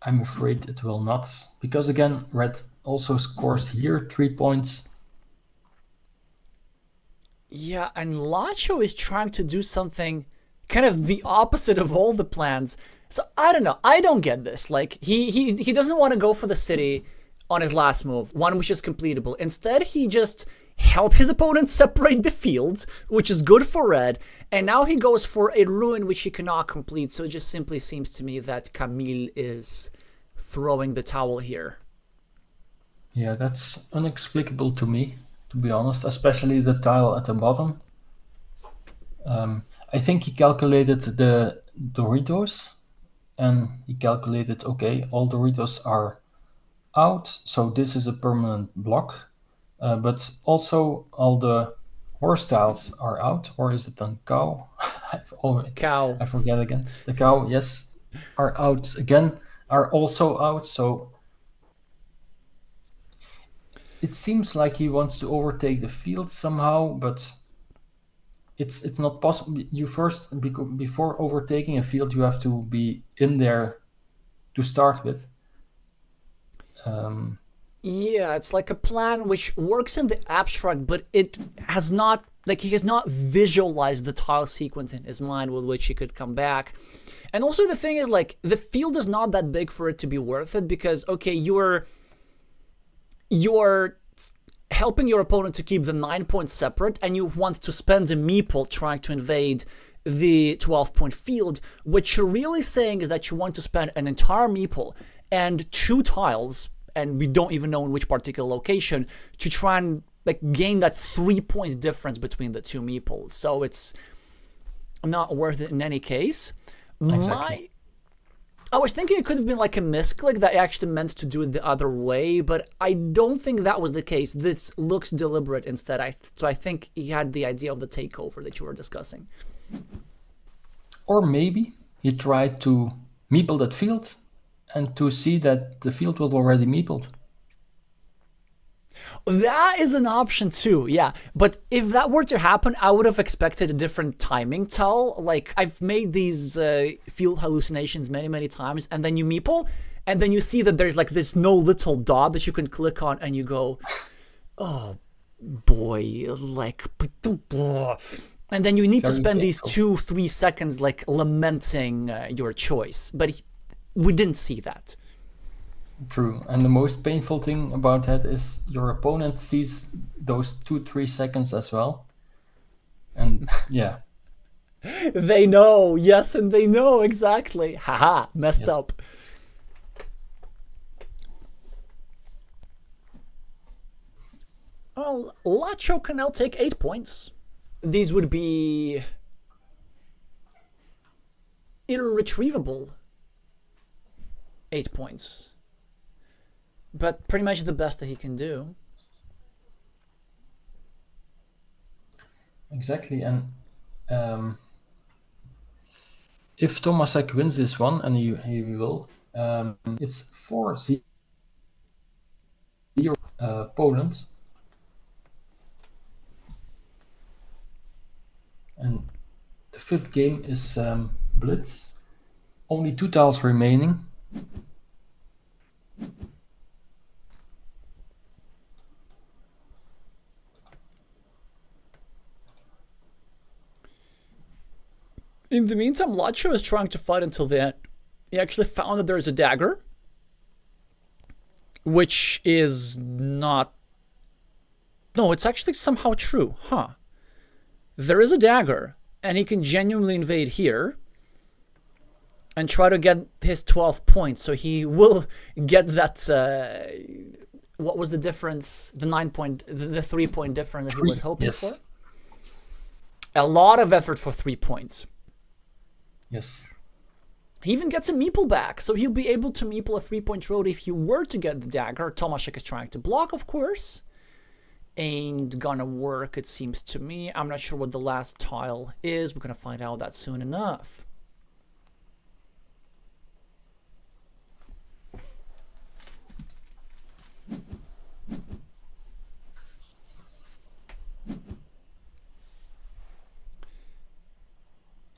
Speaker 2: I'm afraid it will not, because again, red also scores here 3 points.
Speaker 1: Yeah, and Lacho is trying to do something kind of the opposite of all the plans. So I don't know. I don't get this. Like he doesn't want to go for the city on his last move, one which is completable. Instead, he just helped his opponent separate the fields, which is good for red. And now he goes for a ruin which he cannot complete. So it just simply seems to me that Camille is throwing the towel here.
Speaker 2: Yeah, that's inexplicable to me, to be honest, especially the tile at the bottom. I think he calculated the Doritos, and he calculated, okay, all Doritos are out, so this is a permanent block, but also all the horse tiles are out, or is it a cow?
Speaker 1: Cow.
Speaker 2: I forget again. The cow, yes, are out again, are also out, so it seems like he wants to overtake the field somehow, but it's not possible. You first, before overtaking a field, you have to be in there to start with.
Speaker 1: Yeah, it's like a plan which works in the abstract, but it has not Like, he has not visualized the tile sequence in his mind with which he could come back. And also the thing is, like, the field is not that big for it to be worth it, because, okay, you're helping your opponent to keep the 9 points separate, and you want to spend a meeple trying to invade the 12-point field. What you're really saying is that you want to spend an entire meeple and 2 tiles, and we don't even know in which particular location, to try and like gain that 3 points difference between the 2 meeples. So it's not worth it in any case.
Speaker 2: Exactly.
Speaker 1: I was thinking it could have been like a misclick that actually meant to do it the other way, but I don't think that was the case. This looks deliberate instead. So I think he had the idea of the takeover that you were discussing.
Speaker 2: Or maybe he tried to meeple that field and to see that the field was already meepled.
Speaker 1: That is an option too, yeah. But if that were to happen, I would have expected a different timing tell. Like, I've made these field hallucinations many, many times, and then you meeple, and then you see that there's like this no little dot that you can click on, and you go, oh boy, like, and then you need to spend these 2-3 seconds like lamenting your choice. But we didn't see that.
Speaker 2: True, and the most painful thing about that is your opponent sees those 2-3 seconds as well, and yeah,
Speaker 1: they know, yes, and they know exactly. Haha, messed up. Well, Lacho can now take 8 points. These would be irretrievable 8 points. But pretty much the best that he can do.
Speaker 2: Exactly, and if Tomasek wins this one, and he will, it's 4-0 Poland. And the 5th game is Blitz. Only 2 tiles remaining.
Speaker 1: In the meantime, Lacho is trying to fight until the end. He actually found that there's a dagger, which is not... No, it's actually somehow true, huh? There is a dagger, and he can genuinely invade here and try to get his 12 points. So he will get that... what was the difference? The 9-point, the 3-point difference that he was hoping for? A lot of effort for 3 points.
Speaker 2: Yes.
Speaker 1: He even gets a meeple back, so he'll be able to meeple a 3-point road if he were to get the dagger. Tomaszek is trying to block, of course. Ain't gonna work, it seems to me. I'm not sure what the last tile is. We're gonna find out that soon enough.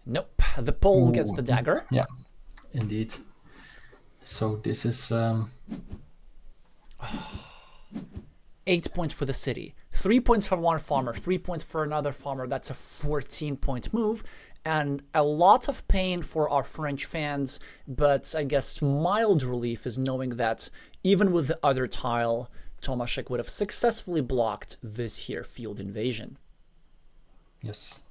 Speaker 1: Nope, the pole gets the dagger.
Speaker 2: Yeah, indeed. So this is
Speaker 1: 8 points for the city, 3 points for one farmer, 3 points for another farmer. That's a 14-point move, and a lot of pain for our French fans, but I guess mild relief is knowing that even with the other tile, Tomaszek would have successfully blocked this here field invasion.
Speaker 2: Yes.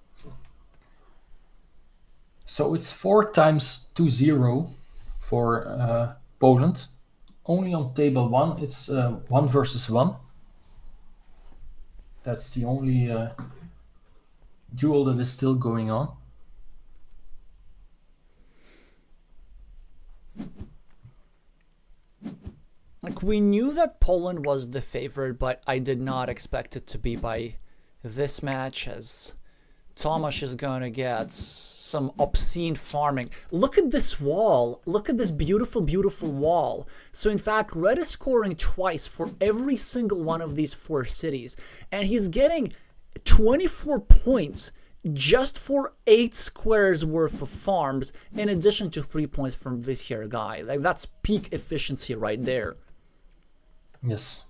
Speaker 2: So it's 4 times 2-0 for Poland. Only on table 1, it's 1 versus 1. That's the only duel that is still going on.
Speaker 1: Like, we knew that Poland was the favorite, but I did not expect it to be by this match, as Tomasz is going to get some obscene farming. Look at this wall. Look at this beautiful, beautiful wall. So in fact, Red is scoring twice for every single one of these 4 cities. And he's getting 24 points just for 8 squares worth of farms, in addition to 3 points from this here guy. Like, that's peak efficiency right there.
Speaker 2: Yes.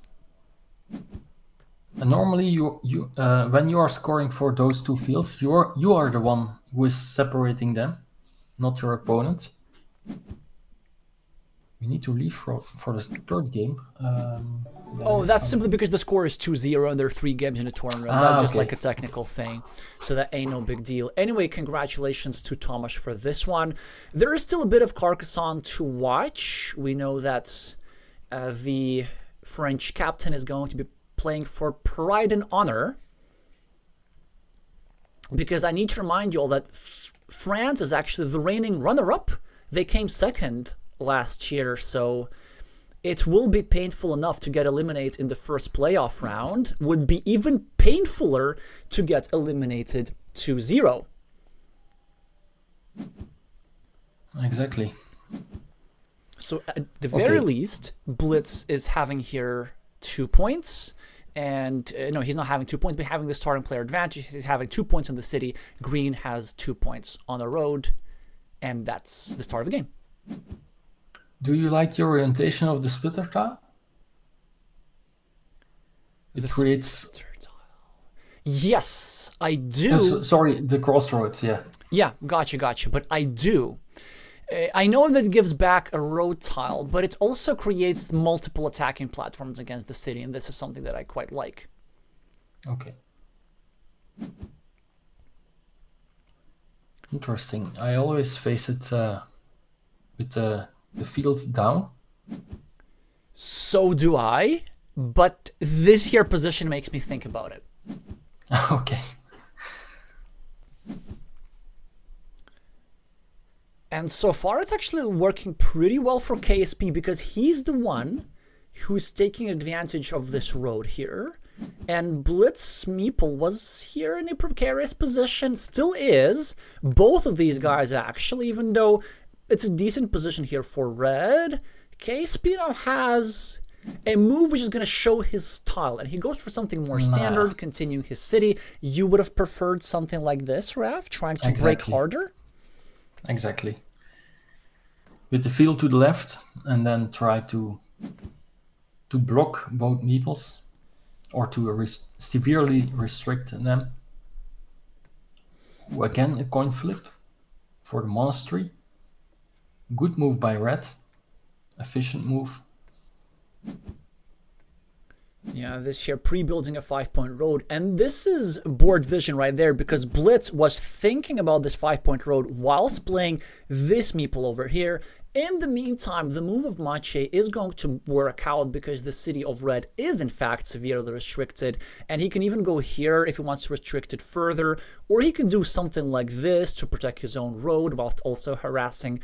Speaker 2: And normally, when you are scoring for those two fields, you are the one who is separating them, not your opponent. We need to leave for the third game.
Speaker 1: Oh, that's simply because the score is 2-0 and there are 3 games in the tournament. That's just like a technical thing. So that ain't no big deal. Anyway, congratulations to Tomasz for this one. There is still a bit of Carcassonne to watch. We know that the French captain is going to be playing for pride and honor. Because I need to remind you all that France is actually the reigning runner-up. They came second last year, so it will be painful enough to get eliminated in the first playoff round. Would be even painfuler to get eliminated 2-0.
Speaker 2: Exactly.
Speaker 1: So at the very least, Blitz is having here 2 points. And no, he's not having 2 points, but having the starting player advantage. He's having 2 points on the city. Green has 2 points on the road. And that's the start of the game.
Speaker 2: Do you like the orientation of the splitter tile? It creates...
Speaker 1: Yes, I do.
Speaker 2: Sorry, the crossroads, yeah.
Speaker 1: Yeah, gotcha. But I do. I know that it gives back a road tile, but it also creates multiple attacking platforms against the city, and this is something that I quite like.
Speaker 2: Okay. Interesting. I always face it with the field down.
Speaker 1: So do I, but this here position makes me think about it.
Speaker 2: Okay.
Speaker 1: And so far, it's actually working pretty well for KSP because he's the one who's taking advantage of this road here. And Blitz Meeple was here in a precarious position, still is. Both of these guys, actually, even though it's a decent position here for Red, KSP now has a move which is going to show his style. And he goes for something more standard, continuing his city. You would have preferred something like this, Raf, trying to break harder?
Speaker 2: Exactly. With the field to the left, and then try to block both meeples, or to severely restrict them. Again, a coin flip for the monastery. Good move by Red. Efficient move.
Speaker 1: Yeah, this here pre-building a 5-point road, and this is board vision right there because Blitz was thinking about this 5-point road whilst playing this meeple over here. In the meantime, the move of Maciej is going to work out because the city of Red is in fact severely restricted, and he can even go here if he wants to restrict it further, or he can do something like this to protect his own road whilst also harassing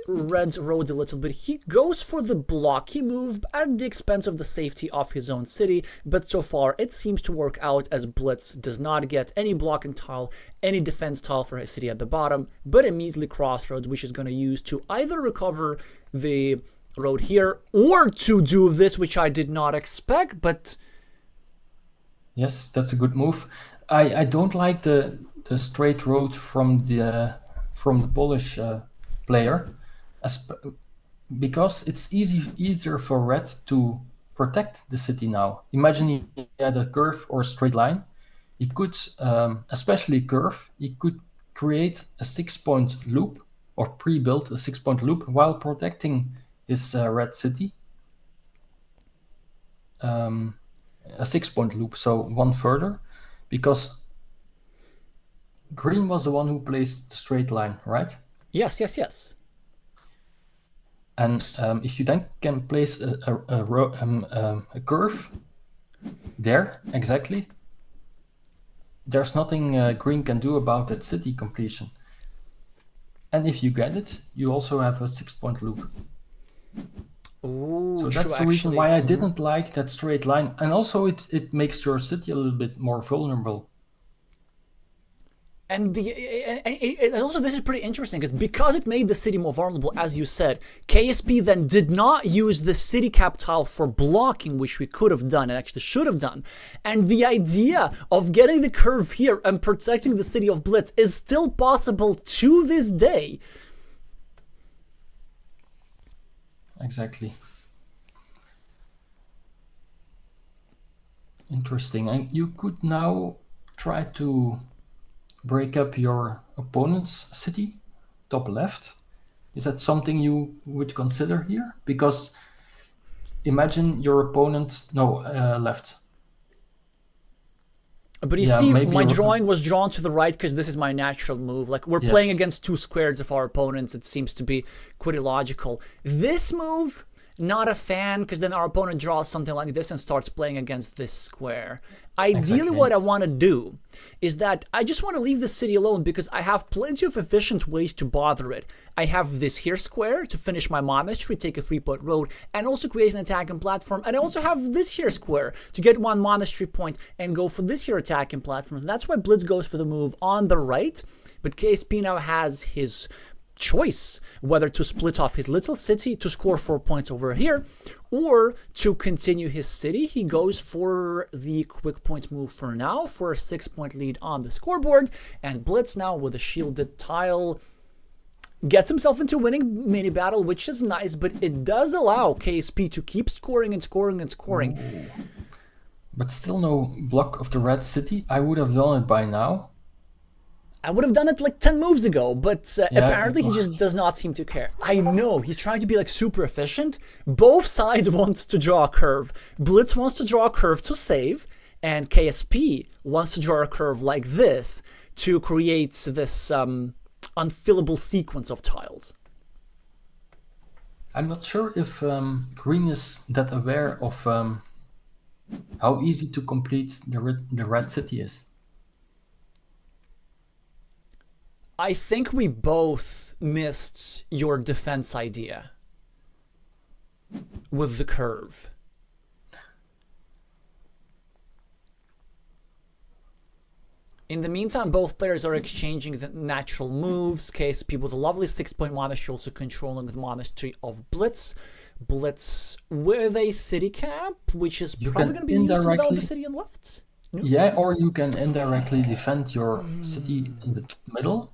Speaker 1: Red's roads a little bit. He goes for the blocky move at the expense of the safety of his own city, but so far it seems to work out as Blitz does not get any blocking tile, any defense tile for his city at the bottom, but a measly crossroads which is going to use to either recover the road here or to do this, which I did not expect, but...
Speaker 2: Yes, that's a good move. I don't like the straight road from the Polish player. Because it's easier for Red to protect the city now. Imagine he had a curve or a straight line. He could, especially curve, he could create a 6-point loop or pre-build a 6-point loop while protecting his Red city. A 6-point loop, so one further, because Green was the one who placed the straight line, right?
Speaker 1: Yes.
Speaker 2: And if you then can place a curve there, exactly, there's nothing Green can do about that city completion. And if you get it, you also have a 6-point loop.
Speaker 1: Ooh,
Speaker 2: so that's the reason why I didn't like that straight line. And also it makes your city a little bit more vulnerable.
Speaker 1: And also this is pretty interesting because it made the city more vulnerable, as you said, KSP then did not use the city cap tile for blocking, which we could have done and actually should have done. And the idea of getting the curve here and protecting the city of Blitz is still possible to this day.
Speaker 2: Exactly. Interesting. And you could now try to break up your opponent's city, top left. Is that something you would consider here? Because imagine your opponent, no, left.
Speaker 1: But you
Speaker 2: Yeah,
Speaker 1: see,
Speaker 2: maybe
Speaker 1: my drawing was drawn to the right because this is my natural move. Like, we're playing against two squares of our opponents. It seems to be quite illogical. This move, not a fan, because then our opponent draws something like this and starts playing against this square. Ideally, what I want to do is that I just want to leave the city alone because I have plenty of efficient ways to bother it. I have this here square to finish my monastery, take a 3-point road, and also create an attacking platform. And I also have this here square to get 1 monastery point and go for this here attacking platform. And that's why Blitz goes for the move on the right. But KSP now has his choice whether to split off his little city to score 4 points over here or to continue his city. He goes for the quick point move for now for a 6-point lead on the scoreboard, and Blitz now with a shielded tile gets himself into winning mini battle, which is nice, but it does allow KSP to keep scoring and scoring and scoring.
Speaker 2: Ooh. But still no block of the red city. I would have done it by now.
Speaker 1: I would have done it like 10 moves ago, but apparently he just does not seem to care. I know, he's trying to be like super efficient. Both sides want to draw a curve. Blitz wants to draw a curve to save, and KSP wants to draw a curve like this to create this unfillable sequence of tiles.
Speaker 2: I'm not sure if green is that aware of how easy to complete the red city is.
Speaker 1: I think we both missed your defense idea with the curve. In the meantime, both players are exchanging the natural moves. KSP with a lovely 6-point monastery, also controlling the monastery of Blitz. Blitz with a city camp, which is probably going to be used to develop the city on left.
Speaker 2: No? Yeah, or you can indirectly defend your city in the middle.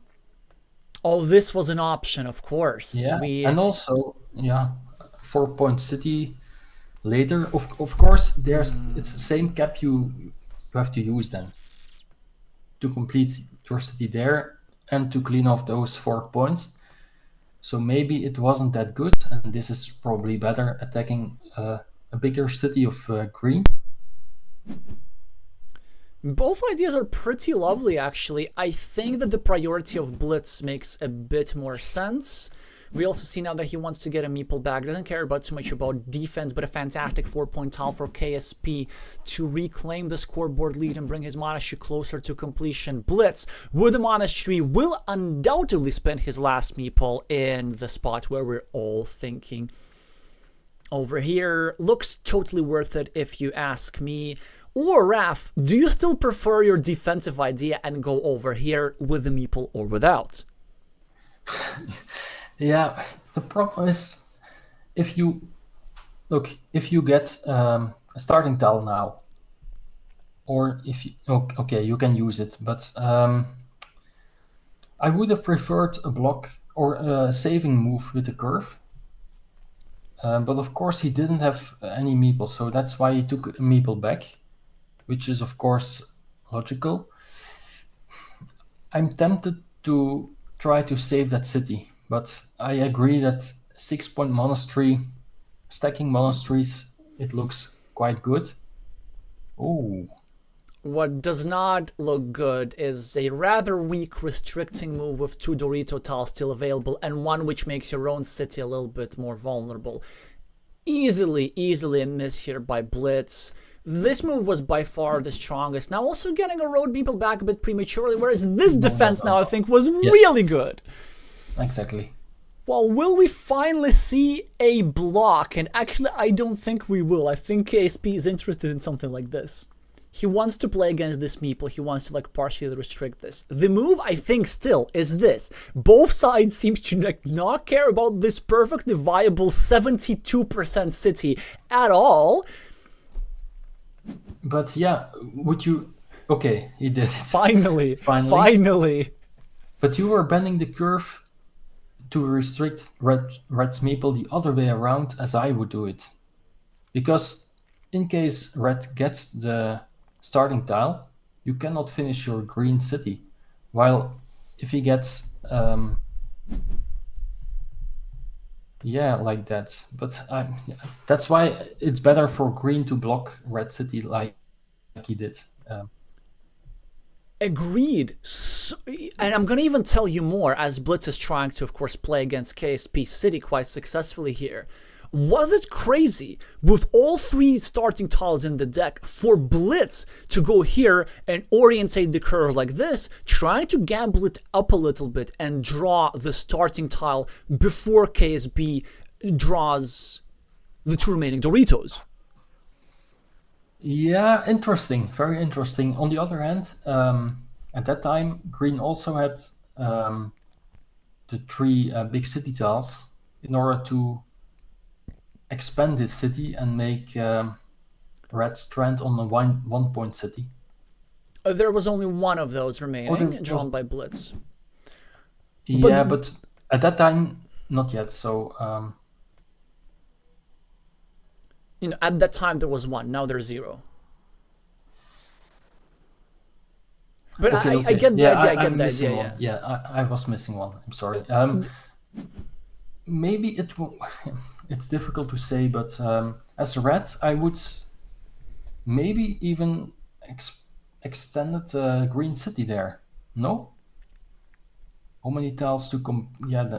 Speaker 1: Oh, this was an option, of course.
Speaker 2: Yeah, and also, 4-point city later. Of course, it's the same cap you have to use then to complete your city there and to clean off those 4 points. So maybe it wasn't that good, and this is probably better attacking a bigger city of green.
Speaker 1: Both ideas are pretty lovely, actually. I think that the priority of Blitz makes a bit more sense. We also see now that he wants to get a meeple back. Doesn't care about too much about defense, but a fantastic 4-point tile for KSP to reclaim the scoreboard lead and bring his monastery closer to completion. Blitz with the monastery will undoubtedly spend his last meeple in the spot where we're all thinking. Over here, looks totally worth it if you ask me. Or Raf, do you still prefer your defensive idea and go over here with the meeple or without?
Speaker 2: Yeah, the problem is if you get a starting tile now, or if you okay, you can use it, but I would have preferred a block or a saving move with a curve. But of course he didn't have any meeple, so that's why he took a meeple back, which is of course logical. I'm tempted to try to save that city, but I agree that 6-point monastery, stacking monasteries, it looks quite good. Oh.
Speaker 1: What does not look good is a rather weak restricting move with 2 Dorito tiles still available and one which makes your own city a little bit more vulnerable. Easily a miss here by Blitz. This move was by far the strongest. Now also getting a road meeple back a bit prematurely, whereas this defense now I think was really good.
Speaker 2: Exactly.
Speaker 1: Well, will we finally see a block? And actually, I don't think we will. I think KSP is interested in something like this. He wants to play against this meeple. He wants to like partially restrict this. The move, I think, still is this. Both sides seem to like not care about this perfectly viable 72% city at all.
Speaker 2: But yeah, would you... Okay, he did it.
Speaker 1: Finally. But
Speaker 2: you were bending the curve to restrict Red's meeple the other way around as I would do it. Because in case red gets the starting tile, you cannot finish your green city. While if he gets, yeah, like that. But that's why it's better for green to block red city like he did.
Speaker 1: Agreed. So, and I'm going to even tell you more, as Blitz is trying to, of course, play against KSP City quite successfully here. Was it crazy, with all 3 starting tiles in the deck, for Blitz to go here and orientate the curve like this, trying to gamble it up a little bit and draw the starting tile before KSB draws the 2 remaining Doritos?
Speaker 2: Yeah, interesting. Very interesting. On the other hand, at that time, green also had the 3 big city tiles in order to expand his city and make red strand on a one point city.
Speaker 1: There was only one of those remaining, drawn by Blitz.
Speaker 2: Yeah, but at that time, not yet. So,
Speaker 1: at that time there was 1. Now there's 0. But
Speaker 2: okay.
Speaker 1: I get the
Speaker 2: yeah,
Speaker 1: idea.
Speaker 2: I
Speaker 1: get the
Speaker 2: missing
Speaker 1: idea.
Speaker 2: One. Yeah, I was missing one. I'm sorry. Maybe it will. It's difficult to say, but as red, I would maybe even extended the green city there. No? How many tiles to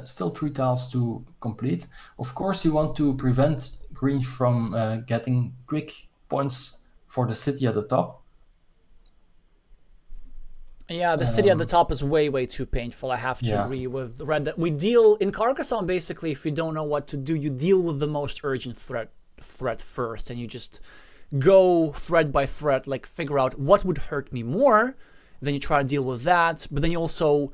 Speaker 2: still 3 tiles to complete. Of course, you want to prevent green from getting quick points for the city at the top.
Speaker 1: Yeah, the city at the top is way too painful. I have to agree with red. That we deal in Carcassonne, basically, if you don't know what to do, you deal with the most urgent threat first, and you just go threat by threat, like figure out what would hurt me more. Then you try to deal with that, but then you also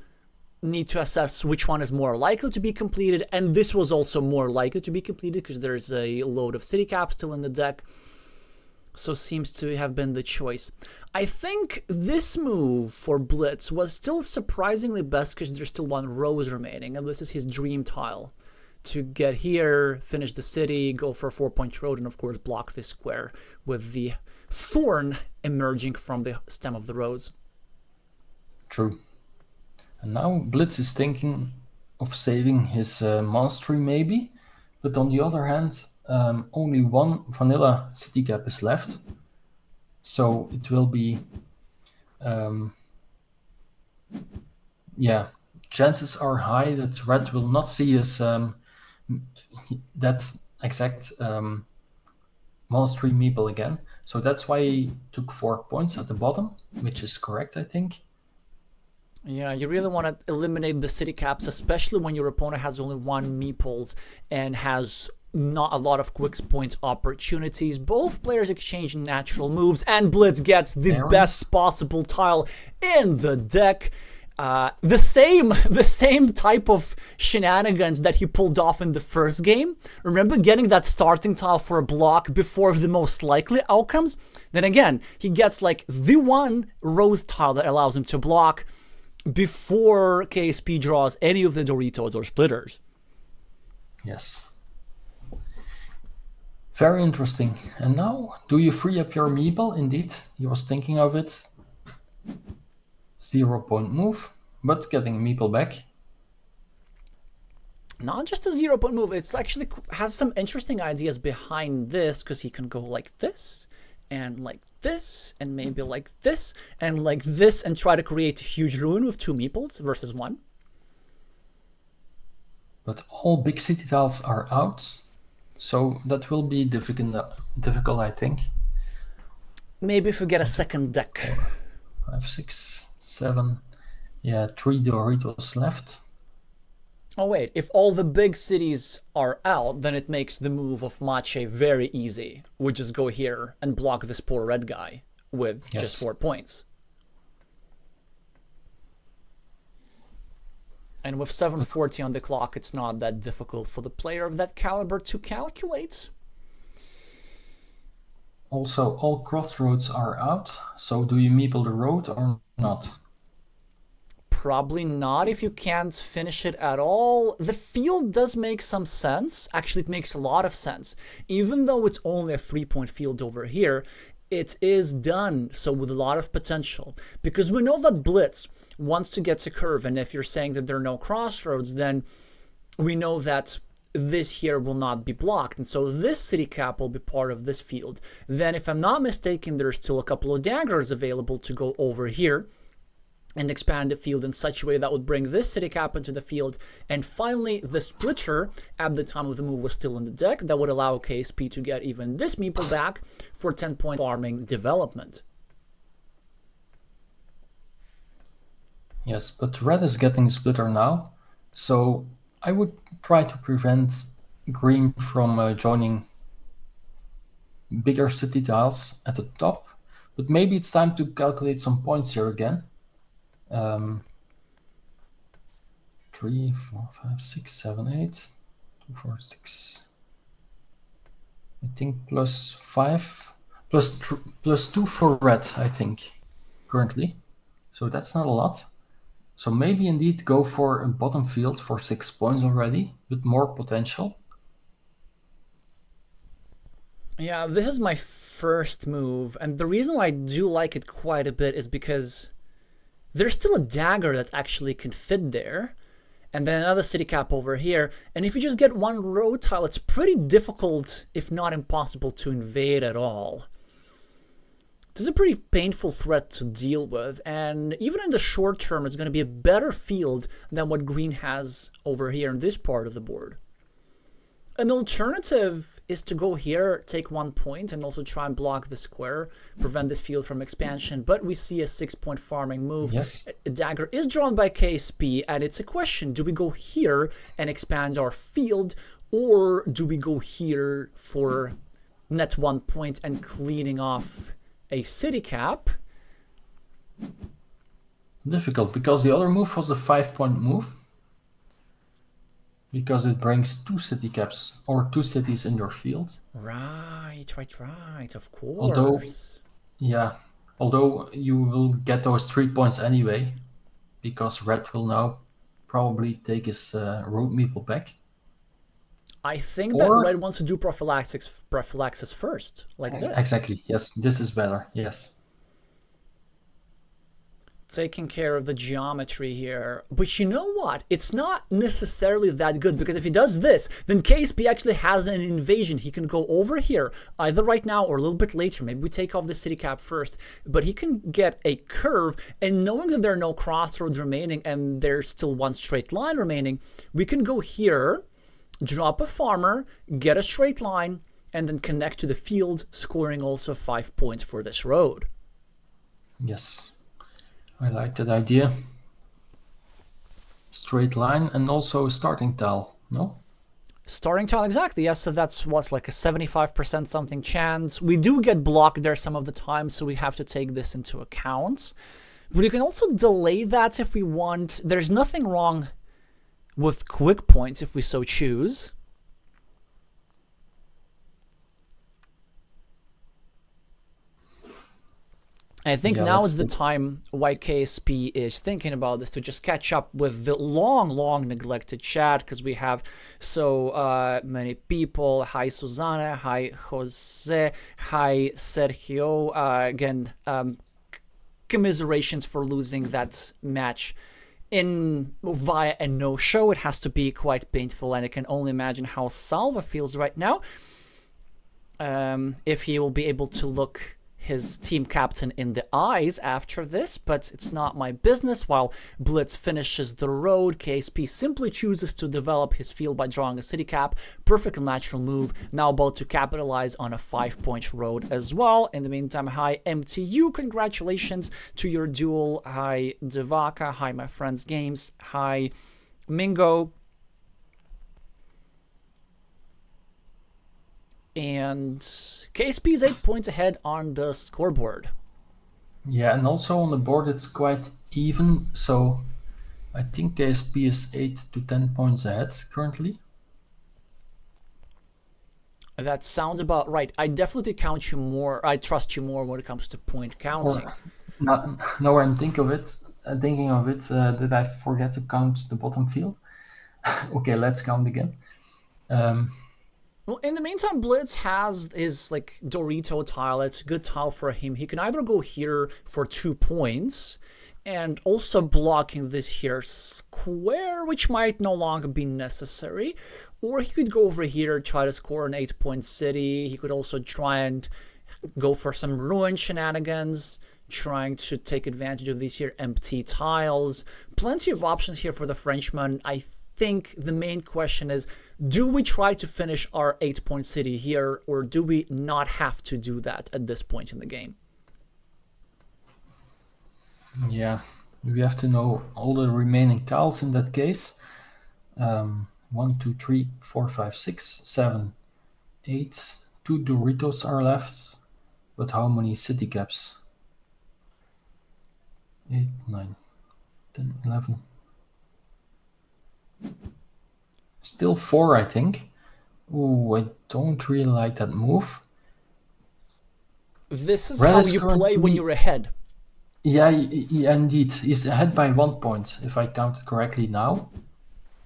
Speaker 1: need to assess which one is more likely to be completed, and this was also more likely to be completed because there's a load of city caps still in the deck. So seems to have been the choice. I think this move for Blitz was still surprisingly best because there's still 1 rose remaining, and this is his dream tile. To get here, finish the city, go for a 4-point road, and of course block this square with the thorn emerging from the stem of the rose.
Speaker 2: True. And now Blitz is thinking of saving his mastery maybe, but on the other hand, only 1 vanilla city cap is left. So it will be, chances are high that red will not see his that exact mastery meeple again. So that's why he took 4 points at the bottom, which is correct, I think.
Speaker 1: Yeah, you really want to eliminate the city caps, especially when your opponent has only 1 meeple and has not a lot of quick point opportunities. Both players exchange natural moves, and Blitz gets the best possible tile in the deck. The same type of shenanigans that he pulled off in the first game. Remember getting that starting tile for a block before the most likely outcomes? Then again, he gets like the 1 rose tile that allows him to block before KSP draws any of the Doritos or splitters.
Speaker 2: Yes. Very interesting. And now, do you free up your meeple? Indeed, he was thinking of it. 0-point move, but getting a meeple back.
Speaker 1: Not just a 0-point move, it's actually has some interesting ideas behind this, because he can go like this, and like this, and maybe like this, and like this, and try to create a huge ruin with 2 meeples versus 1.
Speaker 2: But all big city tiles are out, so that will be difficult, I think.
Speaker 1: Maybe if we get a second deck.
Speaker 2: 4, 5, 6, 7. Yeah, 3 Doritos left.
Speaker 1: Oh wait, if all the big cities are out, then it makes the move of Mache very easy. We just go here and block this poor red guy with just 4 points. And with 7:40 on the clock, it's not that difficult for the player of that caliber to calculate.
Speaker 2: Also, all crossroads are out, so do you meeple the road or not?
Speaker 1: Probably not if you can't finish it at all. The field does make some sense. Actually, it makes a lot of sense. Even though it's only a 3-point field over here, it is done so with a lot of potential. Because we know that Blitz wants to get to curve, and if you're saying that there are no crossroads, then we know that this here will not be blocked, and so this city cap will be part of this field. Then, if I'm not mistaken, there's still a couple of daggers available to go over here and expand the field in such a way that would bring this city cap into the field. And finally, the splitter at the time of the move was still in the deck. That would allow KSP to get even this meeple back for 10-point farming development.
Speaker 2: Yes, but red is getting splitter now, so I would try to prevent green from joining bigger city tiles at the top, but maybe it's time to calculate some points here again. 3, 4, 5, 6, 7, 8, 2, 4, 6. I think +5, +2 for red, I think, currently. So that's not a lot. So maybe indeed go for a bottom field for 6 points already, with more potential.
Speaker 1: Yeah, this is my first move, and the reason why I do like it quite a bit is because there's still a dagger that actually can fit there, and then another city cap over here, and if you just get one road tile, it's pretty difficult, if not impossible, to invade at all. This is a pretty painful threat to deal with, and even in the short term, it's going to be a better field than what green has over here in this part of the board. An alternative is to go here, take 1 point, and also try and block the square, prevent this field from expansion, but we see a 6-point farming move.
Speaker 2: Yes.
Speaker 1: A dagger is drawn by KSP, and it's a question, do we go here and expand our field, or do we go here for net 1 point and cleaning off a city cap?
Speaker 2: Difficult, because the other move was a 5-point move. Because it brings 2 city caps or 2 cities in your field.
Speaker 1: Right, of course.
Speaker 2: Although you will get those 3 points anyway, because red will now probably take his road meeple back.
Speaker 1: I think that red wants to do prophylaxis first, like this.
Speaker 2: Exactly, yes, this is better, yes.
Speaker 1: Taking care of the geometry here. But you know what? It's not necessarily that good, because if he does this, then KSP actually has an invasion. He can go over here, either right now or a little bit later. Maybe we take off the city cap first. But he can get a curve, and knowing that there are no crossroads remaining and there's still one straight line remaining, we can go here, drop a farmer, get a straight line, and then connect to the field, scoring also 5 points for this road.
Speaker 2: Yes. I like that idea. Straight line and also starting tile, no?
Speaker 1: Starting tile, exactly, yes, so that's what's like a 75% something chance. We do get blocked there some of the time, so we have to take this into account. But you can also delay that if we want. There's nothing wrong with quick points if we so choose. I think now is the time why KSP is thinking about this, to just catch up with the long neglected chat, because we have so many people. Hi Susanna, hi Jose, hi Sergio. Again, commiserations for losing that match via a no-show. It has to be quite painful, and I can only imagine how Salva feels right now. If he will be able to look his team captain in the eyes after this, but it's not my business. While Blitz finishes the road, KSP simply chooses to develop his field by drawing a city cap. Perfect natural move, now about to capitalize on a 5-point road as well. In the meantime, hi MTU, congratulations to your duel. Hi Devaka, hi my friends games, hi Mingo. And KSP is 8 points ahead on the scoreboard.
Speaker 2: Yeah, and also on the board it's quite even, so I think KSP is 8 to 10 points ahead currently.
Speaker 1: That sounds about right. I definitely count you more. I trust you more when it comes to point counting.
Speaker 2: Now when I think of it, thinking of it, did I forget to count the bottom field? Okay, let's count again.
Speaker 1: Well, in the meantime, Blitz has his like Dorito tile. It's a good tile for him. He can either go here for 2 points and also blocking this here square, which might no longer be necessary. Or he could go over here, try to score an 8-point city. He could also try and go for some ruin shenanigans, trying to take advantage of these here empty tiles. Plenty of options here for the Frenchman. I think the main question is, do we try to finish our 8-point city here, or do we not have to do that at this point in the game?
Speaker 2: Yeah, we have to know all the remaining tiles in that case. 1, 2, 3, 4, 5, 6, 7, 8. 2 Doritos are left, but how many city caps? 8, 9, 10, 11. Still 4, I think. Oh, I don't really like that move.
Speaker 1: This is how you play when you're ahead.
Speaker 2: Yeah, indeed. He's ahead by 1 point, if I counted correctly now.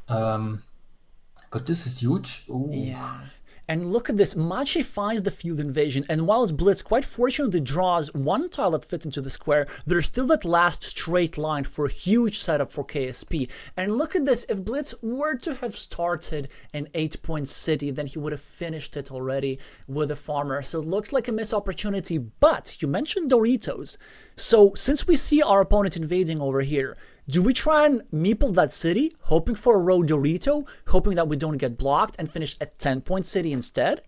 Speaker 2: But this is huge. Ooh.
Speaker 1: Yeah. And look at this, Machi finds the field invasion, and whilst Blitz quite fortunately draws one tile that fits into the square, there's still that last straight line for a huge setup for KSP. And look at this, if Blitz were to have started an 8-point city, then he would have finished it already with a farmer. So it looks like a missed opportunity, but you mentioned Doritos. So since we see our opponent invading over here, do we try and meeple that city, hoping for a row Dorito, hoping that we don't get blocked, and finish a 10-point city instead?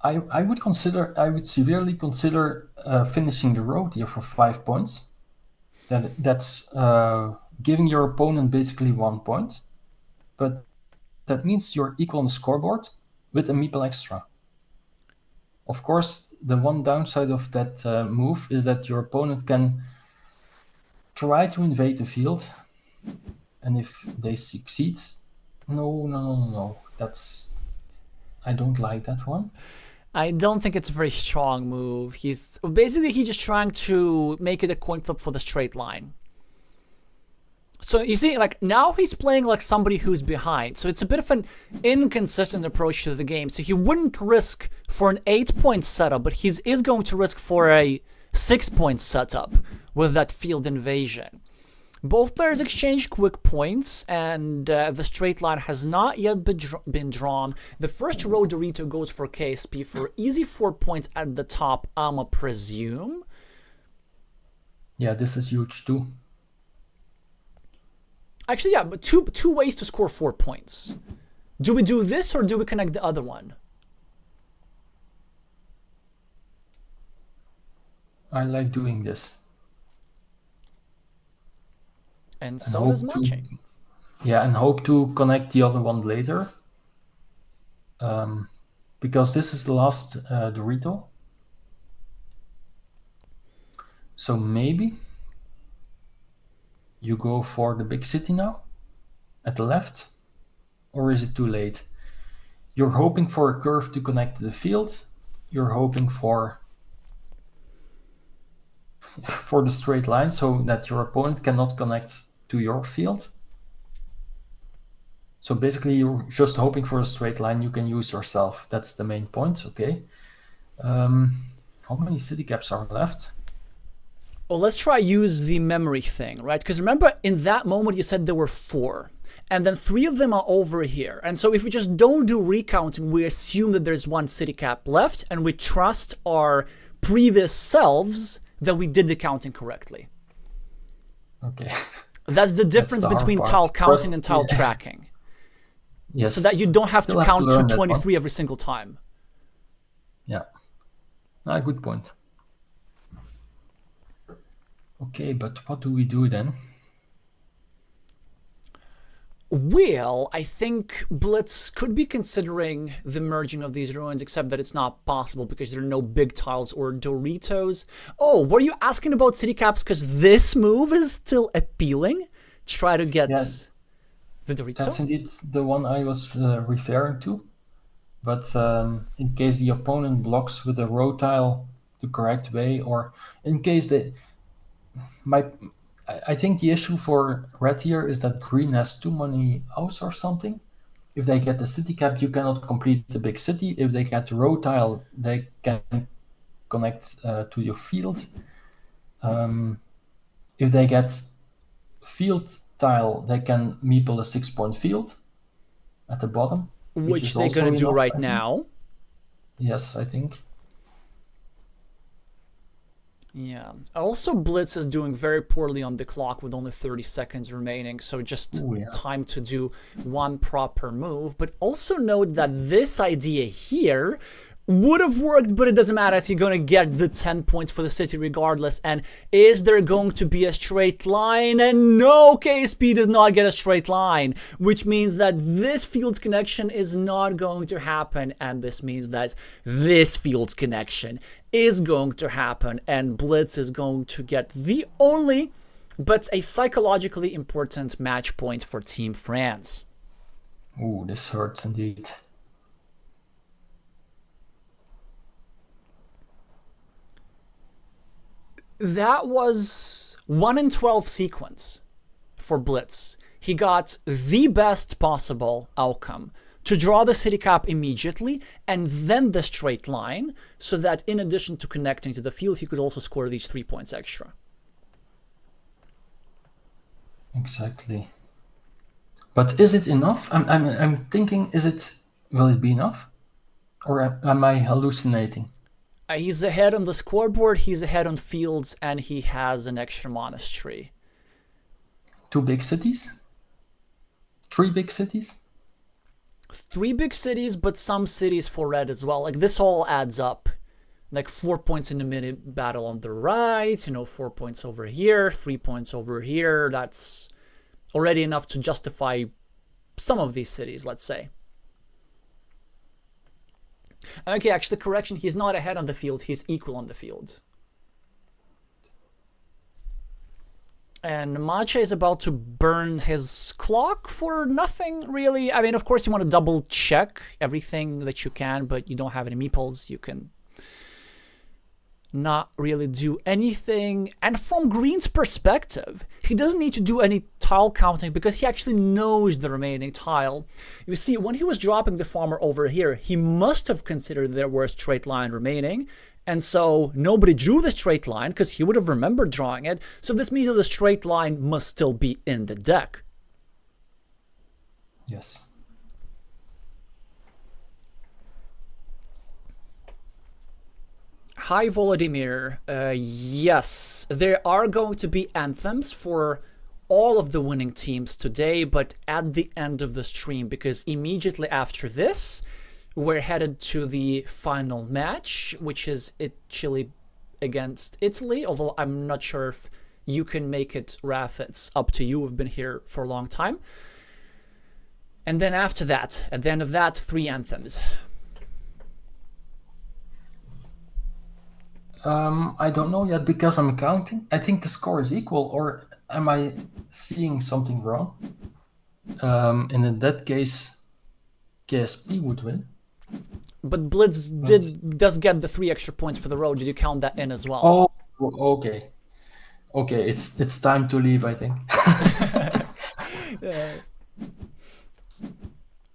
Speaker 2: I would severely consider finishing the road here for 5 points. That's giving your opponent basically 1 point, but that means you're equal on the scoreboard with a meeple extra. Of course, the one downside of that move is that your opponent can try to invade the field, and if they succeed, no, I don't like that one.
Speaker 1: I don't think it's a very strong move. He's just trying to make it a coin flip for the straight line. So you see, like, now he's playing like somebody who's behind. So it's a bit of an inconsistent approach to the game. So he wouldn't risk for an 8-point setup, but he is going to risk for a 6-point setup with that field invasion. Both players exchange quick points, and the straight line has not yet been drawn. The first row Dorito goes for KSP for easy 4 points at the top, I'ma presume.
Speaker 2: Yeah, this is huge too.
Speaker 1: Actually, yeah, but two ways to score 4 points. Do we do this, or do we connect the other one?
Speaker 2: I like doing this.
Speaker 1: And so does matching.
Speaker 2: Yeah, and hope to connect the other one later. Because this is the last Dorito. So maybe you go for the big city now at the left, or is it too late? You're hoping for a curve to connect to the field. You're hoping for the straight line so that your opponent cannot connect to your field. So basically you're just hoping for a straight line you can use yourself. That's the main point. Okay. How many city caps are left?
Speaker 1: Well, let's try use the memory thing, right? Because remember, in that moment you said there were 4, and then 3 of them are over here. And so if we just don't do recounting, we assume that there's 1 city cap left, and we trust our previous selves that we did the counting correctly.
Speaker 2: Okay.
Speaker 1: That's the difference between tile counting and tile tracking.
Speaker 2: Yes.
Speaker 1: So that you don't have to count to 23 every single time.
Speaker 2: Yeah. Good point. Okay, but what do we do then?
Speaker 1: Well, I think Blitz could be considering the merging of these ruins, except that it's not possible because there are no big tiles or Doritos. Oh, were you asking about city caps because this move is still appealing? Try to get the Dorito?
Speaker 2: That's indeed the one I was referring to. But in case the opponent blocks with a row tile the correct way, or in case I think the issue for red here is that green has too many houses or something. If they get the city cap, you cannot complete the big city. If they get the road tile, they can connect to your field. If they get field tile, they can meeple a 6-point field at the bottom,
Speaker 1: which they're going to do right now.
Speaker 2: Yes, I think.
Speaker 1: Yeah. Also, Blitz is doing very poorly on the clock with only 30 seconds remaining, so just time to do one proper move. But also note that this idea here would have worked, but it doesn't matter, as you're going to get the 10 points for the city regardless. And is there going to be a straight line? And no, KSP does not get a straight line, which means that this field's connection is not going to happen. And this means that this field's connection is going to happen. And Blitz is going to get the only, but a psychologically important match point for Team France.
Speaker 2: Ooh, this hurts indeed.
Speaker 1: That was 1 in 12 sequence for Blitz. He got the best possible outcome to draw the city cap immediately and then the straight line, so that in addition to connecting to the field, he could also score these 3 points extra.
Speaker 2: Exactly. But is it enough? I'm thinking, will it be enough? Or am I hallucinating?
Speaker 1: He's ahead on the scoreboard, he's ahead on fields, and he has an extra monastery.
Speaker 2: 2 big cities? 3 big cities?
Speaker 1: 3 big cities, but some cities for red as well. Like, this all adds up. Like 4 points in the mini battle on the right, 4 points over here, 3 points over here. That's already enough to justify some of these cities, let's say. Okay, actually, correction, he's not ahead on the field, he's equal on the field. And Mache is about to burn his clock for nothing, really. I mean, of course, you want to double check everything that you can, but you don't have any meeples. You can not really do anything. And from Green's perspective, he doesn't need to do any tile counting because he actually knows the remaining tile. You see, when he was dropping the farmer over here, he must have considered there were a straight line remaining. And so nobody drew the straight line because he would have remembered drawing it. So this means that the straight line must still be in the deck.
Speaker 2: Yes.
Speaker 1: Hi, Volodymyr. Yes, there are going to be anthems for all of the winning teams today, but at the end of the stream, because immediately after this, we're headed to the final match, which is Chile against Italy, although I'm not sure if you can make it, Raf. It's up to you. We've been here for a long time. And then after that, at the end of that, 3 anthems.
Speaker 2: I don't know yet because I'm counting. I think the score is equal, or am I seeing something wrong? And in that case, KSP would win.
Speaker 1: But Blitz does get the 3 extra points for the road. Did you count that in as well?
Speaker 2: Oh, okay. Okay, it's time to leave, I think.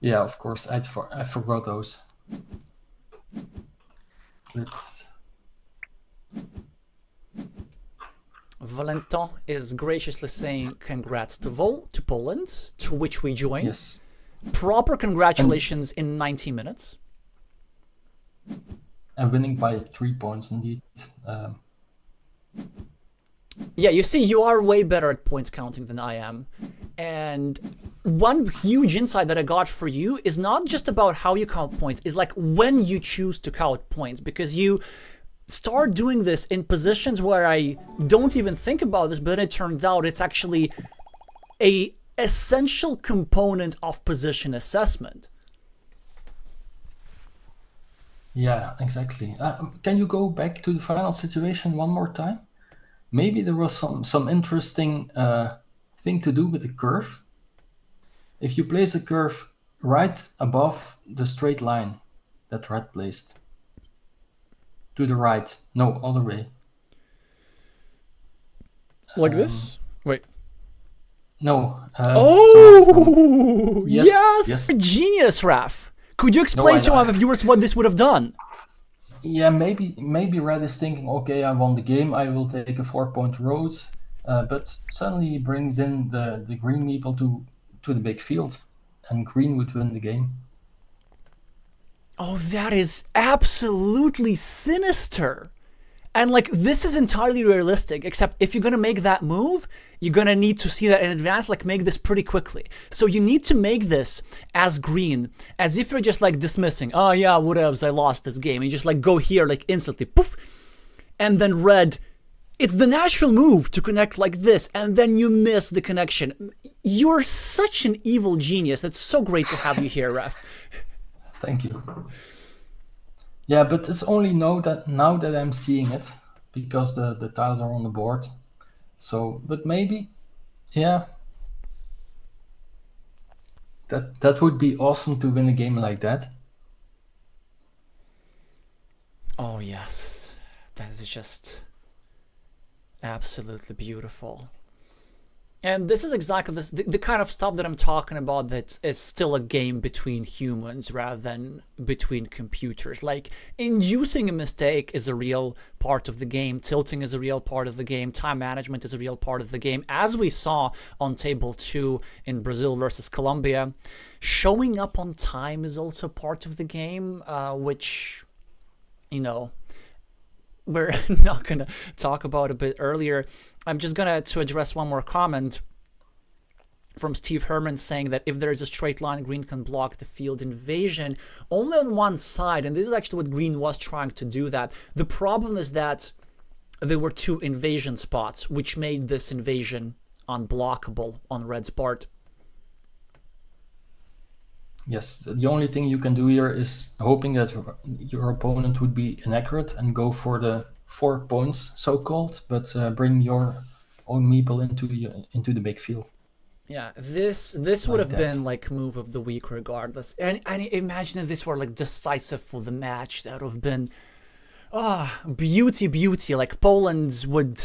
Speaker 2: Yeah, of course. I forgot those.
Speaker 1: Valentin is graciously saying congrats to Poland, to which we join.
Speaker 2: Yes.
Speaker 1: Proper congratulations in 90 minutes.
Speaker 2: And winning by 3 points, indeed.
Speaker 1: Yeah, you see, you are way better at points counting than I am. And one huge insight that I got for you is not just about how you count points, it's like when you choose to count points, because you start doing this in positions where I don't even think about this, but then it turns out it's actually a essential component of position assessment.
Speaker 2: Yeah, exactly. Can you go back to the final situation one more time? Maybe there was some interesting thing to do with the curve. If you place a curve right above the straight line that red placed, to the right, no, other way.
Speaker 1: Like this? Wait.
Speaker 2: No.
Speaker 1: Oh,
Speaker 2: yes,
Speaker 1: yes!
Speaker 2: yes.
Speaker 1: Genius, Raf. Could you
Speaker 2: No,
Speaker 1: explain to our viewers what this would have done?
Speaker 2: Yeah, maybe Red is thinking, okay, I won the game, I will take a 4-point road, but suddenly he brings in the green meeple to the big field, and green would win the game.
Speaker 1: Oh, that is absolutely sinister. And like, this is entirely realistic, except if you're gonna make that move, you're gonna need to see that in advance, like make this pretty quickly. So you need to make this as green, as if you're just like dismissing, oh yeah, whatevs, I lost this game. And you just like go here like instantly, poof. And then red, it's the natural move to connect like this, and then you miss the connection. You're such an evil genius. It's so great to have you here, Ref.
Speaker 2: Thank you. Yeah, but it's only now that I'm seeing it, because the tiles are on the board. So, but maybe, yeah, that would be awesome to win a game like that.
Speaker 1: Oh yes, that is just absolutely beautiful. And this is exactly this, the kind of stuff that I'm talking about, that is still a game between humans rather than between computers. Like, inducing a mistake is a real part of the game, tilting is a real part of the game, time management is a real part of the game. As we saw on table 2 in Brazil versus Colombia, showing up on time is also part of the game, which, you know, we're not going to talk about a bit earlier. I'm just going to address one more comment from Steve Herman, saying that if there is a straight line, green can block the field invasion only on one side. And this is actually what green was trying to do that. The problem is that there were 2 invasion spots, which made this invasion unblockable on red's part.
Speaker 2: Yes, the only thing you can do here is hoping that your opponent would be inaccurate and go for the 4 points, so-called, but bring your own meeple into the big field.
Speaker 1: Yeah, this would have been like move of the week regardless. And imagine if this were like decisive for the match. That would have been, beauty. Like Poland would.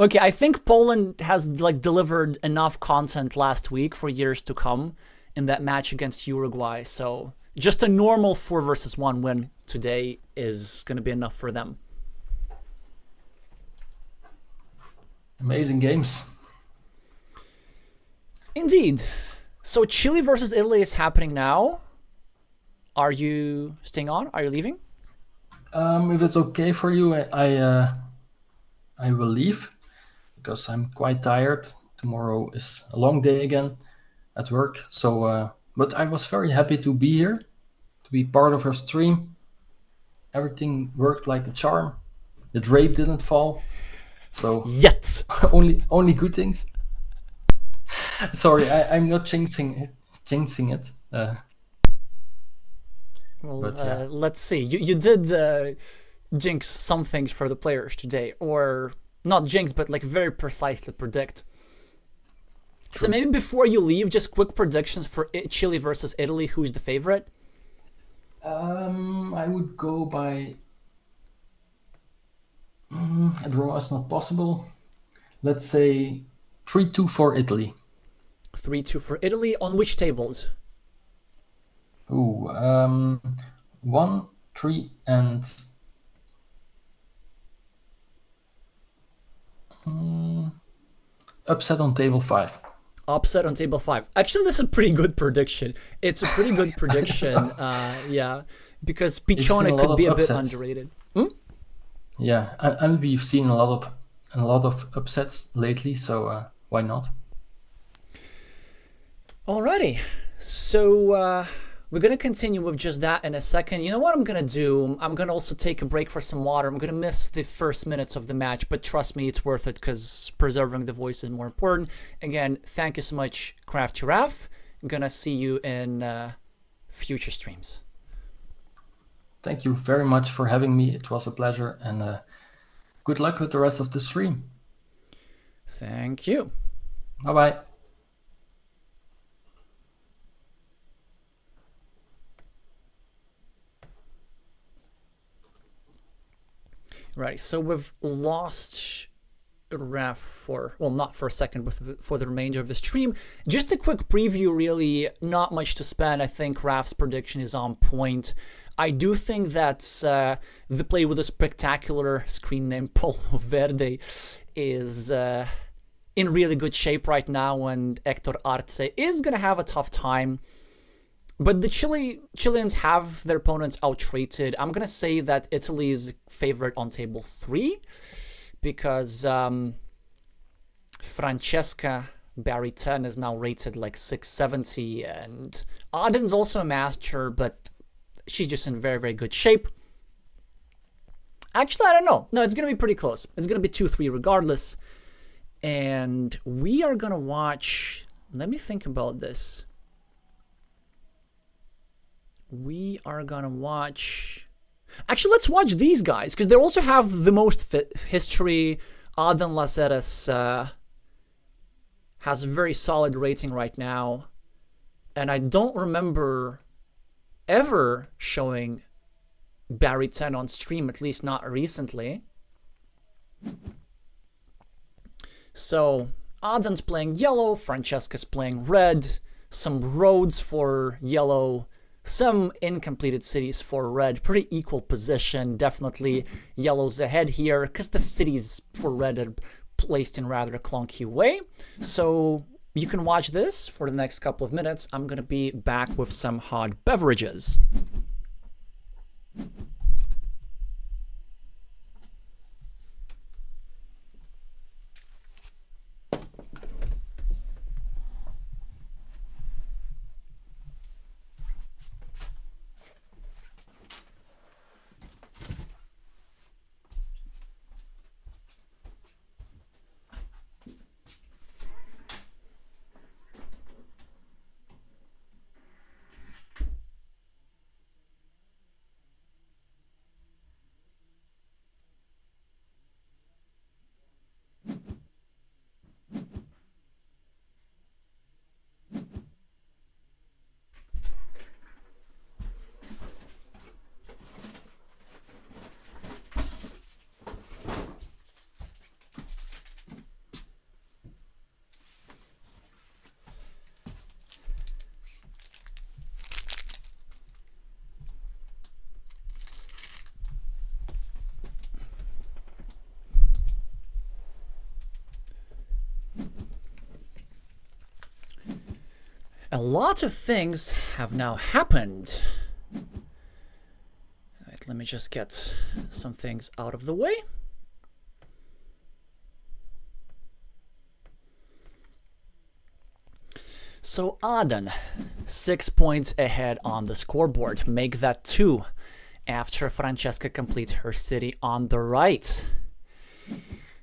Speaker 1: Okay, I think Poland has like delivered enough content last week for years to come in that match against Uruguay. So just a normal 4-versus-1 win today is going to be enough for them.
Speaker 2: Amazing games.
Speaker 1: Indeed. So Chile versus Italy is happening now. Are you staying on? Are you leaving?
Speaker 2: If it's okay for you, I will leave, because I'm quite tired. Tomorrow is a long day again at work. So, but I was very happy to be here, to be part of your stream. Everything worked like a charm. The drape didn't fall. So
Speaker 1: yet.
Speaker 2: only good things. Sorry, I'm not jinxing it.
Speaker 1: Well, yeah. Let's see. You did jinx some things for the players today, or not jinx, but like very precisely predict. True. So maybe before you leave, just quick predictions for Chile versus Italy. Who's the favorite?
Speaker 2: I would go by a draw is not possible. Let's say 3-2 for Italy.
Speaker 1: 3-2 for Italy. On which tables?
Speaker 2: Ooh, 1, 3, and upset on table 5.
Speaker 1: Upset on table 5. Actually, this is a pretty good prediction. It's a pretty good prediction. Yeah, because Pichone could be a bit underrated.
Speaker 2: Yeah, and we've seen a lot of upsets lately, so why not?
Speaker 1: Alrighty, so we're gonna continue with just that in a second. You know what I'm gonna do? I'm gonna also take a break for some water. I'm gonna miss the first minutes of the match, but trust me, it's worth it, because preserving the voice is more important. Again, thank you so much, Craft Giraffe. I'm gonna see you in future streams.
Speaker 2: Thank you very much for having me. It was a pleasure, and good luck with the rest of the stream.
Speaker 1: Thank you.
Speaker 2: Bye-bye.
Speaker 1: Right, so we've lost Raf for, well, not for a second, but for the remainder of the stream. Just a quick preview, really, not much to spend. I think Raf's prediction is on point. I do think that the play with a spectacular screen name, Polo Verde, is in really good shape right now, and Hector Arce is going to have a tough time. But the Chileans have their opponents outrated. I'm going to say that Italy is favorite on table 3 because Francesca Barry 10 is now rated like 670, and Aden's also a master, but she's just in very, very good shape. Actually, I don't know. No, it's going to be pretty close. It's going to be 2-3 regardless. And we are going to watch... Let me think about this. We are going to watch... Actually, let's watch these guys, because they also have the most history. Aden Laceres has a very solid rating right now. And I don't remember ever showing Barry 10 on stream, at least not recently. So, Aden's playing yellow, Francesca's playing red, some roads for yellow, some incompleted cities for red. Pretty equal position. Definitely yellow's ahead here because the cities for red are placed in rather a clunky way. So you can watch this for the next couple of minutes. I'm going to be back with some hot beverages. A lot of things have now happened. Right, let me just get some things out of the way. So Aden, 6 points ahead on the scoreboard. Make that 2 after Francesca completes her city on the right.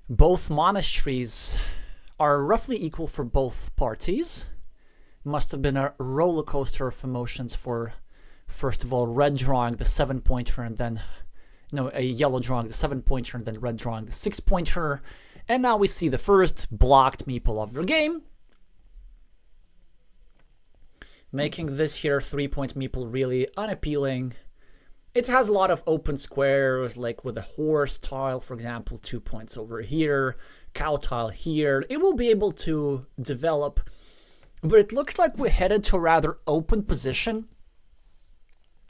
Speaker 1: Both monasteries are roughly equal for both parties. Must have been a roller coaster of emotions for, first of all, red drawing the 7-pointer and then, no, a yellow drawing the 7-pointer and then red drawing the 6-pointer. And now we see the first blocked meeple of the game, making this here 3-point meeple really unappealing. It has a lot of open squares, like with a horse tile, for example, 2 points over here, cow tile here. It will be able to develop. But it looks like we're headed to a rather open position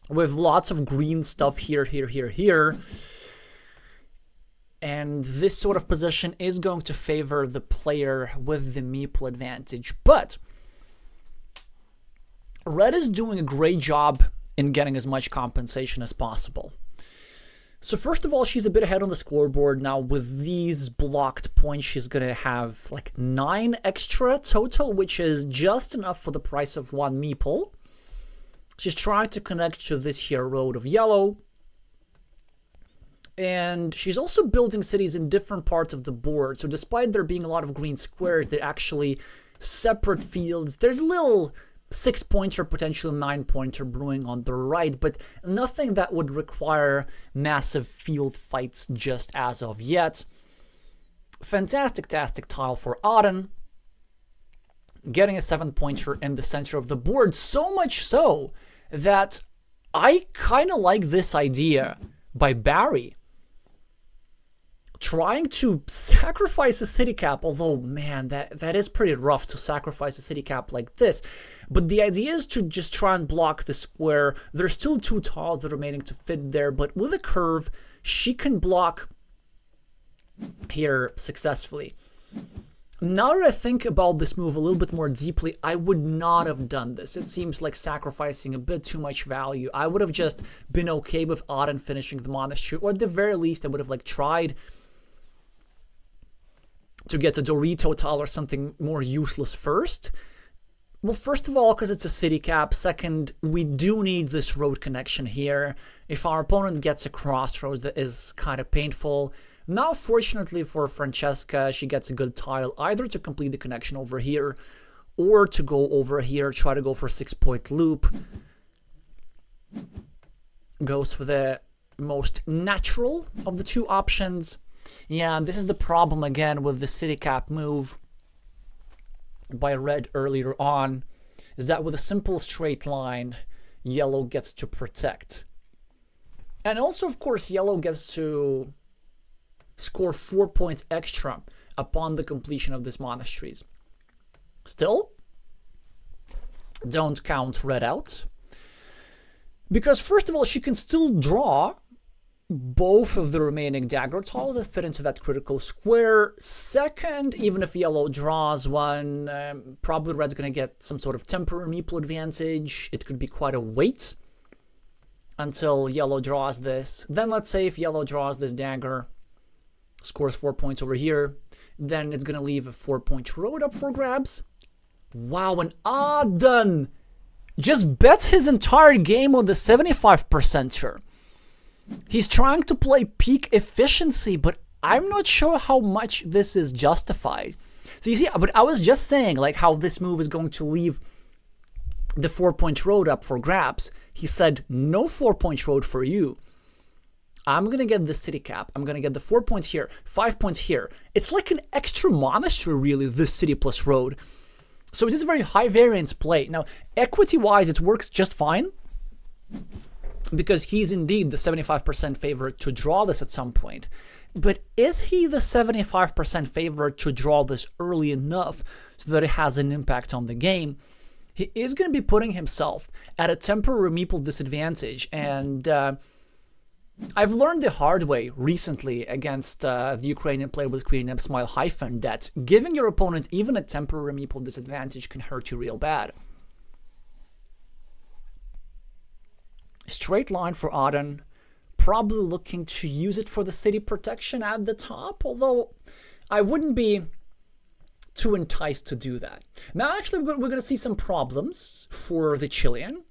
Speaker 1: with lots of green stuff here, here, here, here. And this sort of position is going to favor the player with the meeple advantage. But red is doing a great job in getting as much compensation as possible. So first of all, she's a bit ahead on the scoreboard. Now with these blocked points, she's going to have like 9 extra total, which is just enough for the price of 1 meeple. She's trying to connect to this here road of yellow. And she's also building cities in different parts of the board. So despite there being a lot of green squares, they're actually separate fields. There's a little 6-pointer, potentially 9-pointer brewing on the right, but nothing that would require massive field fights just as of yet. Fantastic tile for Aden. Getting a 7-pointer in the center of the board, so much so that I kind of like this idea by Barry. trying to sacrifice a city cap, although, man, that is pretty rough to sacrifice a city cap like this. But the idea is to just try and block the square. There's still 2 tiles that are remaining to fit there, but with a curve, she can block here successfully. Now that I think about this move a little bit more deeply, I would not have done this. It seems like sacrificing a bit too much value. I would have just been okay with Auden finishing the monastery, or at the very least, I would have like tried to get a Dorito tile or something more useless first. Well, first of all, because it's a city cap. Second, we do need this road connection here. If our opponent gets a crossroads, that is kind of painful. Now, fortunately for Francesca, she gets a good tile, either to complete the connection over here, or to go over here, try to go for a 6-point loop. Goes for the most natural of the 2 options. Yeah, and this is the problem again with the city cap move by red earlier on, is that with a simple straight line, yellow gets to protect. And also, of course, yellow gets to score 4 points extra upon the completion of these monasteries. Still, don't count red out, because first of all, she can still draw both of the remaining dagger tiles that fit into that critical square. Second, even if yellow draws one, probably red's going to get some sort of temporary meeple advantage. It could be quite a wait until yellow draws this. Then let's say if yellow draws this dagger, scores 4 points over here, then it's going to leave a 4-point road up for grabs. Wow, and Auden just bets his entire game on the 75%er. He's trying to play peak efficiency, but I'm not sure how much this is justified. So you see, but I was just saying like how this move is going to leave the 4-point road up for grabs. He said, no 4-point road for you. I'm going to get the city cap. I'm going to get the 4 points here, 5 points here. It's like an extra monastery, really, this city plus road. So it is a very high variance play. Now, equity-wise, it works just fine, because he's indeed the 75% favorite to draw this at some point. But is he the 75% favorite to draw this early enough so that it has an impact on the game? He is going to be putting himself at a temporary meeple disadvantage, and I've learned the hard way recently against the Ukrainian player with Queen M Smile Hyphen that giving your opponent even a temporary meeple disadvantage can hurt you real bad. Straight line for Auden, probably looking to use it for the city protection at the top, although I wouldn't be too enticed to do that. Now, actually, we're going to see some problems for the Chilean.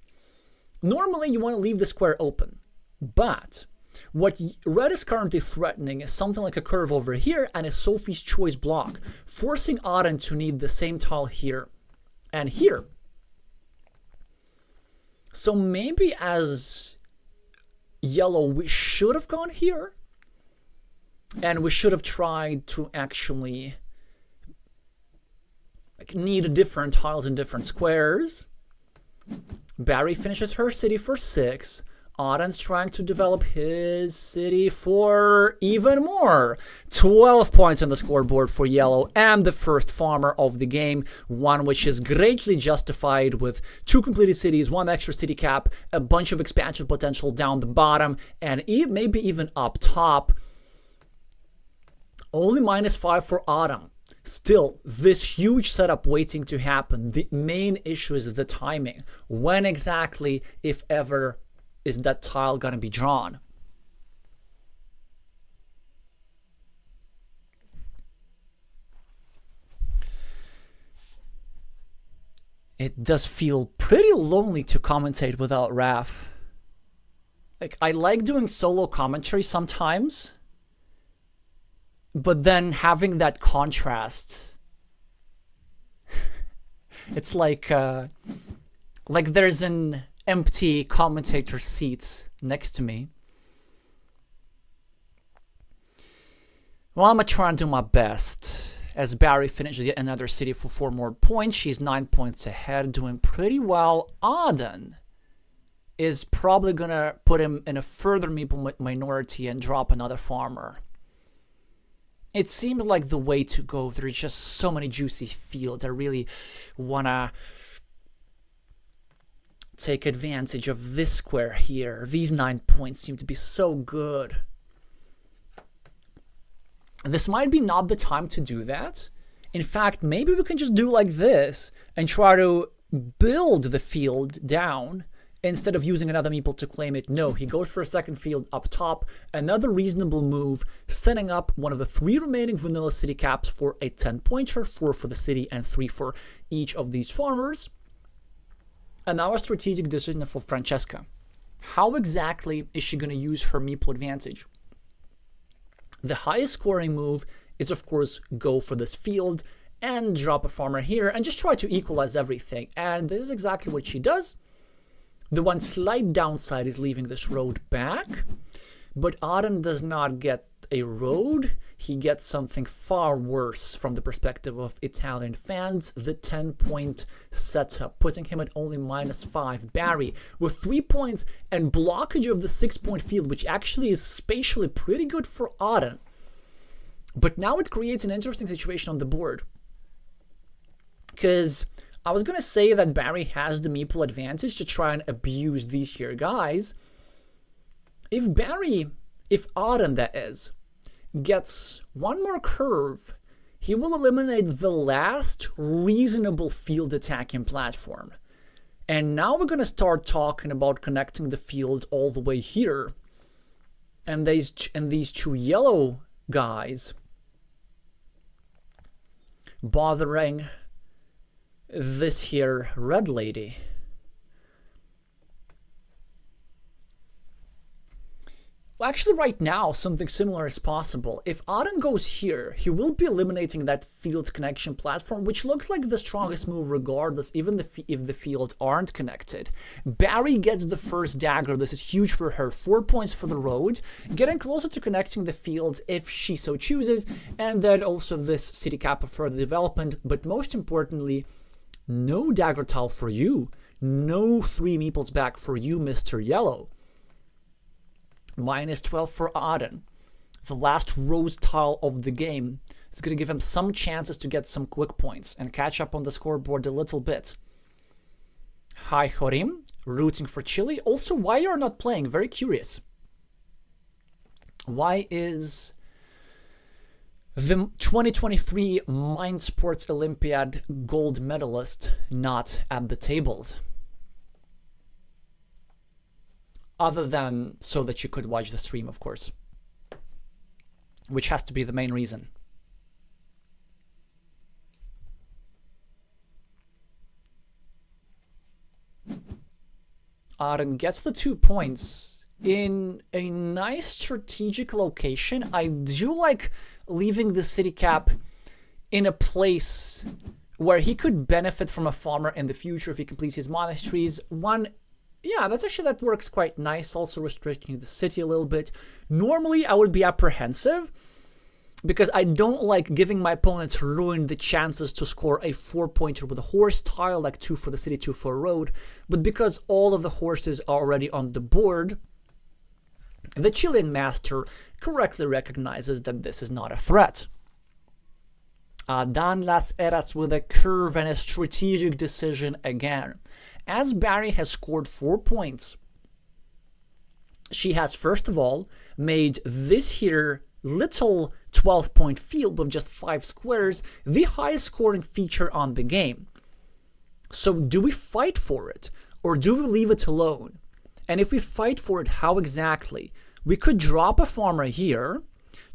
Speaker 1: Normally, you want to leave the square open, but what red is currently threatening is something like a curve over here and a Sophie's Choice block, forcing Auden to need the same tile here and here. So maybe as yellow, we should have gone here, and we should have tried to actually need different tiles in different squares. Barry finishes her city for 6. Auden's trying to develop his city for even more. 12 points on the scoreboard for yellow, and the first farmer of the game, one which is greatly justified with 2 completed cities, 1 extra city cap, a bunch of expansion potential down the bottom, and maybe even up top. Only -5 for Auden. Still, this huge setup waiting to happen. The main issue is the timing. When exactly, if ever, is that tile going to be drawn? It does feel pretty lonely to commentate without Raf. Like, I like doing solo commentary sometimes, but then having that contrast, it's like there's an empty commentator seat next to me. Well, I'm gonna try and do my best. As Barry finishes yet another city for 4 more points, she's 9 points ahead, doing pretty well. Auden is probably gonna put him in a further meeple minority and drop another farmer. it seems like the way to go. There's just so many juicy fields. I really want to take advantage of this square here. These 9 points seem to be so good. This might be not the time to do that. In fact, maybe we can just do like this and try to build the field down instead of using another meeple to claim it. No, he goes for a second field up top. Another reasonable move, setting up one of the 3 remaining vanilla city caps for a 10-pointer, 4 for the city and 3 for each of these farmers. And now a strategic decision for Francesca. How exactly is she going to use her meeple advantage? The highest scoring move is, of course, go for this field and drop a farmer here and just try to equalize everything. And this is exactly what she does. The one slight downside is leaving this road back. But Aden does not get a road. He gets something far worse from the perspective of Italian fans. The 10-point setup, putting him at only -5. Barry with 3 points and blockage of the 6-point field, which actually is spatially pretty good for Aden. But now it creates an interesting situation on the board. Because I was going to say that Barry has the meeple advantage to try and abuse these here guys. If Aden, that is, gets one more curve, he will eliminate the last reasonable field attacking platform. And now we're going to start talking about connecting the field all the way here. And these 2 yellow guys bothering this here red lady. Well, actually, right now, something similar is possible. If Aden goes here, he will be eliminating that field connection platform, which looks like the strongest move regardless, even if the fields aren't connected. Barry gets the first dagger. This is huge for her. 4 points for the road, getting closer to connecting the fields if she so chooses, and then also this city cap of further development. But most importantly, no dagger tile for you. No 3 meeples back for you, Mr. Yellow. -12 for Aden. The last rose tile of the game is going to give him some chances to get some quick points and catch up on the scoreboard a little bit. Hi Horim, rooting for Chile. Also, why you're not playing? Very curious. Why is the 2023 Mind Sports Olympiad gold medalist not at the tables? Other than so that you could watch the stream, of course. Which has to be the main reason. Aden gets the 2 points in a nice strategic location. I do like leaving the city cap in a place where he could benefit from a farmer in the future if he completes his monasteries. Yeah, that works quite nice. Also restricting the city a little bit. Normally, I would be apprehensive because I don't like giving my opponents ruin the chances to score a 4-pointer with a horse tile, like 2 for the city, 2 for a road. But because all of the horses are already on the board, the Chilean master correctly recognizes that this is not a threat. Dan Las Heras with a curve and a strategic decision again. As Barry has scored 4 points, she has first of all made this here little 12-point field with just 5 squares the highest scoring feature on the game. So do we fight for it or do we leave it alone? And if we fight for it, how exactly? We could drop a farmer here,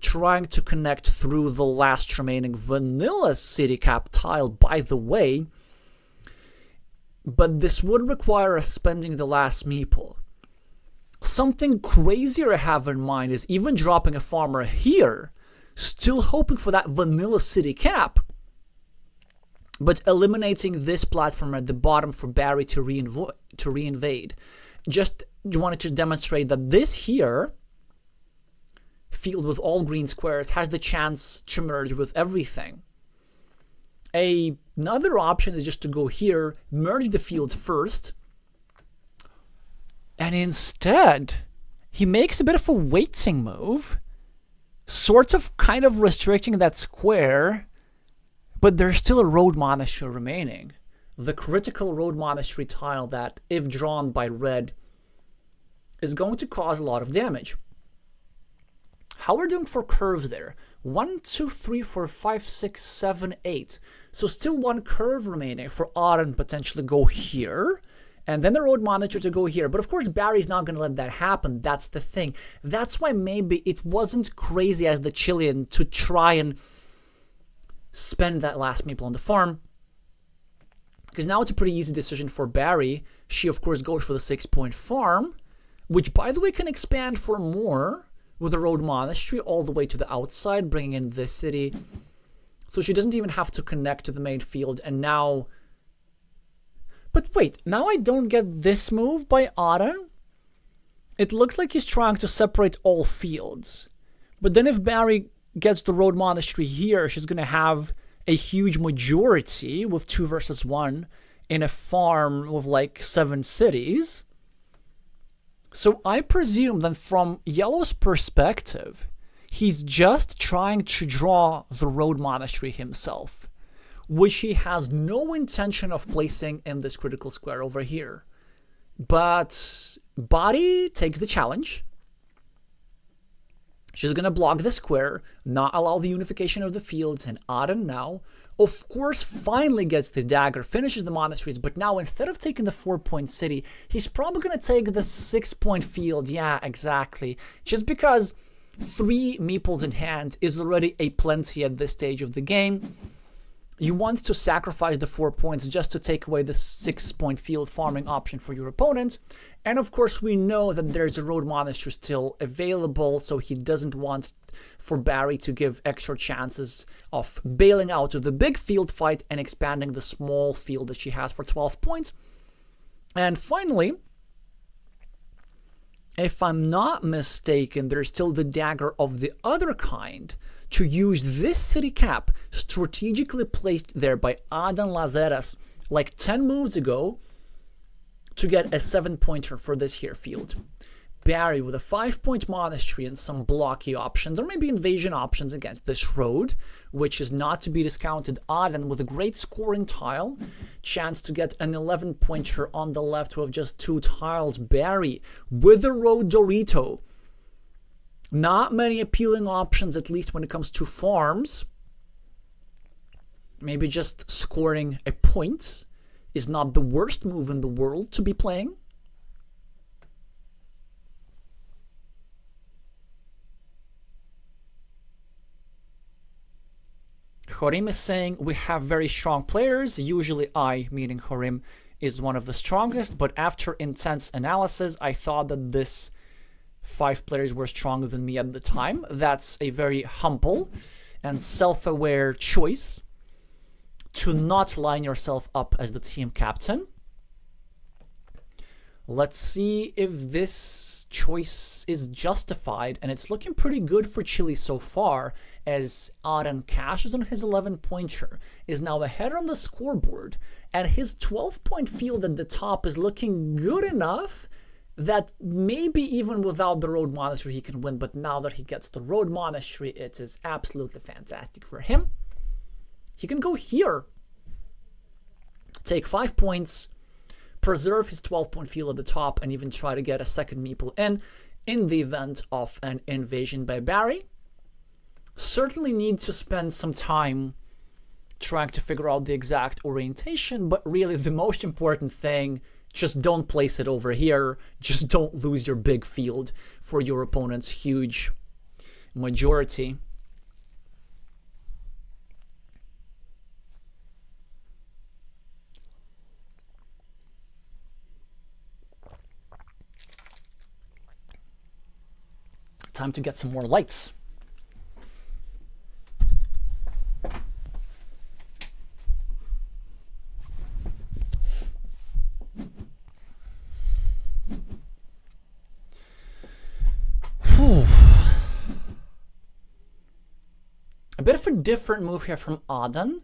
Speaker 1: trying to connect through the last remaining vanilla city cap tile, by the way. But this would require us spending the last meeple. Something crazier I have in mind is even dropping a farmer here, still hoping for that vanilla city cap, but eliminating this platform at the bottom for Barry to reinvade. Just wanted to demonstrate that this here field with all green squares has the chance to merge with everything. Another option is just to go here, merge the fields first, and instead he makes a bit of a waiting move, sort of kind of restricting that square, but there's still a road monastery remaining. The critical road monastery tile that, if drawn by red, is going to cause a lot of damage. How are we doing for curves there? 1, 2, 3, 4, 5, 6, 7, 8. So still one curve remaining for Auden potentially go here, and then the road monitor to go here. But of course, Barry's not going to let that happen. That's the thing. That's why maybe it wasn't crazy as the Chilean to try and spend that last meeple on the farm. Because now it's a pretty easy decision for Barry. She, of course, goes for the 6-point farm, which, by the way, can expand for more with the road monastery all the way to the outside, bringing in this city. So she doesn't even have to connect to the main field. And now... But wait, now I don't get this move by Auden. It looks like he's trying to separate all fields. But then if Barry gets the road monastery here, she's going to have a huge majority with 2 versus 1 in a farm with like 7 cities. So I presume that from Yellow's perspective, he's just trying to draw the road monastery himself, which he has no intention of placing in this critical square over here. But Body takes the challenge. She's going to block the square, not allow the unification of the fields, and Auden now, of course, finally gets the dagger, finishes the monasteries, but now instead of taking the 4-point city, he's probably going to take the 6-point field. Yeah, exactly. Just because 3 meeples in hand is already a plenty at this stage of the game. You want to sacrifice the 4 points just to take away the 6-point field farming option for your opponent. And of course, we know that there's a road monastery still available, so he doesn't want for Barry to give extra chances of bailing out of the big field fight and expanding the small field that she has for 12 points. And finally, if I'm not mistaken, there's still the dagger of the other kind to use this city cap strategically placed there by Auden Lazeras like 10 moves ago to get a 7-pointer for this here field. Barry with a 5-point monastery and some blocky options, or maybe invasion options against this road, which is not to be discounted. Auden with a great scoring tile, chance to get an 11-pointer on the left with just 2 tiles. Barry with a road Dorito. Not many appealing options, at least when it comes to farms. Maybe just scoring a point is not the worst move in the world to be playing. Horim is saying we have very strong players. Usually I, meaning Horim, is one of the strongest, but after intense analysis, I thought that this 5 players were stronger than me at the time. That's a very humble and self-aware choice to not line yourself up as the team captain. Let's see if this choice is justified, and it's looking pretty good for Chile so far, as Auden cashes on his 11-pointer, is now ahead on the scoreboard, and his 12-point field at the top is looking good enough that maybe even without the road monastery he can win, but now that he gets the road monastery, it is absolutely fantastic for him. He can go here, take 5 points, preserve his 12-point field at the top, and even try to get a second meeple in the event of an invasion by Barry. Certainly need to spend some time trying to figure out the exact orientation, but really the most important thing, just don't place it over here. Just don't lose your big field for your opponent's huge majority. Time to get some more lights. A bit of a different move here from Auden.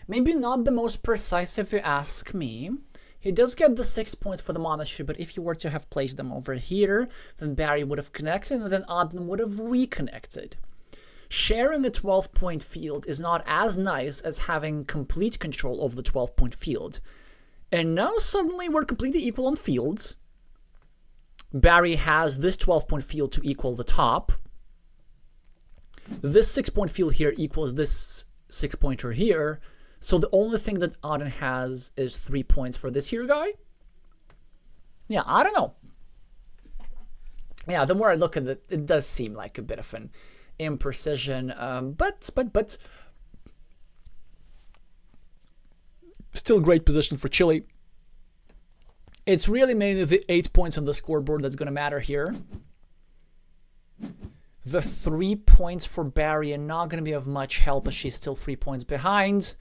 Speaker 1: Maybe not the most precise if you ask me. He does get the 6 points for the monastery, but if you were to have placed them over here, then Barry would have connected, and then Auden would have reconnected. sharing a 12-point field is not as nice as having complete control over the 12-point field. And now suddenly we're completely equal on fields. Barry has this 12-point field to equal the top. This 6-point field here equals this 6-pointer here. So the only thing that Auden has is 3 points for this here guy. Yeah, I don't know. Yeah, the more I look at it, it does seem like a bit of an imprecision. But still great position for Chile. It's really mainly the 8 points on the scoreboard that's going to matter here. The 3 points for Barry are not going to be of much help as she's still 3 points behind.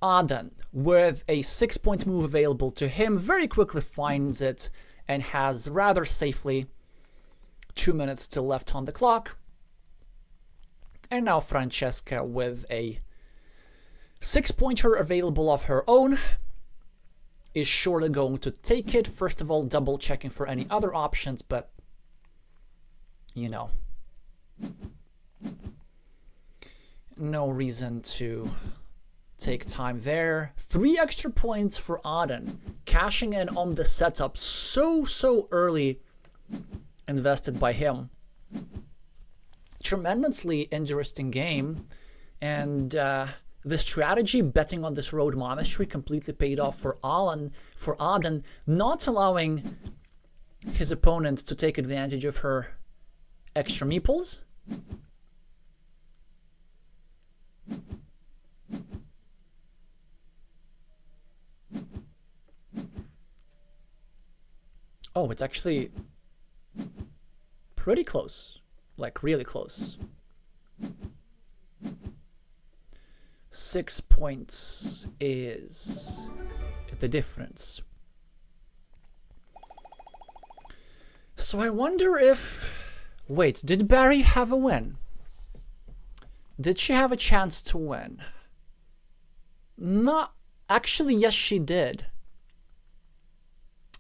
Speaker 1: Auden, with a 6-point move available to him, very quickly finds it and has rather safely 2 minutes still left on the clock. And now Francesca with a 6-pointer available of her own is surely going to take it. First of all, double checking for any other options, but you know, no reason to take time there. 3 extra points for Auden, cashing in on the setup so early invested by him. Tremendously interesting game, and the strategy betting on this road monastery completely paid off for Auden, not allowing his opponent to take advantage of her extra meeples. Oh, it's actually pretty close, like really close. 6 points is the difference. So I wonder if... Wait, did Barry have a win? Did she have a chance to win? Not... Actually, yes, she did.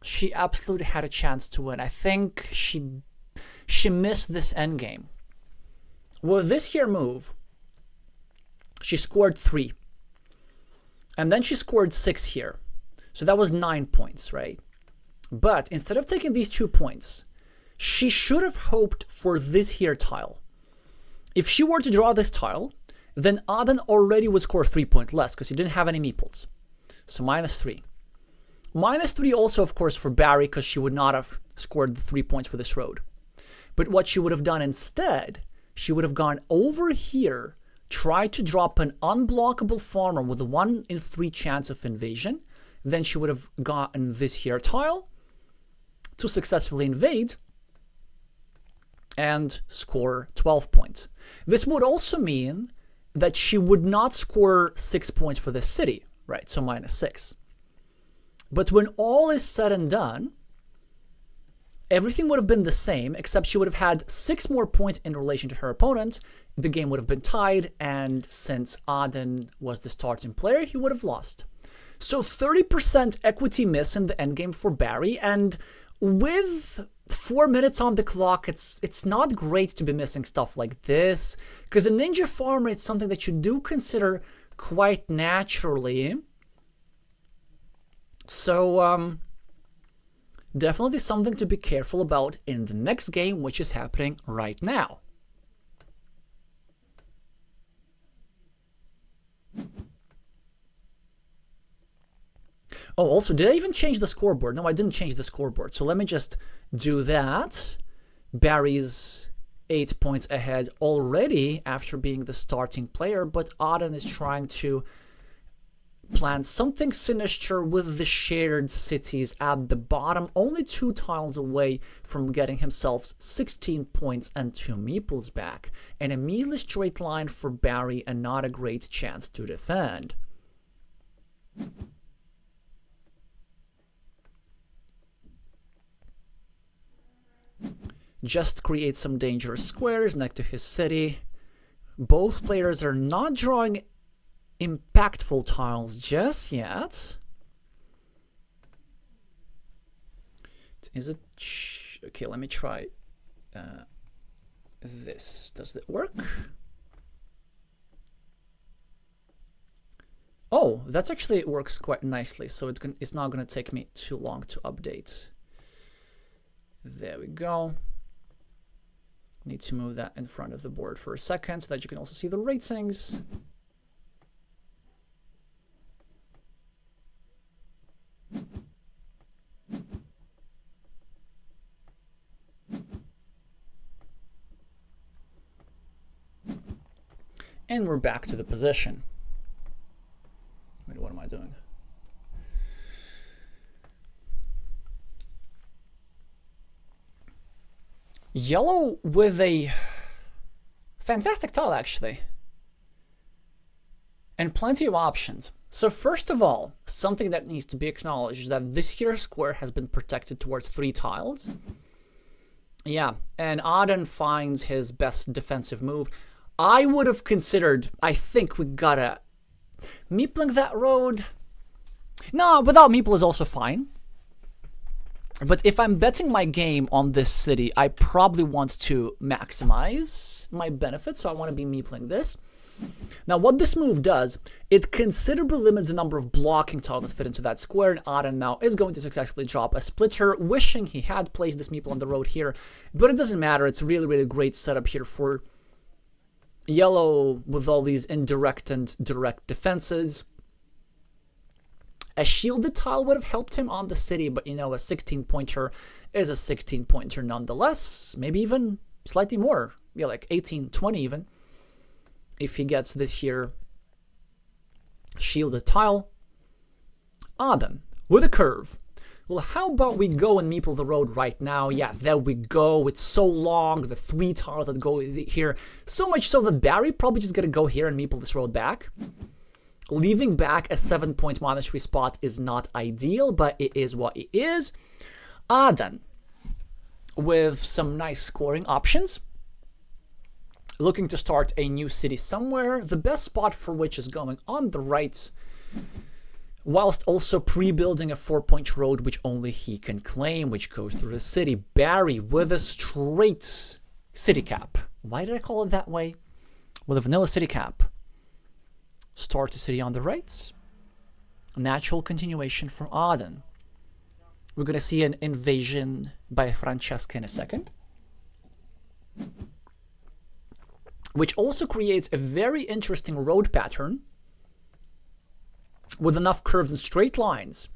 Speaker 1: She absolutely had a chance to win. I think she missed this endgame. With this here move, she scored 3. And then she scored 6 here. So that was 9 points, right? But instead of taking these 2 points, she should have hoped for this here tile. If she were to draw this tile, then Auden already would score 3 points less because he didn't have any meeples. So -3. -3 also, of course, for Barry because she would not have scored the 3 points for this road. But what she would have done instead, she would have gone over here, tried to drop an unblockable farmer with a 1 in 3 chance of invasion. Then she would have gotten this here tile to successfully invade and score 12 points. This would also mean that she would not score 6 points for this city, right? So -6. But when all is said and done, everything would have been the same, except she would have had 6 more points in relation to her opponent. The game would have been tied, and since Auden was the starting player, he would have lost. So 30% equity miss in the endgame for Barry, and with 4 minutes on the clock, it's not great to be missing stuff like this, because a ninja farmer is something that you do consider quite naturally. So, definitely something to be careful about in the next game, which is happening right now. Oh, also, did I even change the scoreboard? No, I didn't change the scoreboard. So let me just do that. Barry's 8 points ahead already after being the starting player, but Auden is trying to plan something sinister with the shared cities at the bottom, only 2 tiles away from getting himself 16 points and 2 meeples back. And a measly straight line for Barry and not a great chance to defend. Just create some dangerous squares next to his city. Both players are not drawing impactful tiles just yet. Is it... Okay, let me try this. Does it work? Oh, that's actually, it works quite nicely, so it's not going to take me too long to update. There we go. Need to move that in front of the board for a second so that you can also see the ratings. And we're back to the position. Wait, what am I doing? Yellow with a fantastic tile, actually. And plenty of options. So first of all, something that needs to be acknowledged is that this here square has been protected towards 3 tiles. Yeah, and Aden finds his best defensive move. I would have considered, I think we gotta meepling that road. No, without meeple is also fine. But if I'm betting my game on this city, I probably want to maximize my benefits, so I want to be meepling this. Now, what this move does, it considerably limits the number of blocking tiles that fit into that square, and Aden now is going to successfully drop a splitter, wishing he had placed this meeple on the road here, but it doesn't matter. It's really, really great setup here for yellow with all these indirect and direct defenses. A shielded tile would have helped him on the city, but you know, a 16-pointer is a 16-pointer nonetheless. Maybe even slightly more. Yeah, like 18, 20 even. If he gets this here shielded tile. Aden with a curve. Well, how about we go and meeple the road right now? Yeah, there we go. It's so long. The 3 tiles that go here. So much so that Barry probably just gonna go here and meeple this road back. Leaving back a 7-point monastery spot is not ideal, but it is what it is. Aden, with some nice scoring options. Looking to start a new city somewhere, the best spot for which is going on the right, whilst also pre-building a 4-point road which only he can claim, which goes through the city. Barry with a straight city cap. Why did I call it that way? With a vanilla city cap. Start a city on the right. Natural continuation for Aden. We're going to see an invasion by Francesca in a second, which also creates a very interesting road pattern with enough curves and straight lines.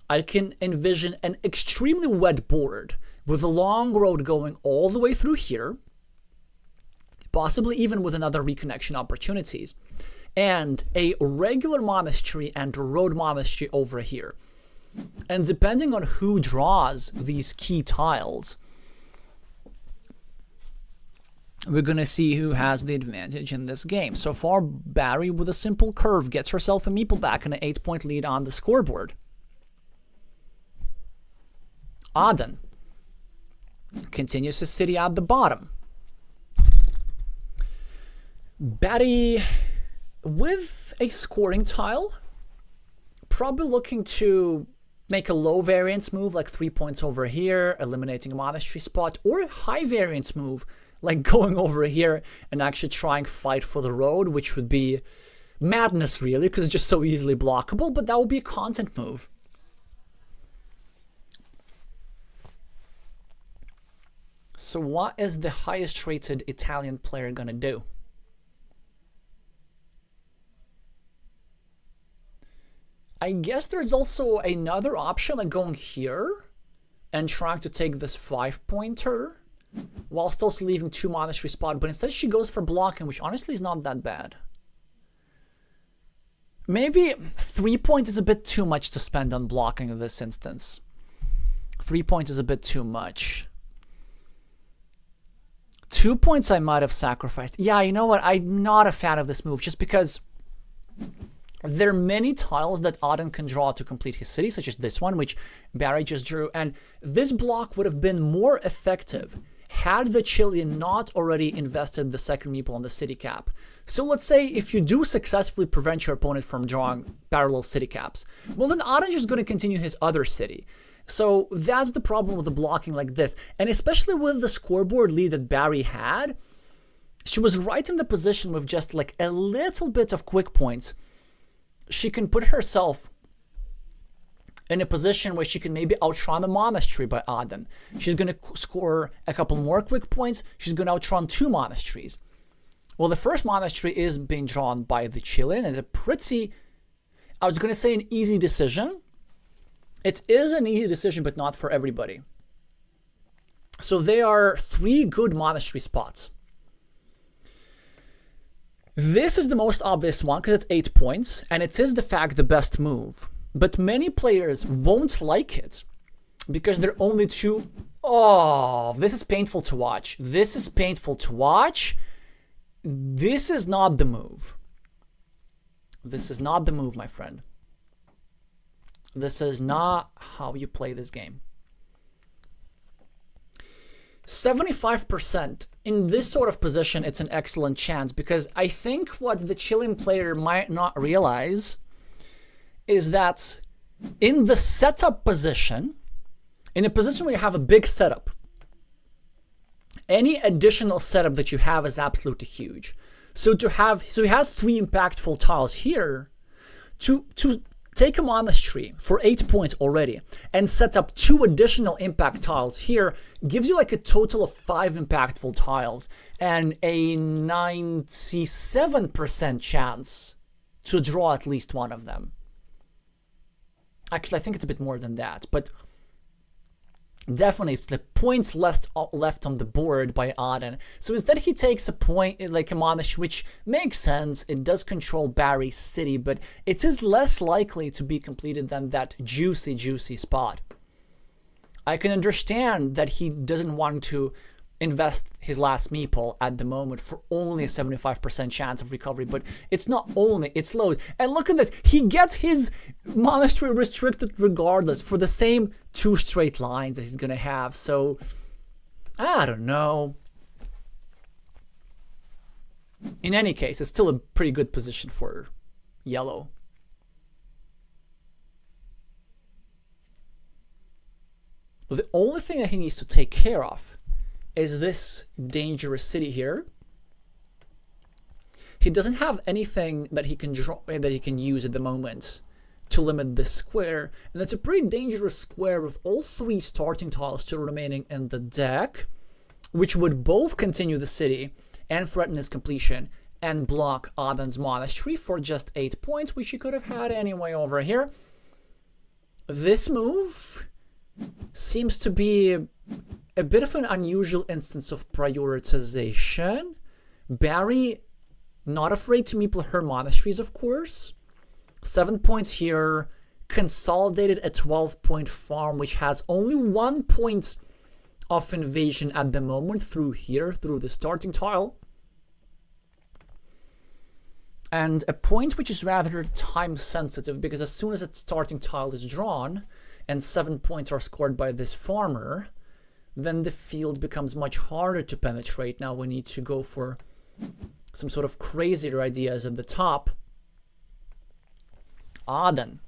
Speaker 1: I can envision an extremely wet board with a long road going all the way through here, possibly even with another reconnection opportunities, and a regular monastery and a road monastery over here. And depending on who draws these key tiles, we're going to see who has the advantage in this game. So far, Barry with a simple curve gets herself a meeple back and an 8-point lead on the scoreboard. Aden continues his city at the bottom. Barry with a scoring tile, probably looking to make a low variance move like 3 points over here, eliminating a monastery spot, or a high variance move like going over here and actually trying to fight for the road, which would be madness really, because it's just so easily blockable, but that would be a content move. So what is the highest rated Italian player gonna do? I guess there's also another option like going here and trying to take this 5-pointer whilst also leaving 2 monastery spot, but instead she goes for blocking, which honestly is not that bad. Maybe 3-point is a bit too much to spend on blocking in this instance. 3-point is a bit too much. 2 points I might have sacrificed. Yeah, you know what? I'm not a fan of this move just because there are many tiles that Aden can draw to complete his city, such as this one, which Barry just drew, and this block would have been more effective had the Chilean not already invested the second meeple on the city cap. So let's say if you do successfully prevent your opponent from drawing parallel city caps, well then Aden just going to continue his other city. So that's the problem with the blocking like this, and especially with the scoreboard lead that Barry had, she was right in the position with just like a little bit of quick points she can put herself in a position where she can maybe outrun the monastery by Aden. She's going to score a couple more quick points. She's going to outrun 2 monasteries. Well, the first monastery is being drawn by the Chilean. It's a pretty, I was going to say, an easy decision. It is an easy decision, but not for everybody. So there are 3 good monastery spots. This is the most obvious one because it's 8 points, and it is the fact the best move. But many players won't like it because they're only 2. Oh, this is painful to watch. This is painful to watch. This is not the move. This is not the move, my friend. This is not how you play this game. 75%. In this sort of position, it's an excellent chance because I think what the Chilean player might not realize is that in the setup position, in a position where you have a big setup, any additional setup that you have is absolutely huge. So he has 3 impactful tiles here. To take a monastery for 8 points already and sets up 2 additional impact tiles here gives you like a total of 5 impactful tiles and a 97% chance to draw at least one of them. Actually, I think it's a bit more than that, but definitely the points left on the board by Aden. So instead he takes a point like a monastery, which makes sense. It does control Bari's city, but it is less likely to be completed than that juicy spot. I can understand that he doesn't want to invest his last meeple at the moment for only a 75% chance of recovery, but it's not only, it's low. And look at this, he gets his monastery restricted regardless for the same 2 straight lines that he's gonna have. So I don't know. In any case, it's still a pretty good position for yellow. The only thing that he needs to take care of is this dangerous city here. He doesn't have anything that he can draw, that he can use at the moment to limit this square, and that's a pretty dangerous square with all 3 starting tiles still remaining in the deck, which would both continue the city and threaten its completion and block Aden's monastery for just 8 points, which he could have had anyway over here. This move seems to be a bit of an unusual instance of prioritization. Bari, not afraid to meeple her monasteries, of course. 7 points here, consolidated a 12-point farm, which has only 1 point of invasion at the moment through here, through the starting tile. And a point which is rather time sensitive, because as soon as its starting tile is drawn and 7 points are scored by this farmer, then the field becomes much harder to penetrate. Now we need to go for some sort of crazier ideas at the top. Aden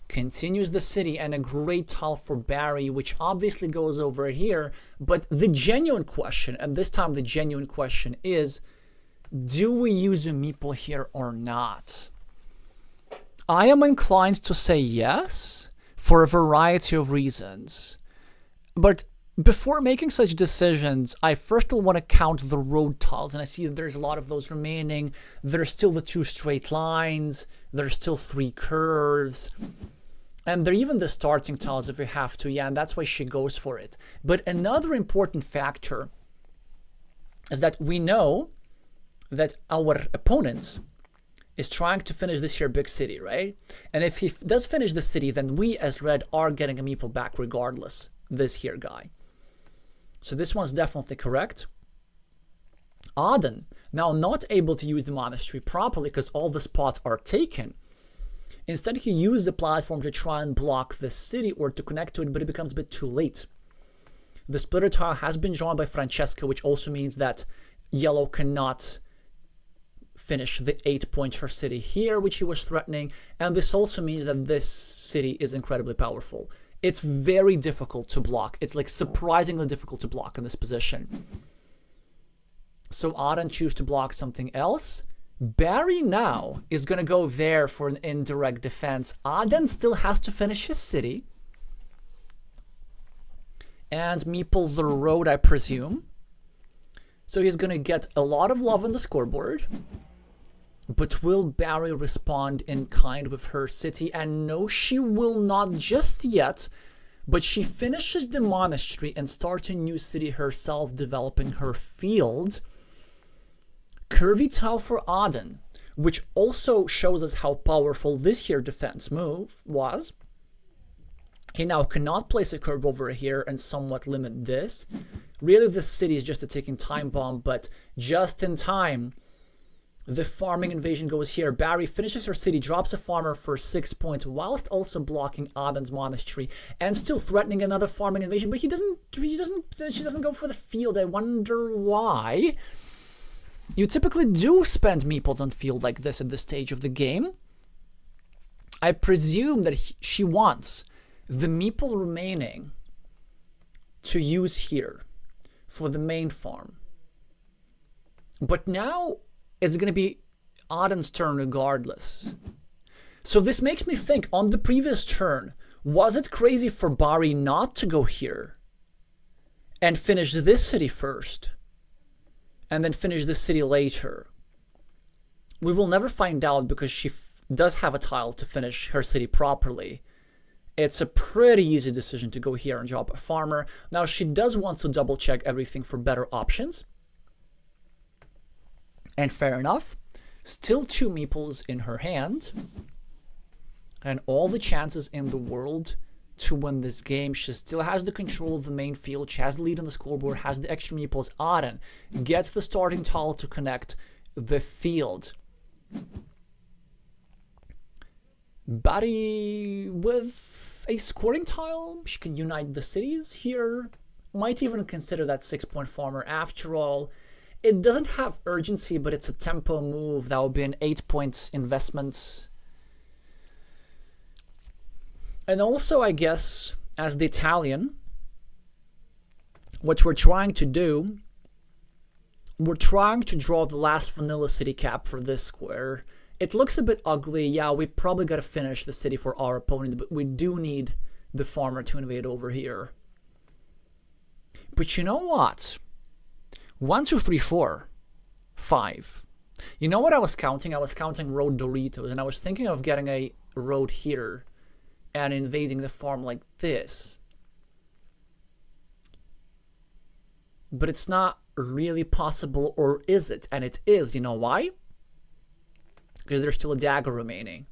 Speaker 1: continues the city and a great tile for Bari, which obviously goes over here. But the genuine question, and this time the genuine question is, do we use a meeple here or not? I am inclined to say yes for a variety of reasons. But before making such decisions, I first will want to count the road tiles, and I see that there's a lot of those remaining. There's still the 2 straight lines, there's still 3 curves, and they're even the starting tiles if we have to, yeah, and that's why she goes for it. But another important factor is that we know that our opponent is trying to finish this here big city, right? And if he does finish the city, then we as red are getting a meeple back regardless, this here guy. So this one's definitely correct. Aden, now not able to use the monastery properly because all the spots are taken. Instead, he used the platform to try and block the city or to connect to it, but it becomes a bit too late. The splitter tile has been drawn by Francesca, which also means that yellow cannot finish the 8-point her city here, which he was threatening. And this also means that this city is incredibly powerful. It's very difficult to block. It's like surprisingly difficult to block in this position. So Aden chooses to block something else. Barry now is going to go there for an indirect defense. Aden still has to finish his city. And Meeple the road, I presume. So he's going to get a lot of love on the scoreboard. But will Barry respond in kind with her city? And no, she will not just yet. But she finishes the monastery and starts a new city herself, developing her field. Curvy tile for Aden, which also shows us how powerful this here defense move was. He now cannot place a curve over here and somewhat limit this. Really, this city is just a ticking time bomb, but just in time, the farming invasion goes here. Barry finishes her city, drops a farmer for 6 points, whilst also blocking Aden's monastery and still threatening another farming invasion. But she doesn't go for the field. I wonder why. You typically do spend meeples on field like this at this stage of the game. I presume that she wants the meeple remaining to use here for the main farm. But now it's going to be Aden's turn regardless. So this makes me think, on the previous turn, was it crazy for Barry not to go here and finish this city first? And then finish this city later? We will never find out because she does have a tile to finish her city properly. It's a pretty easy decision to go here and drop a farmer. Now she does want to double check everything for better options. And fair enough. Still 2 meeples in her hand. And all the chances in the world to win this game. She still has the control of the main field. She has the lead on the scoreboard, has the extra meeples. Aden gets the starting tile to connect the field. Barry with a scoring tile. She can unite the cities here. Might even consider that 6-point farmer. After all, it doesn't have urgency, but it's a tempo move. That would be an 8 points investment. And also, I guess, as the Italian, what we're trying to do, we're trying to draw the last vanilla city cap for this square. It looks a bit ugly. Yeah, we probably got to finish the city for our opponent, but we do need the farmer to invade over here. But you know what? 1, 2, 3, 4, 5. You know what I was counting? I was counting road Doritos, and I was thinking of getting a road here and invading the farm like this. But it's not really possible, or is it? And it is. You know why? Because there's still a dagger remaining.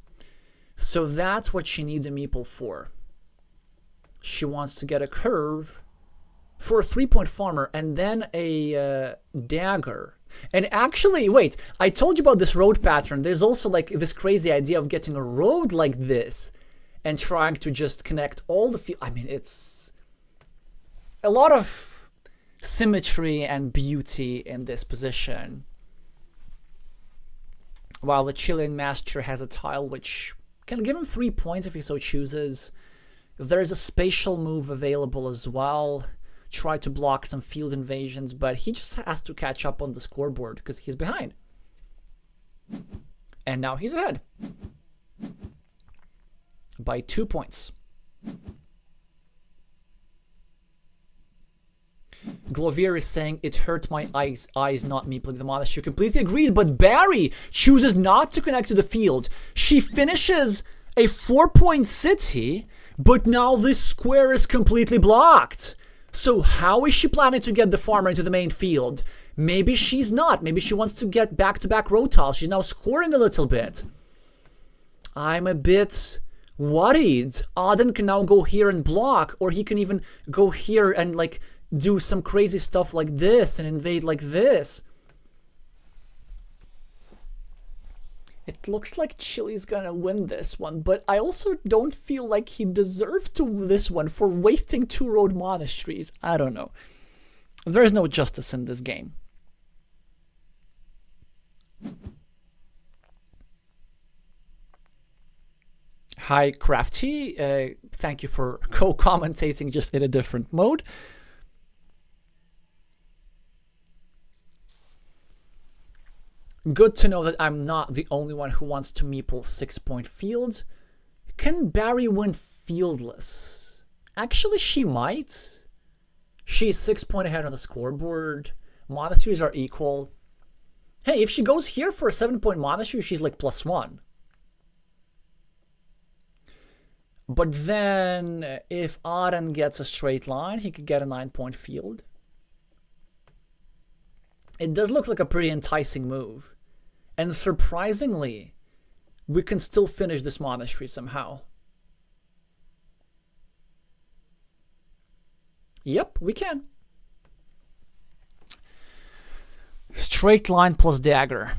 Speaker 1: So that's what she needs a meeple for. She wants to get a curve for a 3-point farmer and then a dagger. And actually, wait, I told you about this road pattern. There's also like this crazy idea of getting a road like this and trying to just connect all the field. I mean, it's a lot of symmetry and beauty in this position. While the Chilean master has a tile which can give him 3 points if he so chooses. There's a spatial move available as well. Try to block some field invasions, but he just has to catch up on the scoreboard because he's behind. And now he's ahead by 2 points. Glovier is saying, it hurt my eyes not me playing the monastery. Completely agreed, but Barry chooses not to connect to the field. She finishes a 4-point city, but now this square is completely blocked. So how is she planning to get the farmer into the main field? Maybe she's not. Maybe she wants to get back-to-back road tiles. She's now scoring a little bit. I'm a bit worried. Aden can now go here and block, or he can even go here and like do some crazy stuff like this and invade like this. It looks like Chile's gonna win this one, but I also don't feel like he deserved to win this one for wasting 2 road monasteries. I don't know. There's no justice in this game. Hi, Crafty. Thank you for co-commentating just in a different mode. Good to know that I'm not the only one who wants to meeple 6-point fields. Can Barry win fieldless? Actually, she might. She's 6 points ahead on the scoreboard. Monasteries are equal. Hey, if she goes here for a 7-point monastery, she's like +1. But then, if Aden gets a straight line, he could get a 9-point field. It does look like a pretty enticing move. And surprisingly, we can still finish this monastery somehow. Yep, we can. Straight line plus dagger.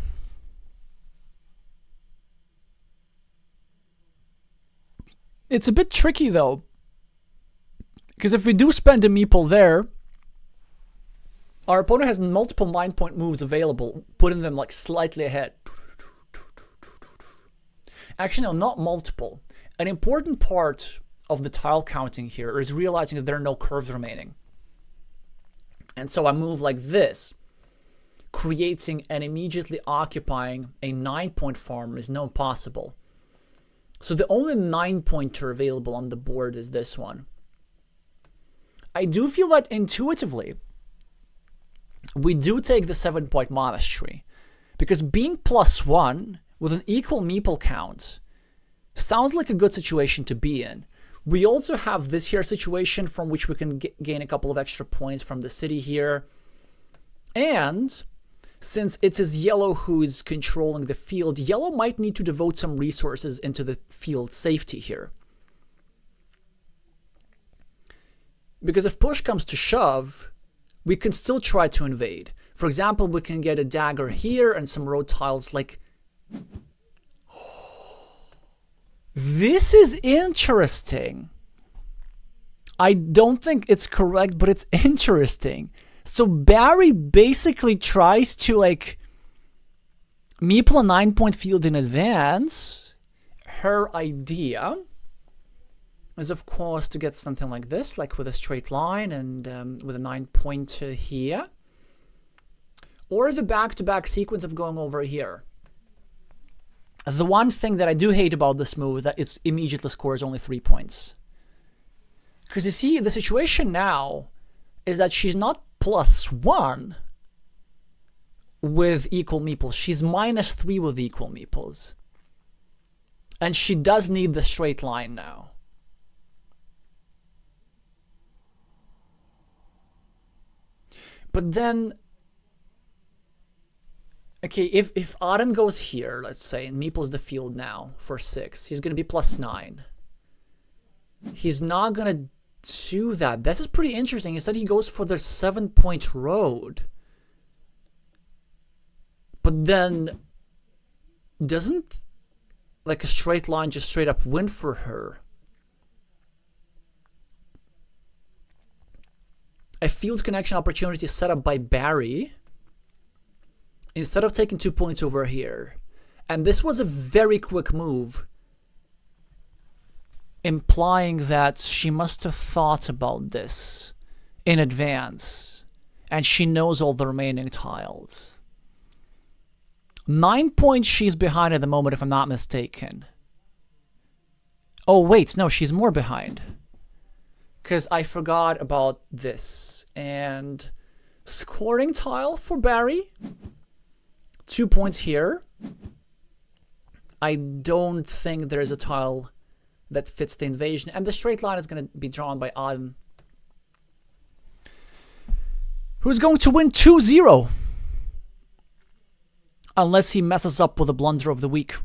Speaker 1: It's a bit tricky though, because if we do spend a meeple there, our opponent has multiple 9-point moves available, putting them like slightly ahead. Actually, no, not multiple. An important part of the tile counting here is realizing that there are no curves remaining. And so I move like this, creating and immediately occupying a 9-point farm is not possible. So the only 9-pointer available on the board is this one. I do feel that intuitively, we do take the 7-point monastery, because being +1 with an equal meeple count sounds like a good situation to be in. We also have this here situation from which we can gain a couple of extra points from the city here. And since it is yellow who is controlling the field, yellow might need to devote some resources into the field safety here. Because if push comes to shove, we can still try to invade. For example, we can get a dagger here and some road tiles like... This is interesting. I don't think it's correct, but it's interesting. So Barry basically tries to like meeple a 9-point field in advance. Her idea is of course to get something like this, like with a straight line and with a 9-pointer here. Or the back-to-back sequence of going over here. The one thing that I do hate about this move is that it immediately scores only 3 points. Because you see, the situation now is that she's not +1 with equal meeples. She's -3 with equal meeples. And she does need the straight line now. But then... Okay, if Aden goes here, let's say, and meeples the field now for 6, he's going to be +9. He's not going to do that. This is pretty interesting. Instead, he goes for the 7-point road. But then, doesn't like a straight line just straight up win for her? A field connection opportunity set up by Barry. Instead of taking 2 points over here. And this was a very quick move, implying that she must have thought about this in advance. And she knows all the remaining tiles. 9 points she's behind at the moment, if I'm not mistaken. Oh, wait, no, she's more behind. Because I forgot about this. And scoring tile for Barry. 2 points here. I don't think there's a tile that fits the invasion. And the straight line is going to be drawn by Aden, who's going to win 2-0. Unless he messes up with a blunder of the week.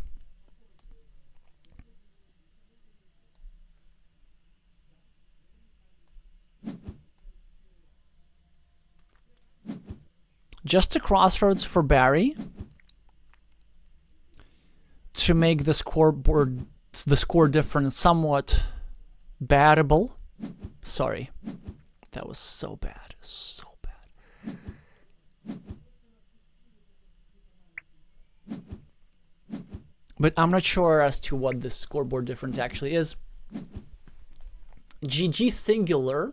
Speaker 1: Just a crossroads for Barry to make the scoreboard, the score difference somewhat bearable. Sorry, that was so bad, so bad. But I'm not sure as to what this scoreboard difference actually is. GG singular,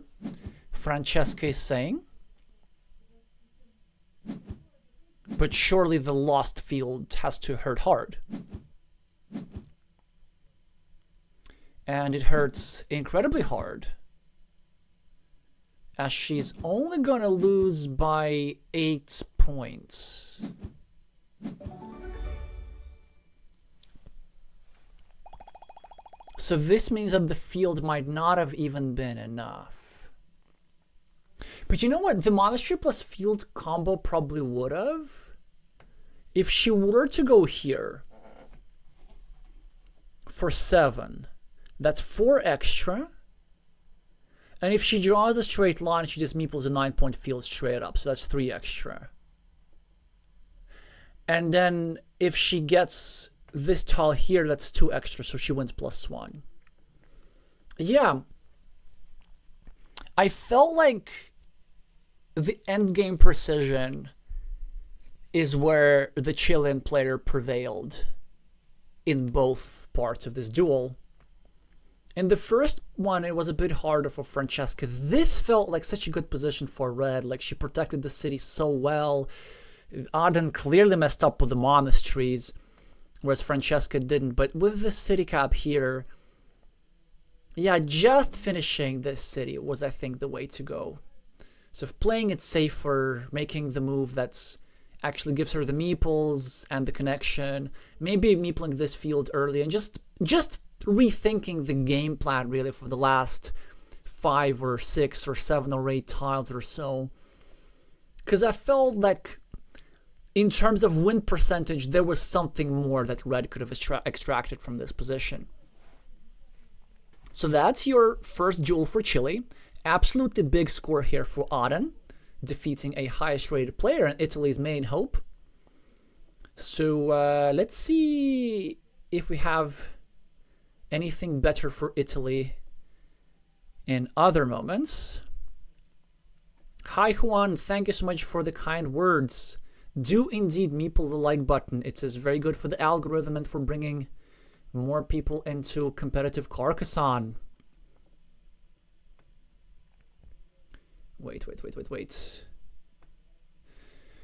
Speaker 1: Francesca is saying. But surely the lost field has to hurt hard. And it hurts incredibly hard, as she's only gonna lose by 8 points. So this means that the field might not have even been enough. But you know what? The monastery plus field combo probably would have. If she were to go here for 7, that's 4 extra. And if she draws a straight line, she just meeples a 9-point field straight up. So that's 3 extra. And then if she gets this tile here, that's 2 extra. So she wins +1. Yeah. I felt like the endgame precision is where the Chilean player prevailed in both parts of this duel. In the first one, it was a bit harder for Francesca. This felt like such a good position for Red. Like, she protected the city so well. Aden clearly messed up with the monasteries, whereas Francesca didn't. But with the city cap here, yeah, just finishing this city was, I think, the way to go. So playing it safer, making the move that's actually gives her the meeples and the connection, maybe meepling this field early, and just rethinking the game plan really for the last 5 or 6 or 7 or 8 tiles or so. Because I felt like in terms of win percentage, there was something more that Red could have extracted from this position. So that's your first duel for Chile. Absolutely big score here for Aden, defeating a highest rated player and Italy's main hope. So let's see if we have anything better for Italy in other moments. Hi Juan, thank you so much for the kind words. Do indeed meeple the like button. It is very good for the algorithm and for bringing more people into competitive Carcassonne. Wait.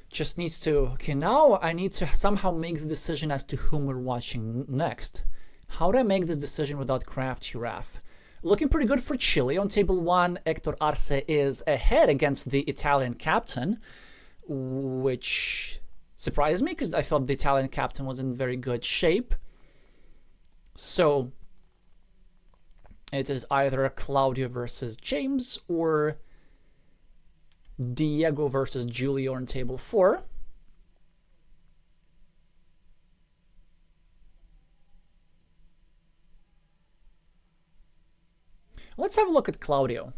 Speaker 1: Just needs to... Okay, now I need to somehow make the decision as to whom we're watching next. How do I make this decision without Craft Giraffe? Looking pretty good for Chile. On table 1, Hector Arce is ahead against the Italian captain, which surprised me because I thought the Italian captain was in very good shape. So it is either Claudio versus James or Diego versus Giulio on table 4. Let's have a look at Claudio.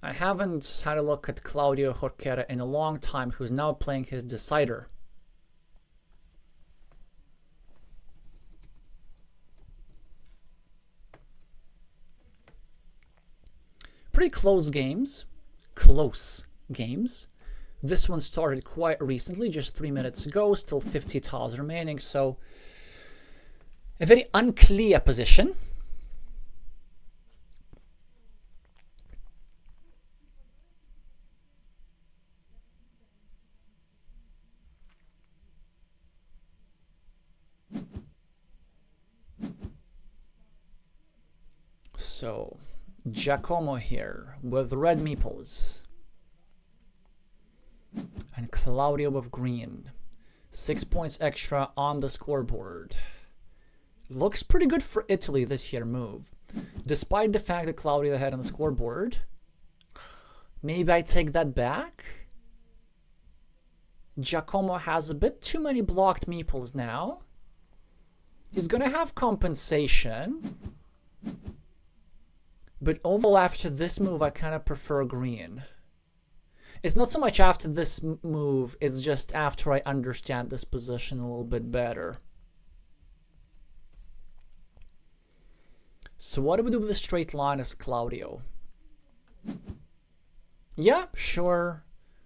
Speaker 1: I haven't had a look at Claudio Jorquera in a long time, who's now playing his decider. Pretty close games. This one started quite recently, just 3 minutes ago, still 50 tiles remaining, so a very unclear position. So Giacomo here with red meeples and Claudio with green. 6 points extra on the scoreboard. Looks pretty good for Italy this year move, despite the fact that Claudio ahead on the scoreboard. Maybe I take that back. Giacomo has a bit too many blocked meeples now. He's gonna have compensation. But overall, after this move, I kind of prefer green. It's not so much after this move, it's just after I understand this position a little bit better. So what do we do with the straight line as Claudio? Yeah, sure.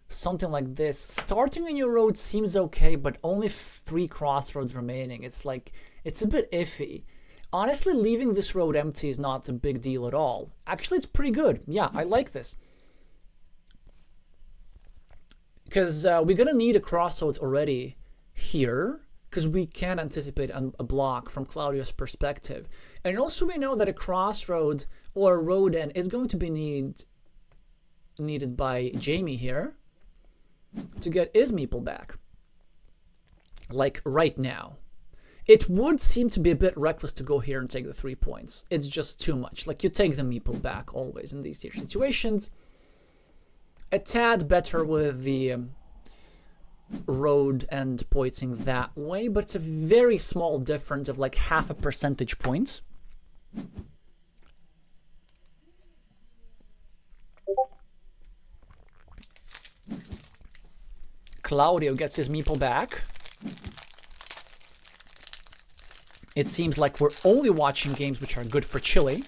Speaker 1: Something like this. Starting a new road seems okay, but only 3 crossroads remaining. It's like, it's a bit iffy. Honestly, leaving this road empty is not a big deal at all. Actually, it's pretty good. Yeah, I like this. Because we're going to need a crossroads already here, because we can anticipate a block from Claudio's perspective. And also we know that a crossroad or a road end is going to be needed by Jamie here to get his meeple back. Like right now. It would seem to be a bit reckless to go here and take the 3 points. It's just too much. Like, you take the meeple back always in these situations. A tad better with the road end pointing that way, but it's a very small difference of like half a percentage point. Claudio gets his meeple back. It seems like we're only watching games which are good for Chile.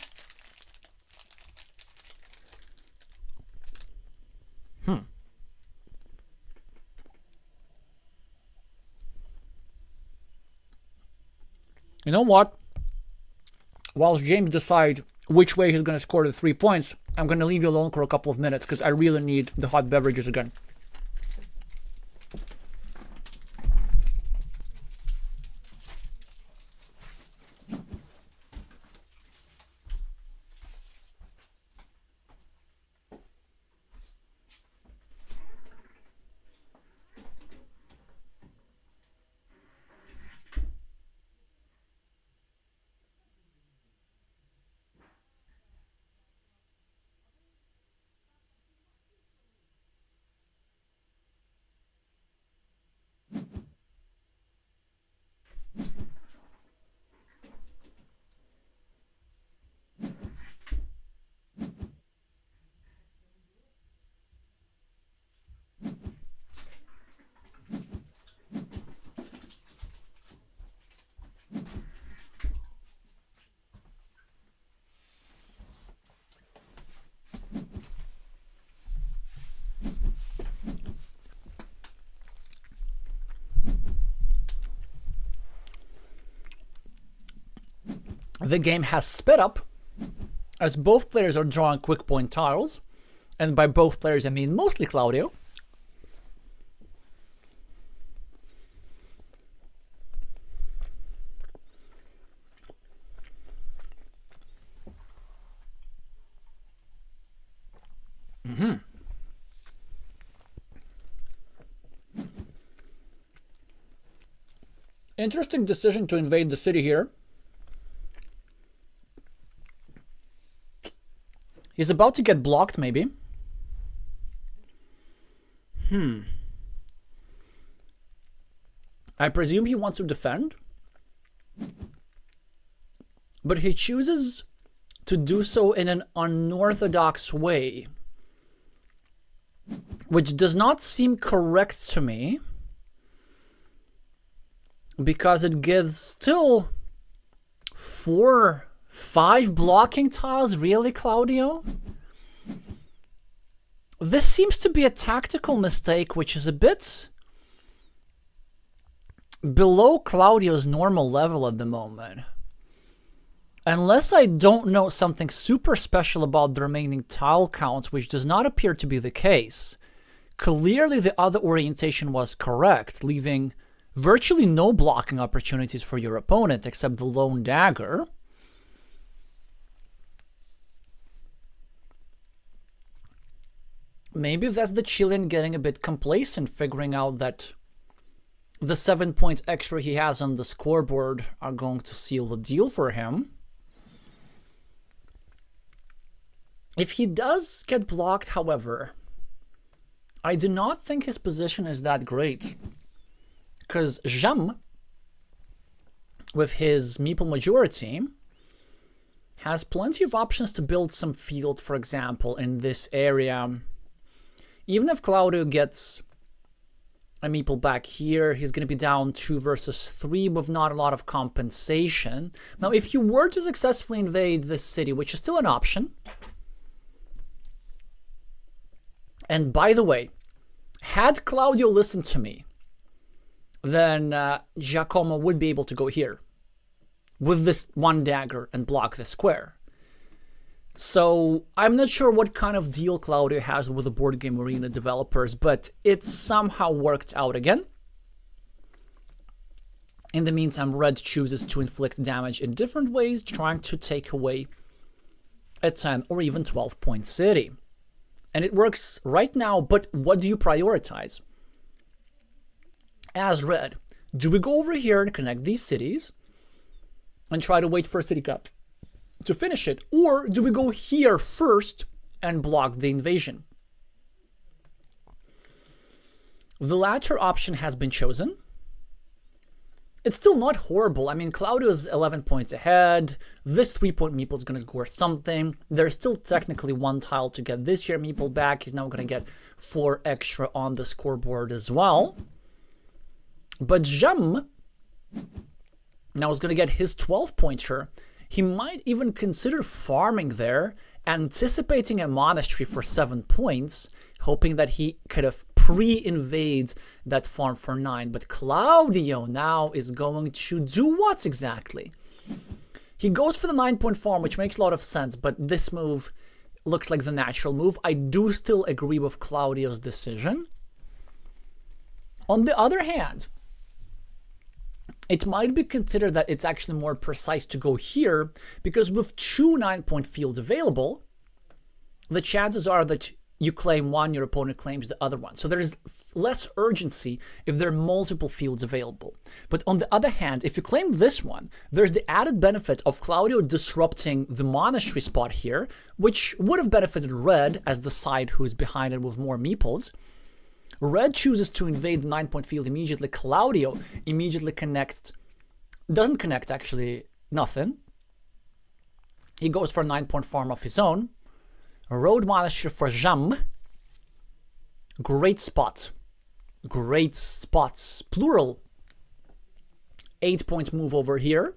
Speaker 1: You know what? Whilst James decides which way he's going to score the 3 points, I'm going to leave you alone for a couple of minutes because I really need the hot beverages again. The game has sped up as both players are drawing quick point tiles, and by both players I mean mostly Claudio. Interesting decision to invade the city here. He's about to get blocked, maybe. I presume he wants to defend. But he chooses to do so in an unorthodox way, which does not seem correct to me, because it gives still 5 blocking tiles. Really, Claudio? This seems to be a tactical mistake, which is a bit below Claudio's normal level at the moment. Unless I don't know something super special about the remaining tile counts, which does not appear to be the case. Clearly the other orientation was correct, leaving virtually no blocking opportunities for your opponent except the lone dagger. Maybe that's the Chilean getting a bit complacent, figuring out that the 7 points extra he has on the scoreboard are going to seal the deal for him. If he does get blocked, however, I do not think his position is that great. Because Jam, with his meeple majority, has plenty of options to build some field, for example, in this area. Even if Claudio gets a meeple back here, he's going to be down 2 versus 3 with not a lot of compensation. Now, if you were to successfully invade this city, which is still an option, and by the way, had Claudio listened to me, then Giacomo would be able to go here with this one dagger and block the square. So I'm not sure what kind of deal Claudio has with the board game arena developers, but it somehow worked out again. In the meantime, red chooses to inflict damage in different ways, trying to take away a 10 or even 12 point city. And it works right now, but what do you prioritize? As red, do we go over here and connect these cities and try to wait for a city cup to finish it? Or do we go here first and block the invasion? The latter option has been chosen. It's still not horrible. I mean, Claudio's 11 points ahead. This 3-point meeple is going to score something. There's still technically one tile to get this year meeple back. He's now going to get 4 extra on the scoreboard as well. But Jem now is going to get his 12-pointer. He might even consider farming there, anticipating a monastery for 7 points, hoping that he kind of pre-invades that farm for 9. But Claudio now is going to do what exactly? He goes for the 9-point farm, which makes a lot of sense, but this move looks like the natural move. I do still agree with Claudio's decision. On the other hand, it might be considered that it's actually more precise to go here, because with 2 9-point fields available, the chances are that you claim one, your opponent claims the other one. So there's less urgency if there are multiple fields available. But on the other hand, if you claim this one, there's the added benefit of Claudio disrupting the monastery spot here, which would have benefited red as the side who's behind it with more meeples. Red chooses to invade the 9-point field immediately. Claudio immediately doesn't connect actually, nothing. He goes for a 9-point farm of his own. Road monastery for Jam. Great spot. Great spots. Plural. 8-point move over here.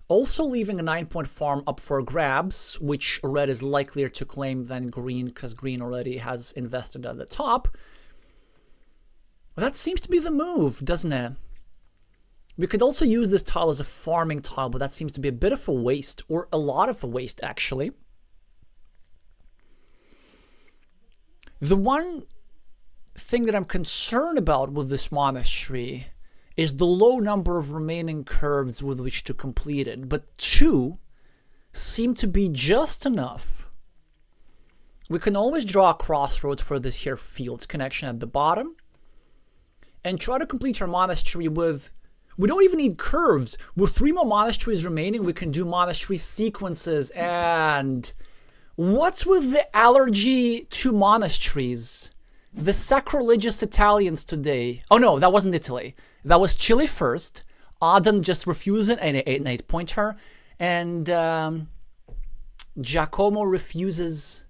Speaker 1: Also leaving a 9-point farm up for grabs, which red is likelier to claim than green, because green already has invested at the top. That seems to be the move, doesn't it? We could also use this tile as a farming tile, but that seems to be a bit of a waste, or a lot of a waste, actually. The one thing that I'm concerned about with this monastery is the low number of remaining curves with which to complete it, but 2 seem to be just enough. We can always draw a crossroads for this here fields connection at the bottom, and try to complete our monastery with... We don't even need curves. With 3 more monasteries remaining, we can do monastery sequences. And what's with the allergy to monasteries? The sacrilegious Italians today. Oh no, that wasn't Italy. That was Chile first. Aden just refusing an 8-pointer. And Giacomo refuses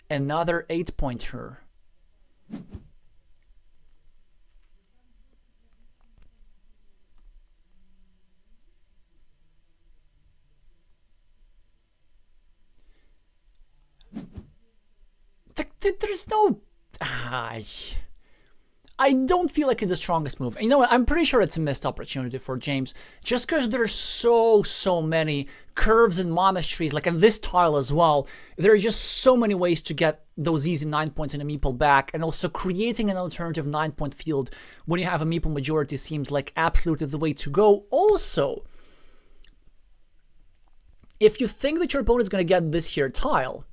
Speaker 1: another 8-pointer. There's no... I don't feel like it's the strongest move. You know what? I'm pretty sure it's a missed opportunity for James. Just because there's so many curves and monasteries, like in this tile as well, there are just so many ways to get those easy 9 points in a meeple back, and also creating an alternative 9-point field when you have a meeple majority seems like absolutely the way to go. Also, if you think that your opponent is going to get this here tile,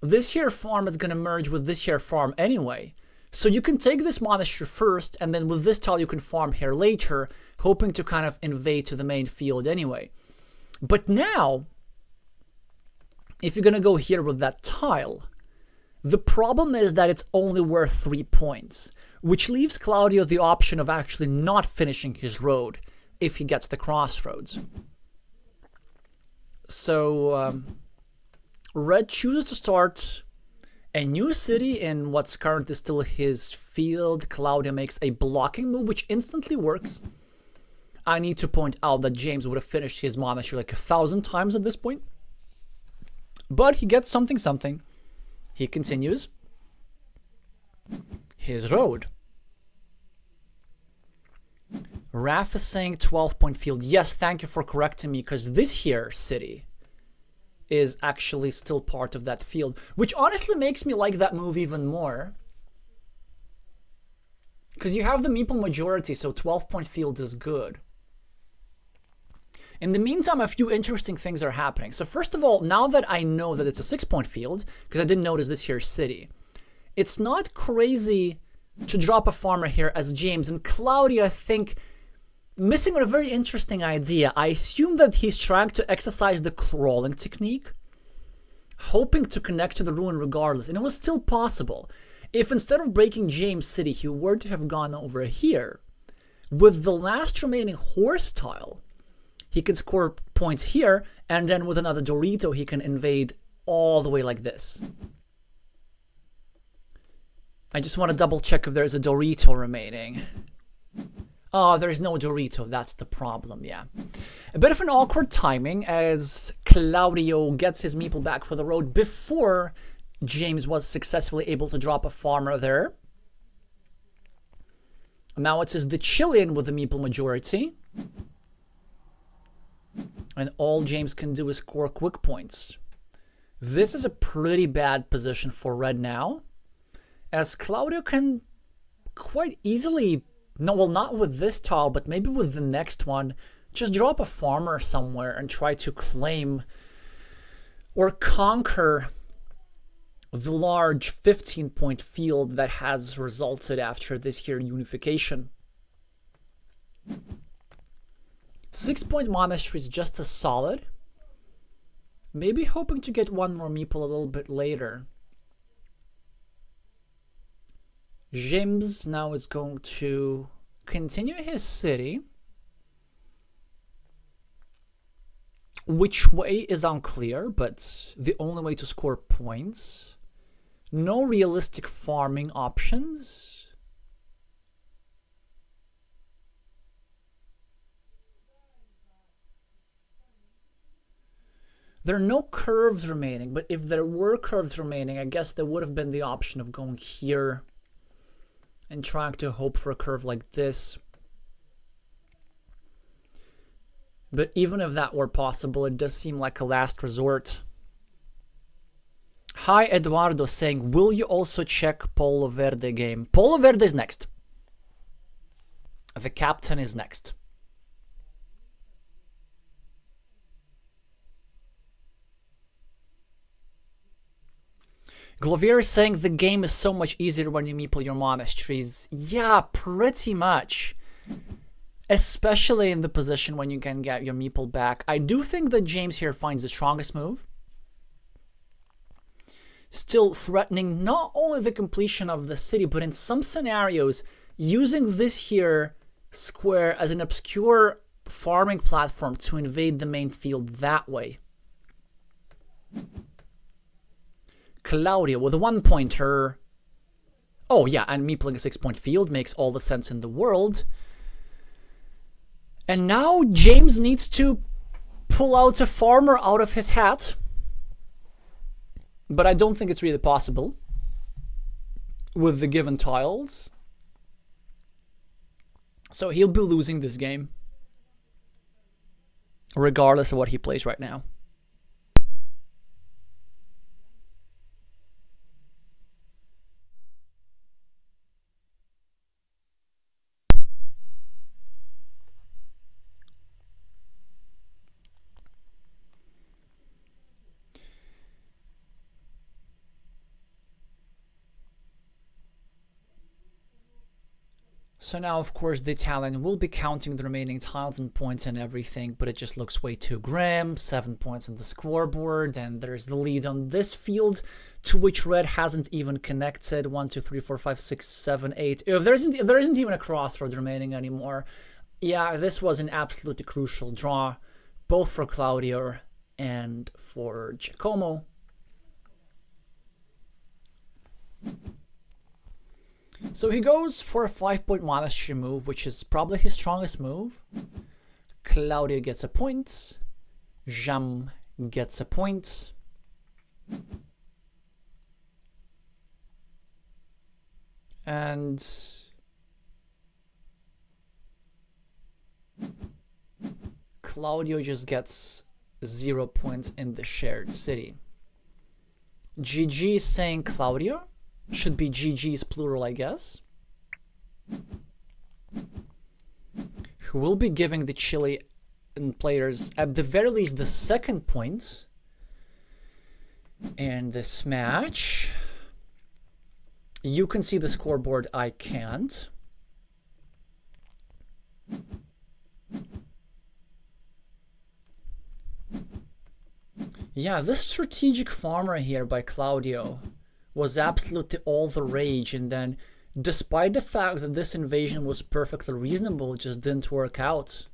Speaker 1: this here farm is going to merge with this here farm anyway. So you can take this monastery first, and then with this tile you can farm here later, hoping to kind of invade to the main field anyway. But now, if you're going to go here with that tile, the problem is that it's only worth 3 points, which leaves Claudio the option of actually not finishing his road if he gets the crossroads. So, red chooses to start a new city in what's currently still his field. Claudio makes a blocking move, which instantly works. I need to point out that James would have finished his monastery like 1,000 times at this point. But he gets something. He continues his road. Raf is saying 12-point field. Yes, thank you for correcting me, because this here city is actually still part of that field, which honestly makes me like that move even more. Because you have the meeple majority, so 12-point field is good. In the meantime, a few interesting things are happening. So first of all, now that I know that it's a 6-point field, because I didn't notice this here city, it's not crazy to drop a farmer here as James. And Claudio, I think, missing on a very interesting idea. I assume that he's trying to exercise the crawling technique, hoping to connect to the ruin regardless. And it was still possible. If instead of breaking James City, he were to have gone over here, with the last remaining horse tile, he can score points here, and then with another Dorito, he can invade all the way like this. I just want to double check if there's a Dorito remaining. Oh, there's no Dorito. That's the problem, yeah. A bit of an awkward timing as Claudio gets his meeple back for the road before James was successfully able to drop a farmer there. Now it is the Chilean with the meeple majority. And all James can do is score quick points. This is a pretty bad position for red now, as Claudio can quite easily, no, well, not with this tile, but maybe with the next one, just drop a farmer somewhere and try to claim or conquer the large 15-point field that has resulted after this here unification. 6-point monastery is just as solid. Maybe hoping to get one more meeple a little bit later. James now is going to continue his city. Which way is unclear, but the only way to score points. No realistic farming options. There are no curves remaining, but if there were curves remaining, I guess there would have been the option of going here and trying to hope for a curve like this. But even if that were possible, it does seem like a last resort. Hi, Eduardo saying, will you also check Polo Verde game? Polo Verde is next. The captain is next. Glovier is saying the game is so much easier when you meeple your monasteries. Yeah, pretty much. Especially in the position when you can get your meeple back. I do think that James here finds the strongest move. Still threatening not only the completion of the city, but in some scenarios, using this here square as an obscure farming platform to invade the main field that way. Claudio with a 1-pointer. Oh yeah, and meepling a 6-point field makes all the sense in the world. And now James needs to pull out a farmer out of his hat. But I don't think it's really possible with the given tiles. So he'll be losing this game, regardless of what he plays right now. So now, of course, the Italian will be counting the remaining tiles and points and everything, but it just looks way too grim. 7 points on the scoreboard, and there's the lead on this field, to which red hasn't even connected. 1, 2, 3, 4, 5, 6, 7, 8. If there isn't even a crossroads remaining anymore. Yeah, this was an absolutely crucial draw, both for Claudio and for Giacomo. So he goes for a 5-point monastery move, which is probably his strongest move. Claudio gets a point. Jam gets a point. And Claudio just gets 0 points in the shared city. GG is saying Claudio. Should be GG's plural, I guess. Who will be giving the Chilean players, at the very least, the second point in this match. You can see the scoreboard, I can't. Yeah, this strategic farmer here by Claudio was absolutely all the rage, and then despite the fact that this invasion was perfectly reasonable, it just didn't work out.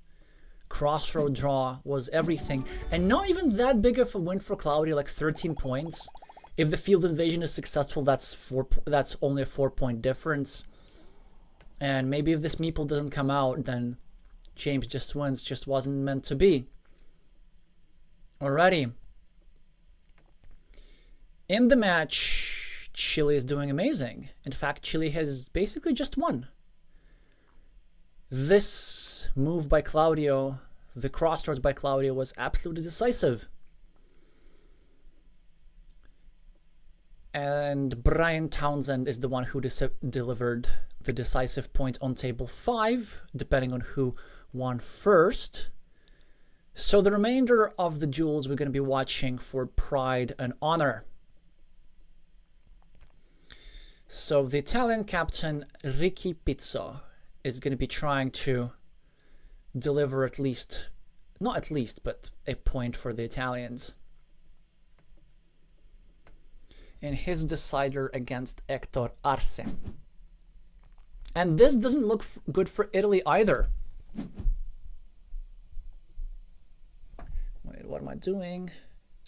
Speaker 1: Crossroad draw was everything, and not even that big of a win for Claudio, like 13 points. If the field invasion is successful, that's only a 4-point difference. And maybe if this meeple doesn't come out, then James just wins. Just wasn't meant to be. Alrighty. In the match, Chile is doing amazing. In fact, Chile has basically just won. This move by Claudio, the crossroads by Claudio, was absolutely decisive. And Brian Townsend is the one who delivered the decisive point on table 5, depending on who won first. So the remainder of the duels we're going to be watching for Pride and Honor. So the Italian captain Ricky Pizzo is going to be trying to deliver at least, not at least, but a point for the Italians in his decider against Hector Arce. And this doesn't look good for Italy either. Wait, what am I doing?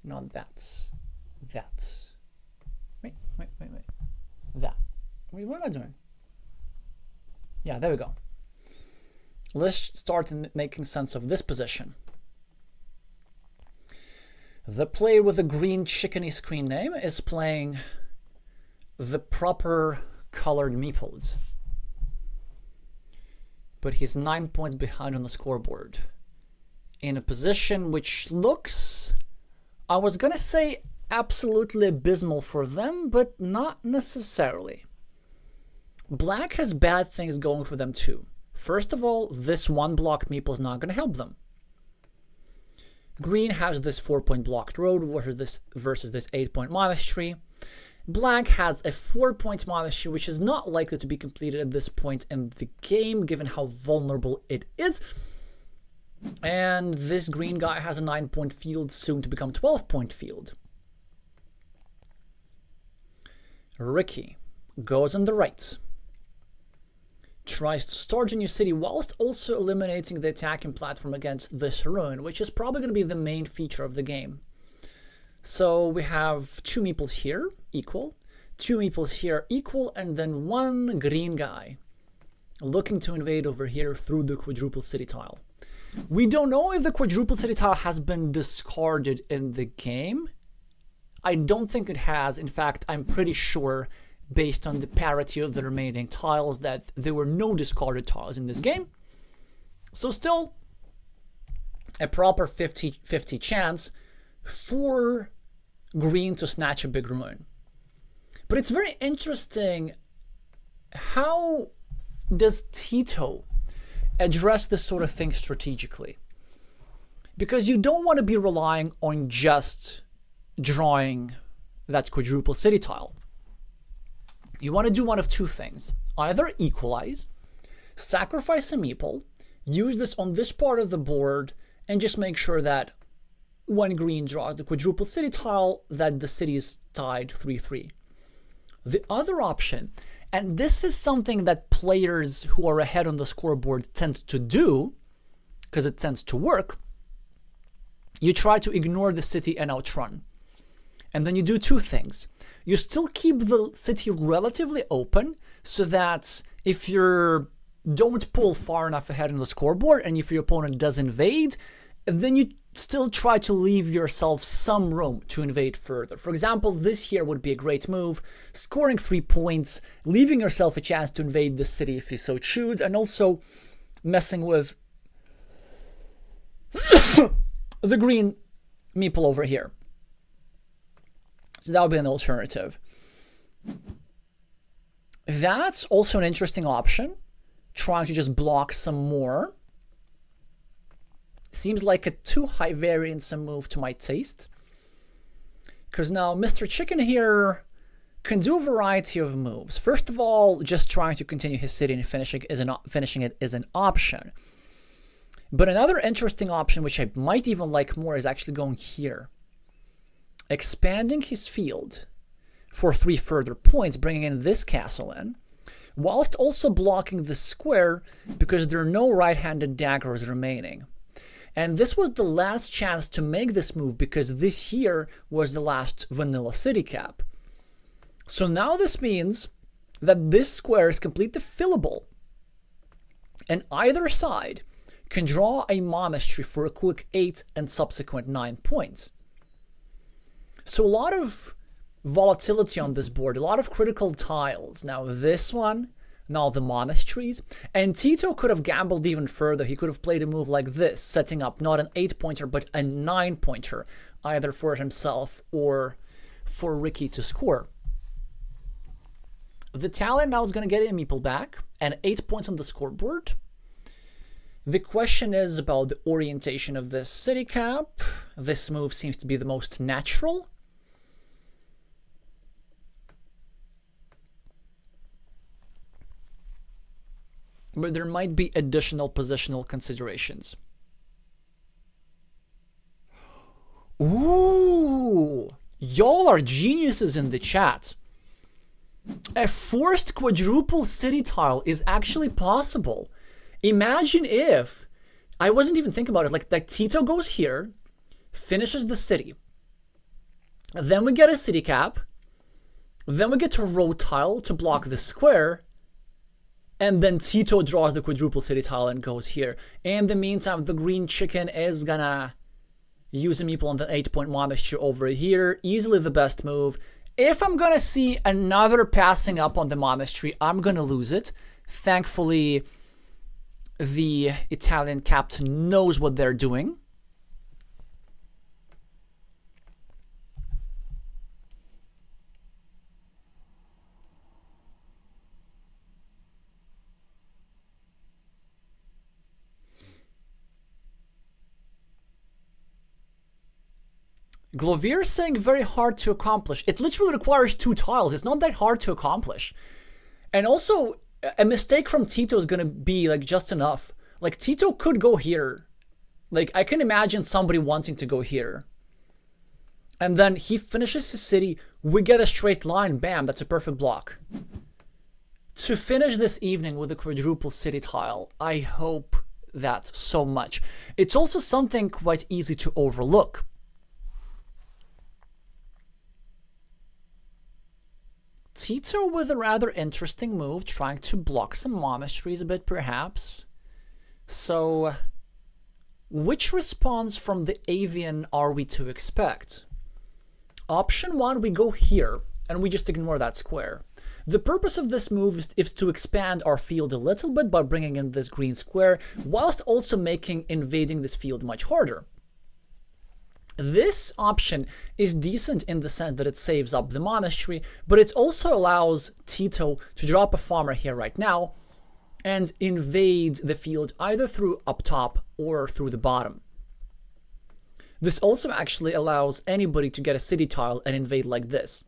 Speaker 1: Not that. That. Wait. That. Wait, what am I doing? Yeah, there we go. Let's start making sense of this position. The player with the green chickeny screen name is playing the proper colored meeples. But he's 9 points behind on the scoreboard. In a position which looks, I was gonna say absolutely abysmal for them, but not necessarily. Black has bad things going for them too. First of all, this one block meeple is not gonna help them. Green has this 4-point blocked road versus this 8-point monastery. Black has a 4-point monastery, which is not likely to be completed at this point in the game, given how vulnerable it is. And this green guy has a 9-point field, soon to become 12-point field. Ricky goes on the right. Tries to start a new city whilst also eliminating the attacking platform against this ruin, which is probably going to be the main feature of the game. So we have 2 meeples here, equal, 2 meeples here, equal, and then 1 green guy looking to invade over here through the quadruple city tile. We don't know if the quadruple city tile has been discarded in the game. I don't think it has. In fact, I'm pretty sure, based on the parity of the remaining tiles, that there were no discarded tiles in this game. So still a proper 50-50 chance for green to snatch a big ruin. But it's very interesting, how does Tito address this sort of thing strategically? Because you don't want to be relying on just drawing that quadruple city tile. You want to do one of 2 things. Either equalize, sacrifice a meeple, use this on this part of the board, and just make sure that when green draws the quadruple city tile, that the city is tied 3-3. The other option, and this is something that players who are ahead on the scoreboard tend to do, because it tends to work, you try to ignore the city and outrun. And then you do 2 things. You still keep the city relatively open, so that if you don't pull far enough ahead on the scoreboard, and if your opponent does invade, then you still try to leave yourself some room to invade further. For example, this here would be a great move, scoring 3 points, leaving yourself a chance to invade the city if you so choose, and also messing with the green meeple over here. So that would be an alternative. That's also an interesting option. Trying to just block some more. Seems like a too high variance a move to my taste. Because now Mr. Chicken here can do a variety of moves. First of all, just trying to continue his city and finishing it is an option. But another interesting option, which I might even like more, is actually going here. Expanding his field for 3 further points, bringing in this castle in, whilst also blocking the square because there are no right-handed daggers remaining. And this was the last chance to make this move because this here was the last vanilla city cap. So now this means that this square is completely fillable. And either side can draw a monastery for a quick 8 and subsequent 9 points. So a lot of volatility on this board, a lot of critical tiles. Now this one, now the monasteries. And Tito could have gambled even further. He could have played a move like this, setting up not an 8-pointer, but a 9-pointer, either for himself or for Ricky to score. The Italian now is going to get a meeple back, and 8 points on the scoreboard. The question is about the orientation of this city cap. This move seems to be the most natural. But there might be additional positional considerations. Ooh! Y'all are geniuses in the chat. A forced quadruple city tile is actually possible. Imagine if, I wasn't even thinking about it, like Tito goes here, finishes the city. Then we get a city cap. Then we get to row tile to block the square. And then Tito draws the quadruple city tile and goes here. In the meantime, the green chicken is gonna use a meeple on the 8-point monastery over here. Easily the best move. If I'm gonna see another passing up on the monastery, I'm gonna lose it. Thankfully, the Italian captain knows what they're doing. Glovier saying very hard to accomplish. It literally requires 2 tiles. It's not that hard to accomplish. And also, a mistake from Tito is going to be like just enough. Like Tito could go here. Like I can imagine somebody wanting to go here. And then he finishes his city. We get a straight line. Bam, that's a perfect block. To finish this evening with a quadruple city tile, I hope that so much. It's also something quite easy to overlook. Tito with a rather interesting move, trying to block some monasteries a bit, perhaps. So, which response from the avian are we to expect? Option 1, we go here, and we just ignore that square. The purpose of this move is to expand our field a little bit by bringing in this green square, whilst also making invading this field much harder. This option is decent in the sense that it saves up the monastery, but it also allows Tito to drop a farmer here right now and invade the field either through up top or through the bottom. This also actually allows anybody to get a city tile and invade like this.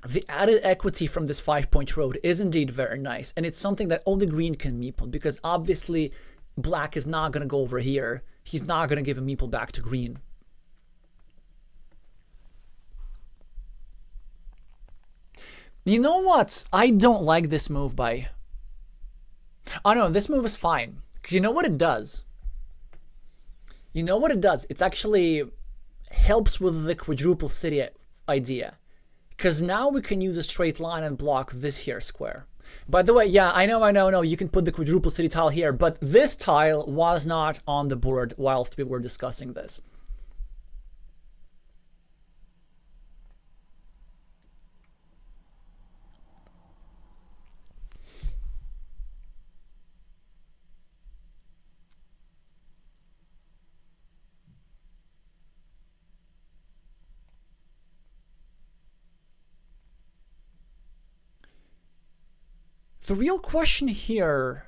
Speaker 1: The added equity from this 5-point road is indeed very nice, and it's something that only green can meeple, because obviously black is not going to go over here. He's not going to give a meeple back to green. You know what? I don't like this move by... Oh no, this move is fine. Because you know what it does? You know what it does? It's actually helps with the quadruple city idea. Because now we can use a straight line and block this here square. By the way, yeah, I know, you can put the quadruple city tile here, but this tile was not on the board whilst we were discussing this. The real question here,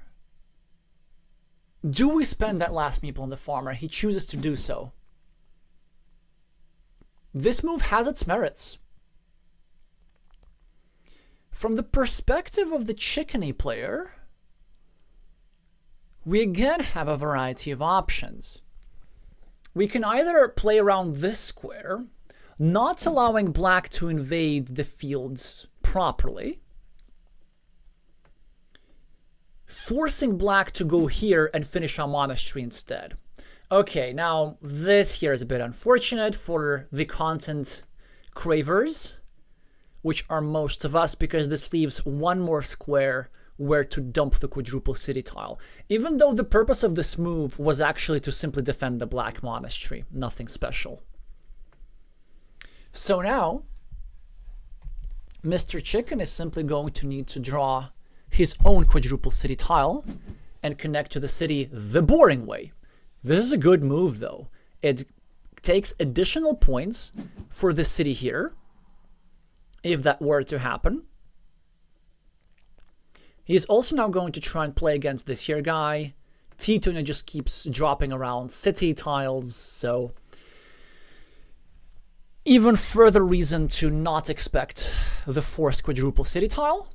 Speaker 1: do we spend that last meeple on the farmer? He chooses to do so. This move has its merits. From the perspective of the chickeny player, we again have a variety of options. We can either play around this square, not allowing black to invade the fields properly, forcing black to go here and finish our monastery instead. Okay, now this here is a bit unfortunate for the content cravers, which are most of us, because this leaves one more square where to dump the quadruple city tile. Even though the purpose of this move was actually to simply defend the black monastery. Nothing special. So now, Mr. Chicken is simply going to need to draw his own quadruple city tile and connect to the city the boring way. This is a good move though. It takes additional points for the city here, if that were to happen. He's also now going to try and play against this here guy. Tito just keeps dropping around city tiles, so even further reason to not expect the forced quadruple city tile.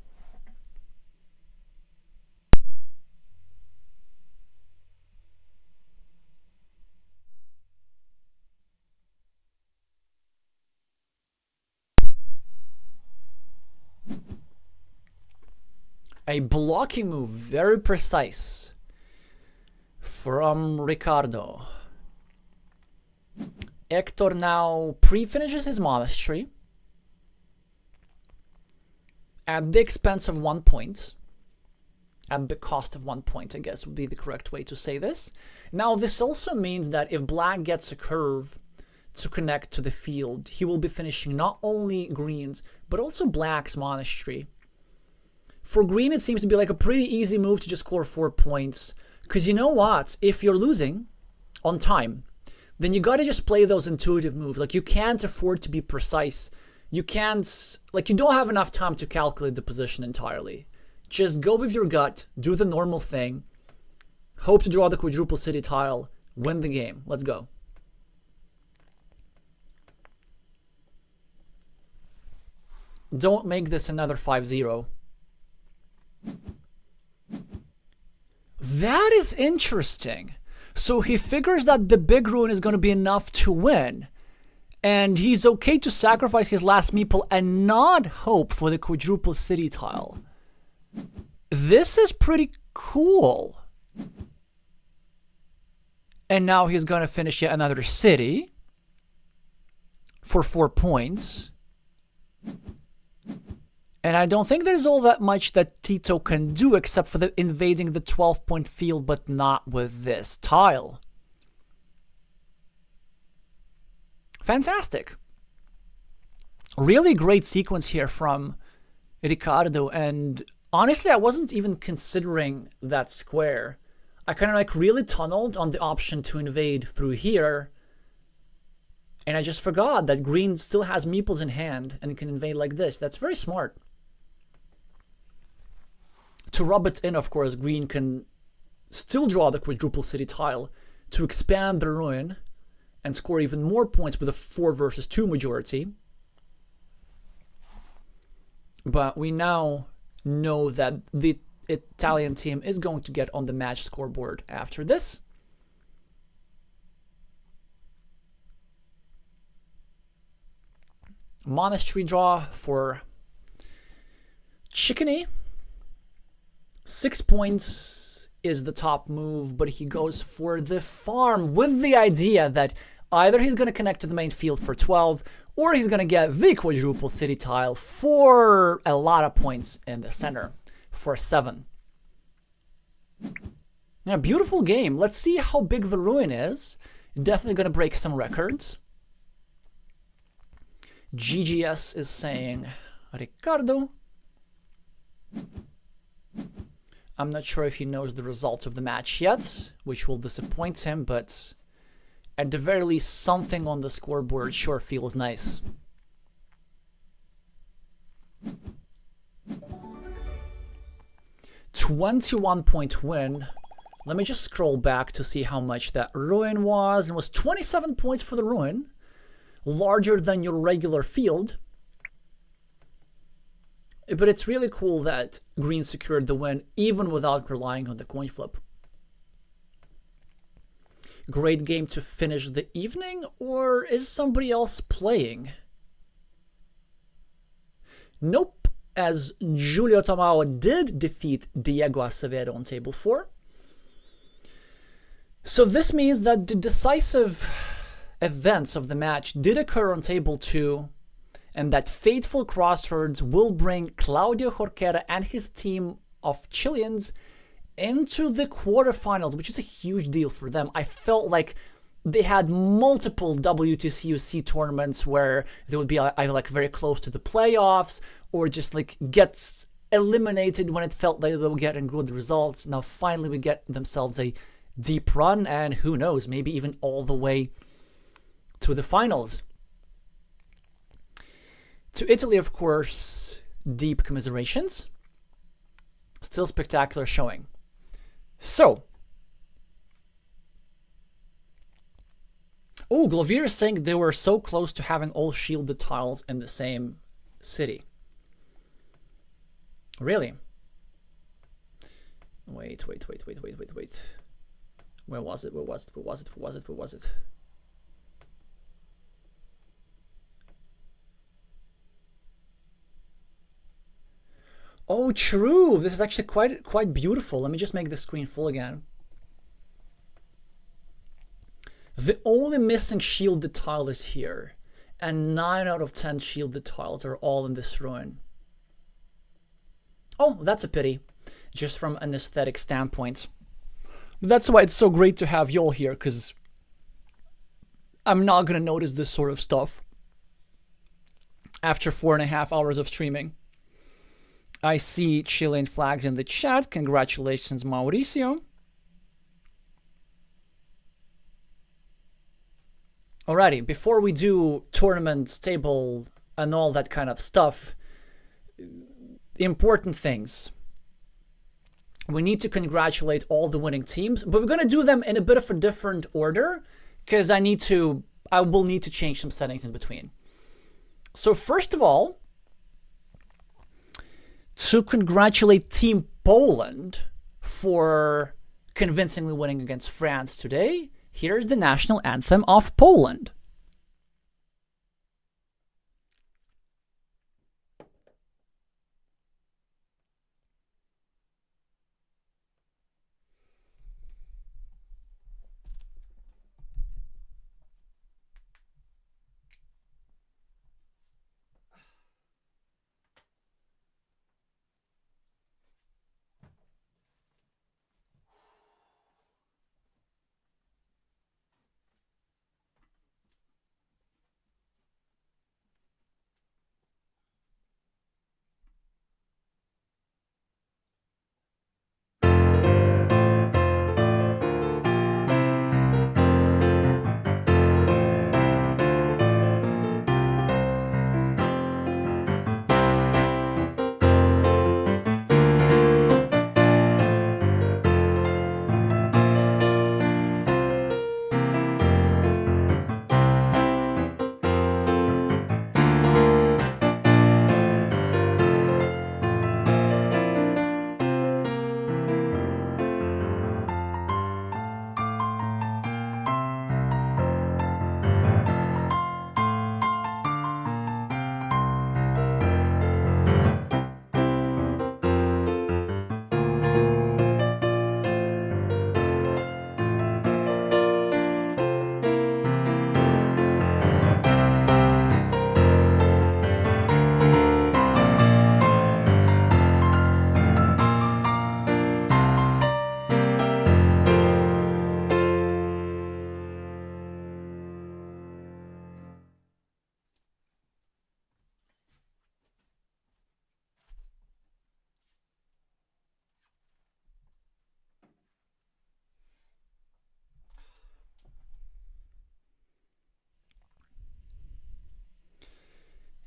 Speaker 1: A blocking move, very precise, from Ricardo. Hector now pre-finishes his monastery at the expense of 1 point. At the cost of 1 point, I guess would be the correct way to say this. Now, this also means that if black gets a curve to connect to the field, he will be finishing not only green's, but also black's monastery. For green, it seems to be like a pretty easy move to just score 4 points. Because you know what? If you're losing on time, then you gotta just play those intuitive moves. Like, you can't afford to be precise. You can't, like, you don't have enough time to calculate the position entirely. Just go with your gut, do the normal thing, hope to draw the quadruple city tile, win the game. Let's go. Don't make this another 5-0. That is interesting. So he figures that the big ruin is going to be enough to win. And he's okay to sacrifice his last meeple and not hope for the quadruple city tile. This is pretty cool. And now he's going to finish yet another city for 4 points. And I don't think there's all that much that Tito can do except for invading the 12-point field, but not with this tile. Fantastic. Really great sequence here from Ricardo, and honestly, I wasn't even considering that square. I kind of like really tunneled on the option to invade through here, and I just forgot that green still has meeples in hand and can invade like this. That's very smart. To rub it in, of course, green can still draw the quadruple city tile to expand the ruin and score even more points with a 4 versus 2 majority. But we now know that the Italian team is going to get on the match scoreboard after this. Monastery draw for Chickeny. 6 points is the top move, but he goes for the farm with the idea that either he's going to connect to the main field for 12, or he's going to get the quadruple city tile for a lot of points in the center for 7. Now, beautiful game. Let's see how big the ruin is. Definitely going to break some records. GGS is saying Ricardo. I'm not sure if he knows the results of the match yet, which will disappoint him, but at the very least, something on the scoreboard sure feels nice. 21-point win. Let me just scroll back to see how much that ruin was. It was 27 points for the ruin, larger than your regular field. But it's really cool that green secured the win even without relying on the coin flip. Great game to finish the evening, or is somebody else playing? Nope, as Giulio Tomao did defeat Diego Acevedo on table 4. So this means that the decisive events of the match did occur on table 2, and that fateful crossroads will bring Claudio Jorquera and his team of Chileans into the quarterfinals, which is a huge deal for them. I felt like they had multiple WTC tournaments where they would be either like very close to the playoffs or just like get eliminated when it felt like they were getting good results. Now finally we get themselves a deep run, and who knows, maybe even all the way to the finals. To Italy, of course, deep commiserations. Still spectacular showing. So, oh, Glovier is saying they were so close to having all shielded tiles in the same city. Really? Wait. Where was it? Oh, true. This is actually quite beautiful. Let me just make the screen full again. The only missing shielded tile is here, and 9 out of 10 shielded tiles are all in this ruin. Oh, that's a pity, just from an aesthetic standpoint. That's why it's so great to have y'all here, because I'm not going to notice this sort of stuff after 4.5 hours of streaming. I see Chilean flags in the chat. Congratulations, Mauricio. Alrighty, before we do tournaments, table, and all that kind of stuff, important things. We need to congratulate all the winning teams, but we're going to do them in a bit of a different order, because I will need to change some settings in between. So first of all, to congratulate Team Poland for convincingly winning against France today, here's the national anthem of Poland.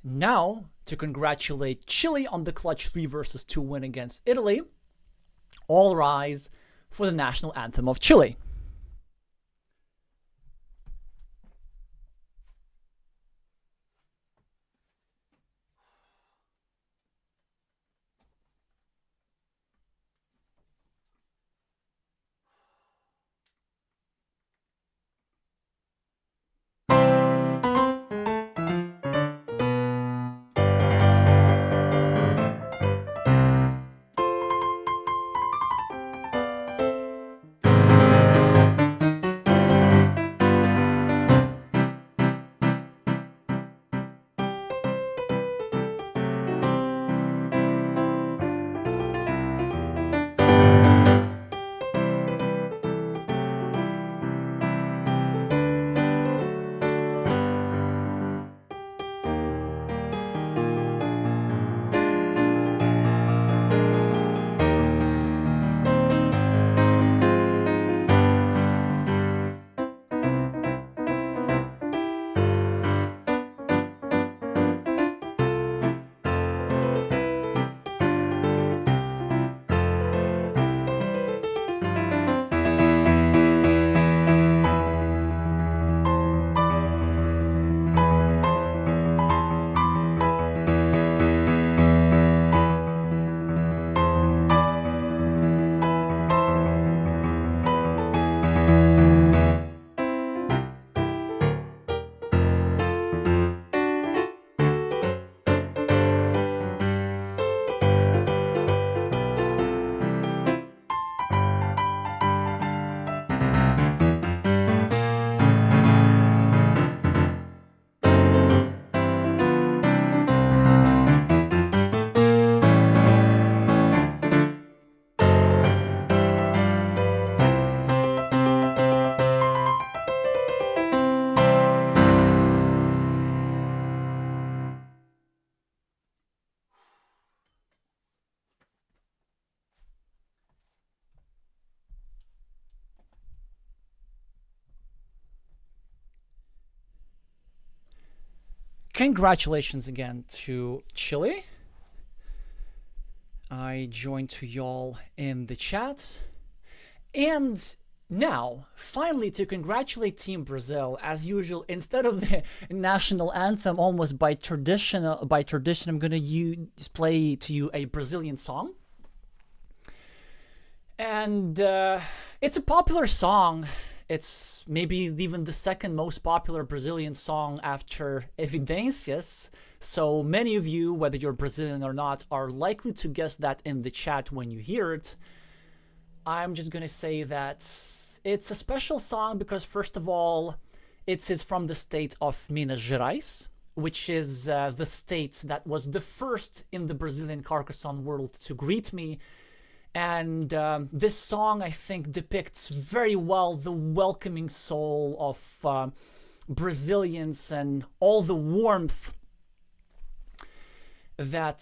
Speaker 1: Now, to congratulate Chile on the clutch 3-2 win against Italy, All rise for the national anthem of Chile. Congratulations again to Chile. I joined to y'all in the chat. And now, finally, to congratulate Team Brazil, as usual, instead of the national anthem, almost by tradition, I'm going to play to you a Brazilian song. And it's a popular song. It's maybe even the second most popular Brazilian song after Evidências. So many of you, whether you're Brazilian or not, are likely to guess that in the chat when you hear it. I'm just going to say that it's a special song because, first of all, it's from the state of Minas Gerais, which is the state that was the first in the Brazilian Carcassonne world to greet me. And this song, I think, depicts very well the welcoming soul of Brazilians and all the warmth that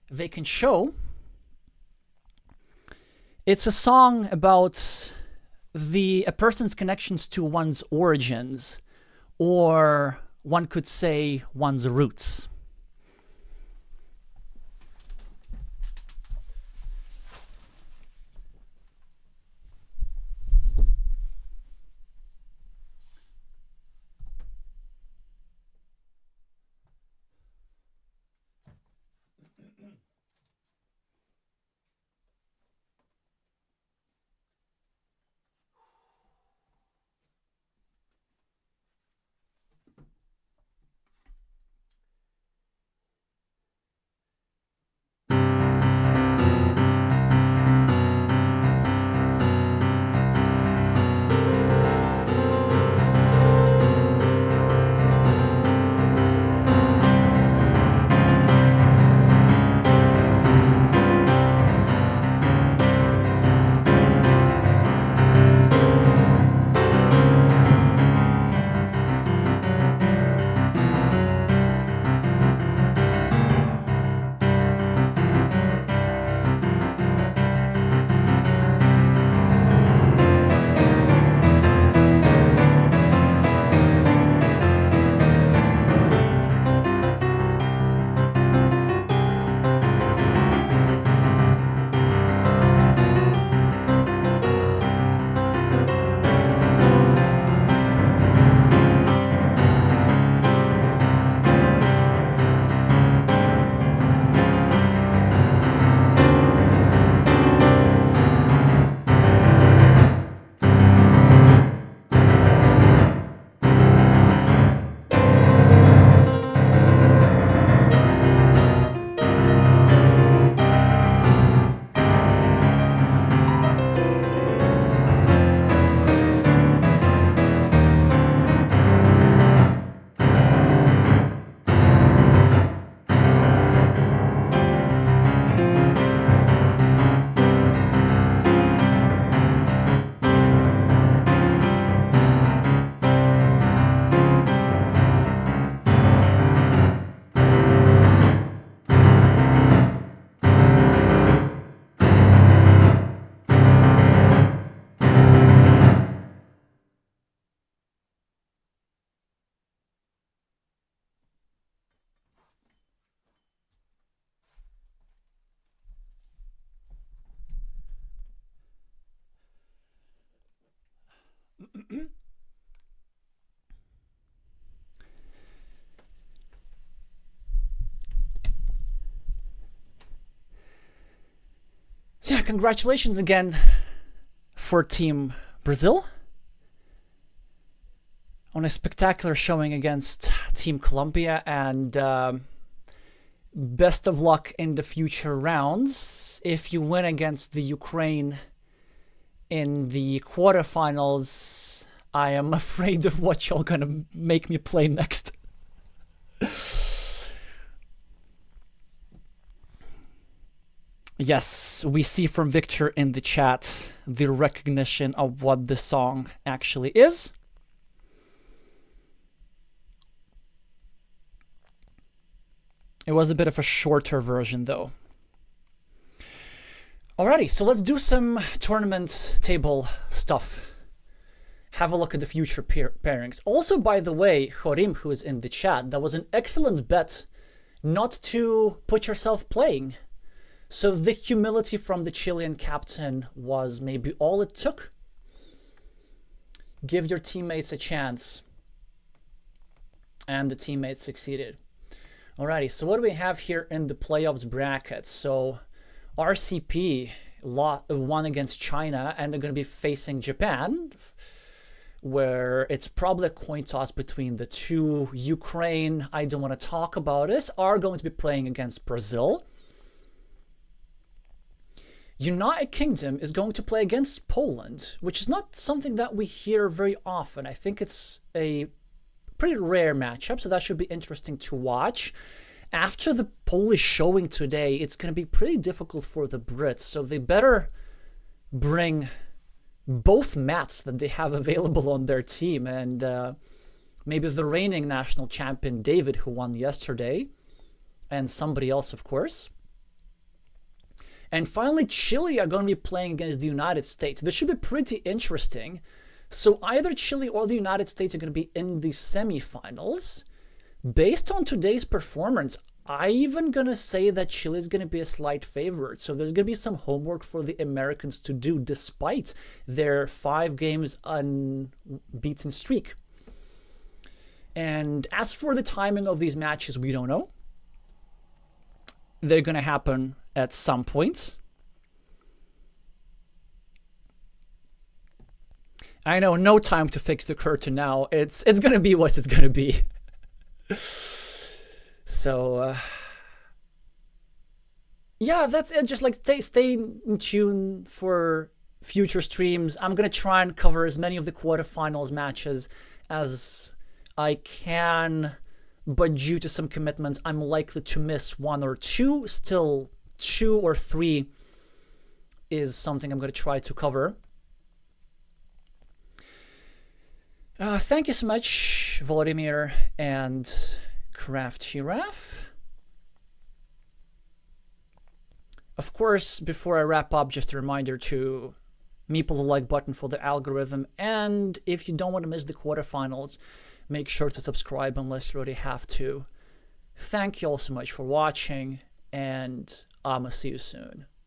Speaker 1: they can show. It's a song about a person's connections to one's origins, or one could say one's roots. yeah, congratulations again for Team Brazil on a spectacular showing against Team Colombia, and best of luck in the future rounds. If you win against the Ukraine in the quarterfinals, I am afraid of what you're gonna make me play next. Yes, we see from Victor in the chat the recognition of what the song actually is. It was a bit of a shorter version though. Alrighty, so let's do some tournament table stuff. Have a look at the future pairings. Also, by the way, Horim, who is in the chat, that was an excellent bet not to put yourself playing. So the humility from the Chilean captain was maybe all it took. Give your teammates a chance. And the teammates succeeded. Alrighty, so what do we have here in the playoffs bracket? So RCP won against China, and they're going to be facing Japan, where it's probably a coin toss between the two. Ukraine, I don't want to talk about this, are going to be playing against Brazil. United Kingdom is going to play against Poland, which is not something that we hear very often. I think it's a pretty rare matchup, so that should be interesting to watch. After the Polish showing today, it's going to be pretty difficult for the Brits, so they better bring both mats that they have available on their team, and maybe the reigning national champion David, who won yesterday, and somebody else, of course. And finally, Chile are going to be playing against the United States. This should be pretty interesting. So either Chile or the United States are going to be in the semifinals. Based on today's performance, I'm even going to say that Chile is going to be a slight favorite. So there's going to be some homework for the Americans to do despite their 5 games unbeaten streak. And as for the timing of these matches, we don't know. They're going to happen at some point. I know, no time to fix the curtain now. It's going to be what it's going to be. So, yeah, that's it. Just like stay in tune for future streams. I'm going to try and cover as many of the quarterfinals matches as I can, but due to some commitments, I'm likely to miss 1 or 2. Still, 2 or 3 is something I'm going to try to cover. Thank you so much, Volodymyr and Craft Giraffe. Of course, before I wrap up, just a reminder to meeple the like button for the algorithm, and if you don't want to miss the quarterfinals, make sure to subscribe unless you already have to. Thank you all so much for watching, and I'ma see you soon.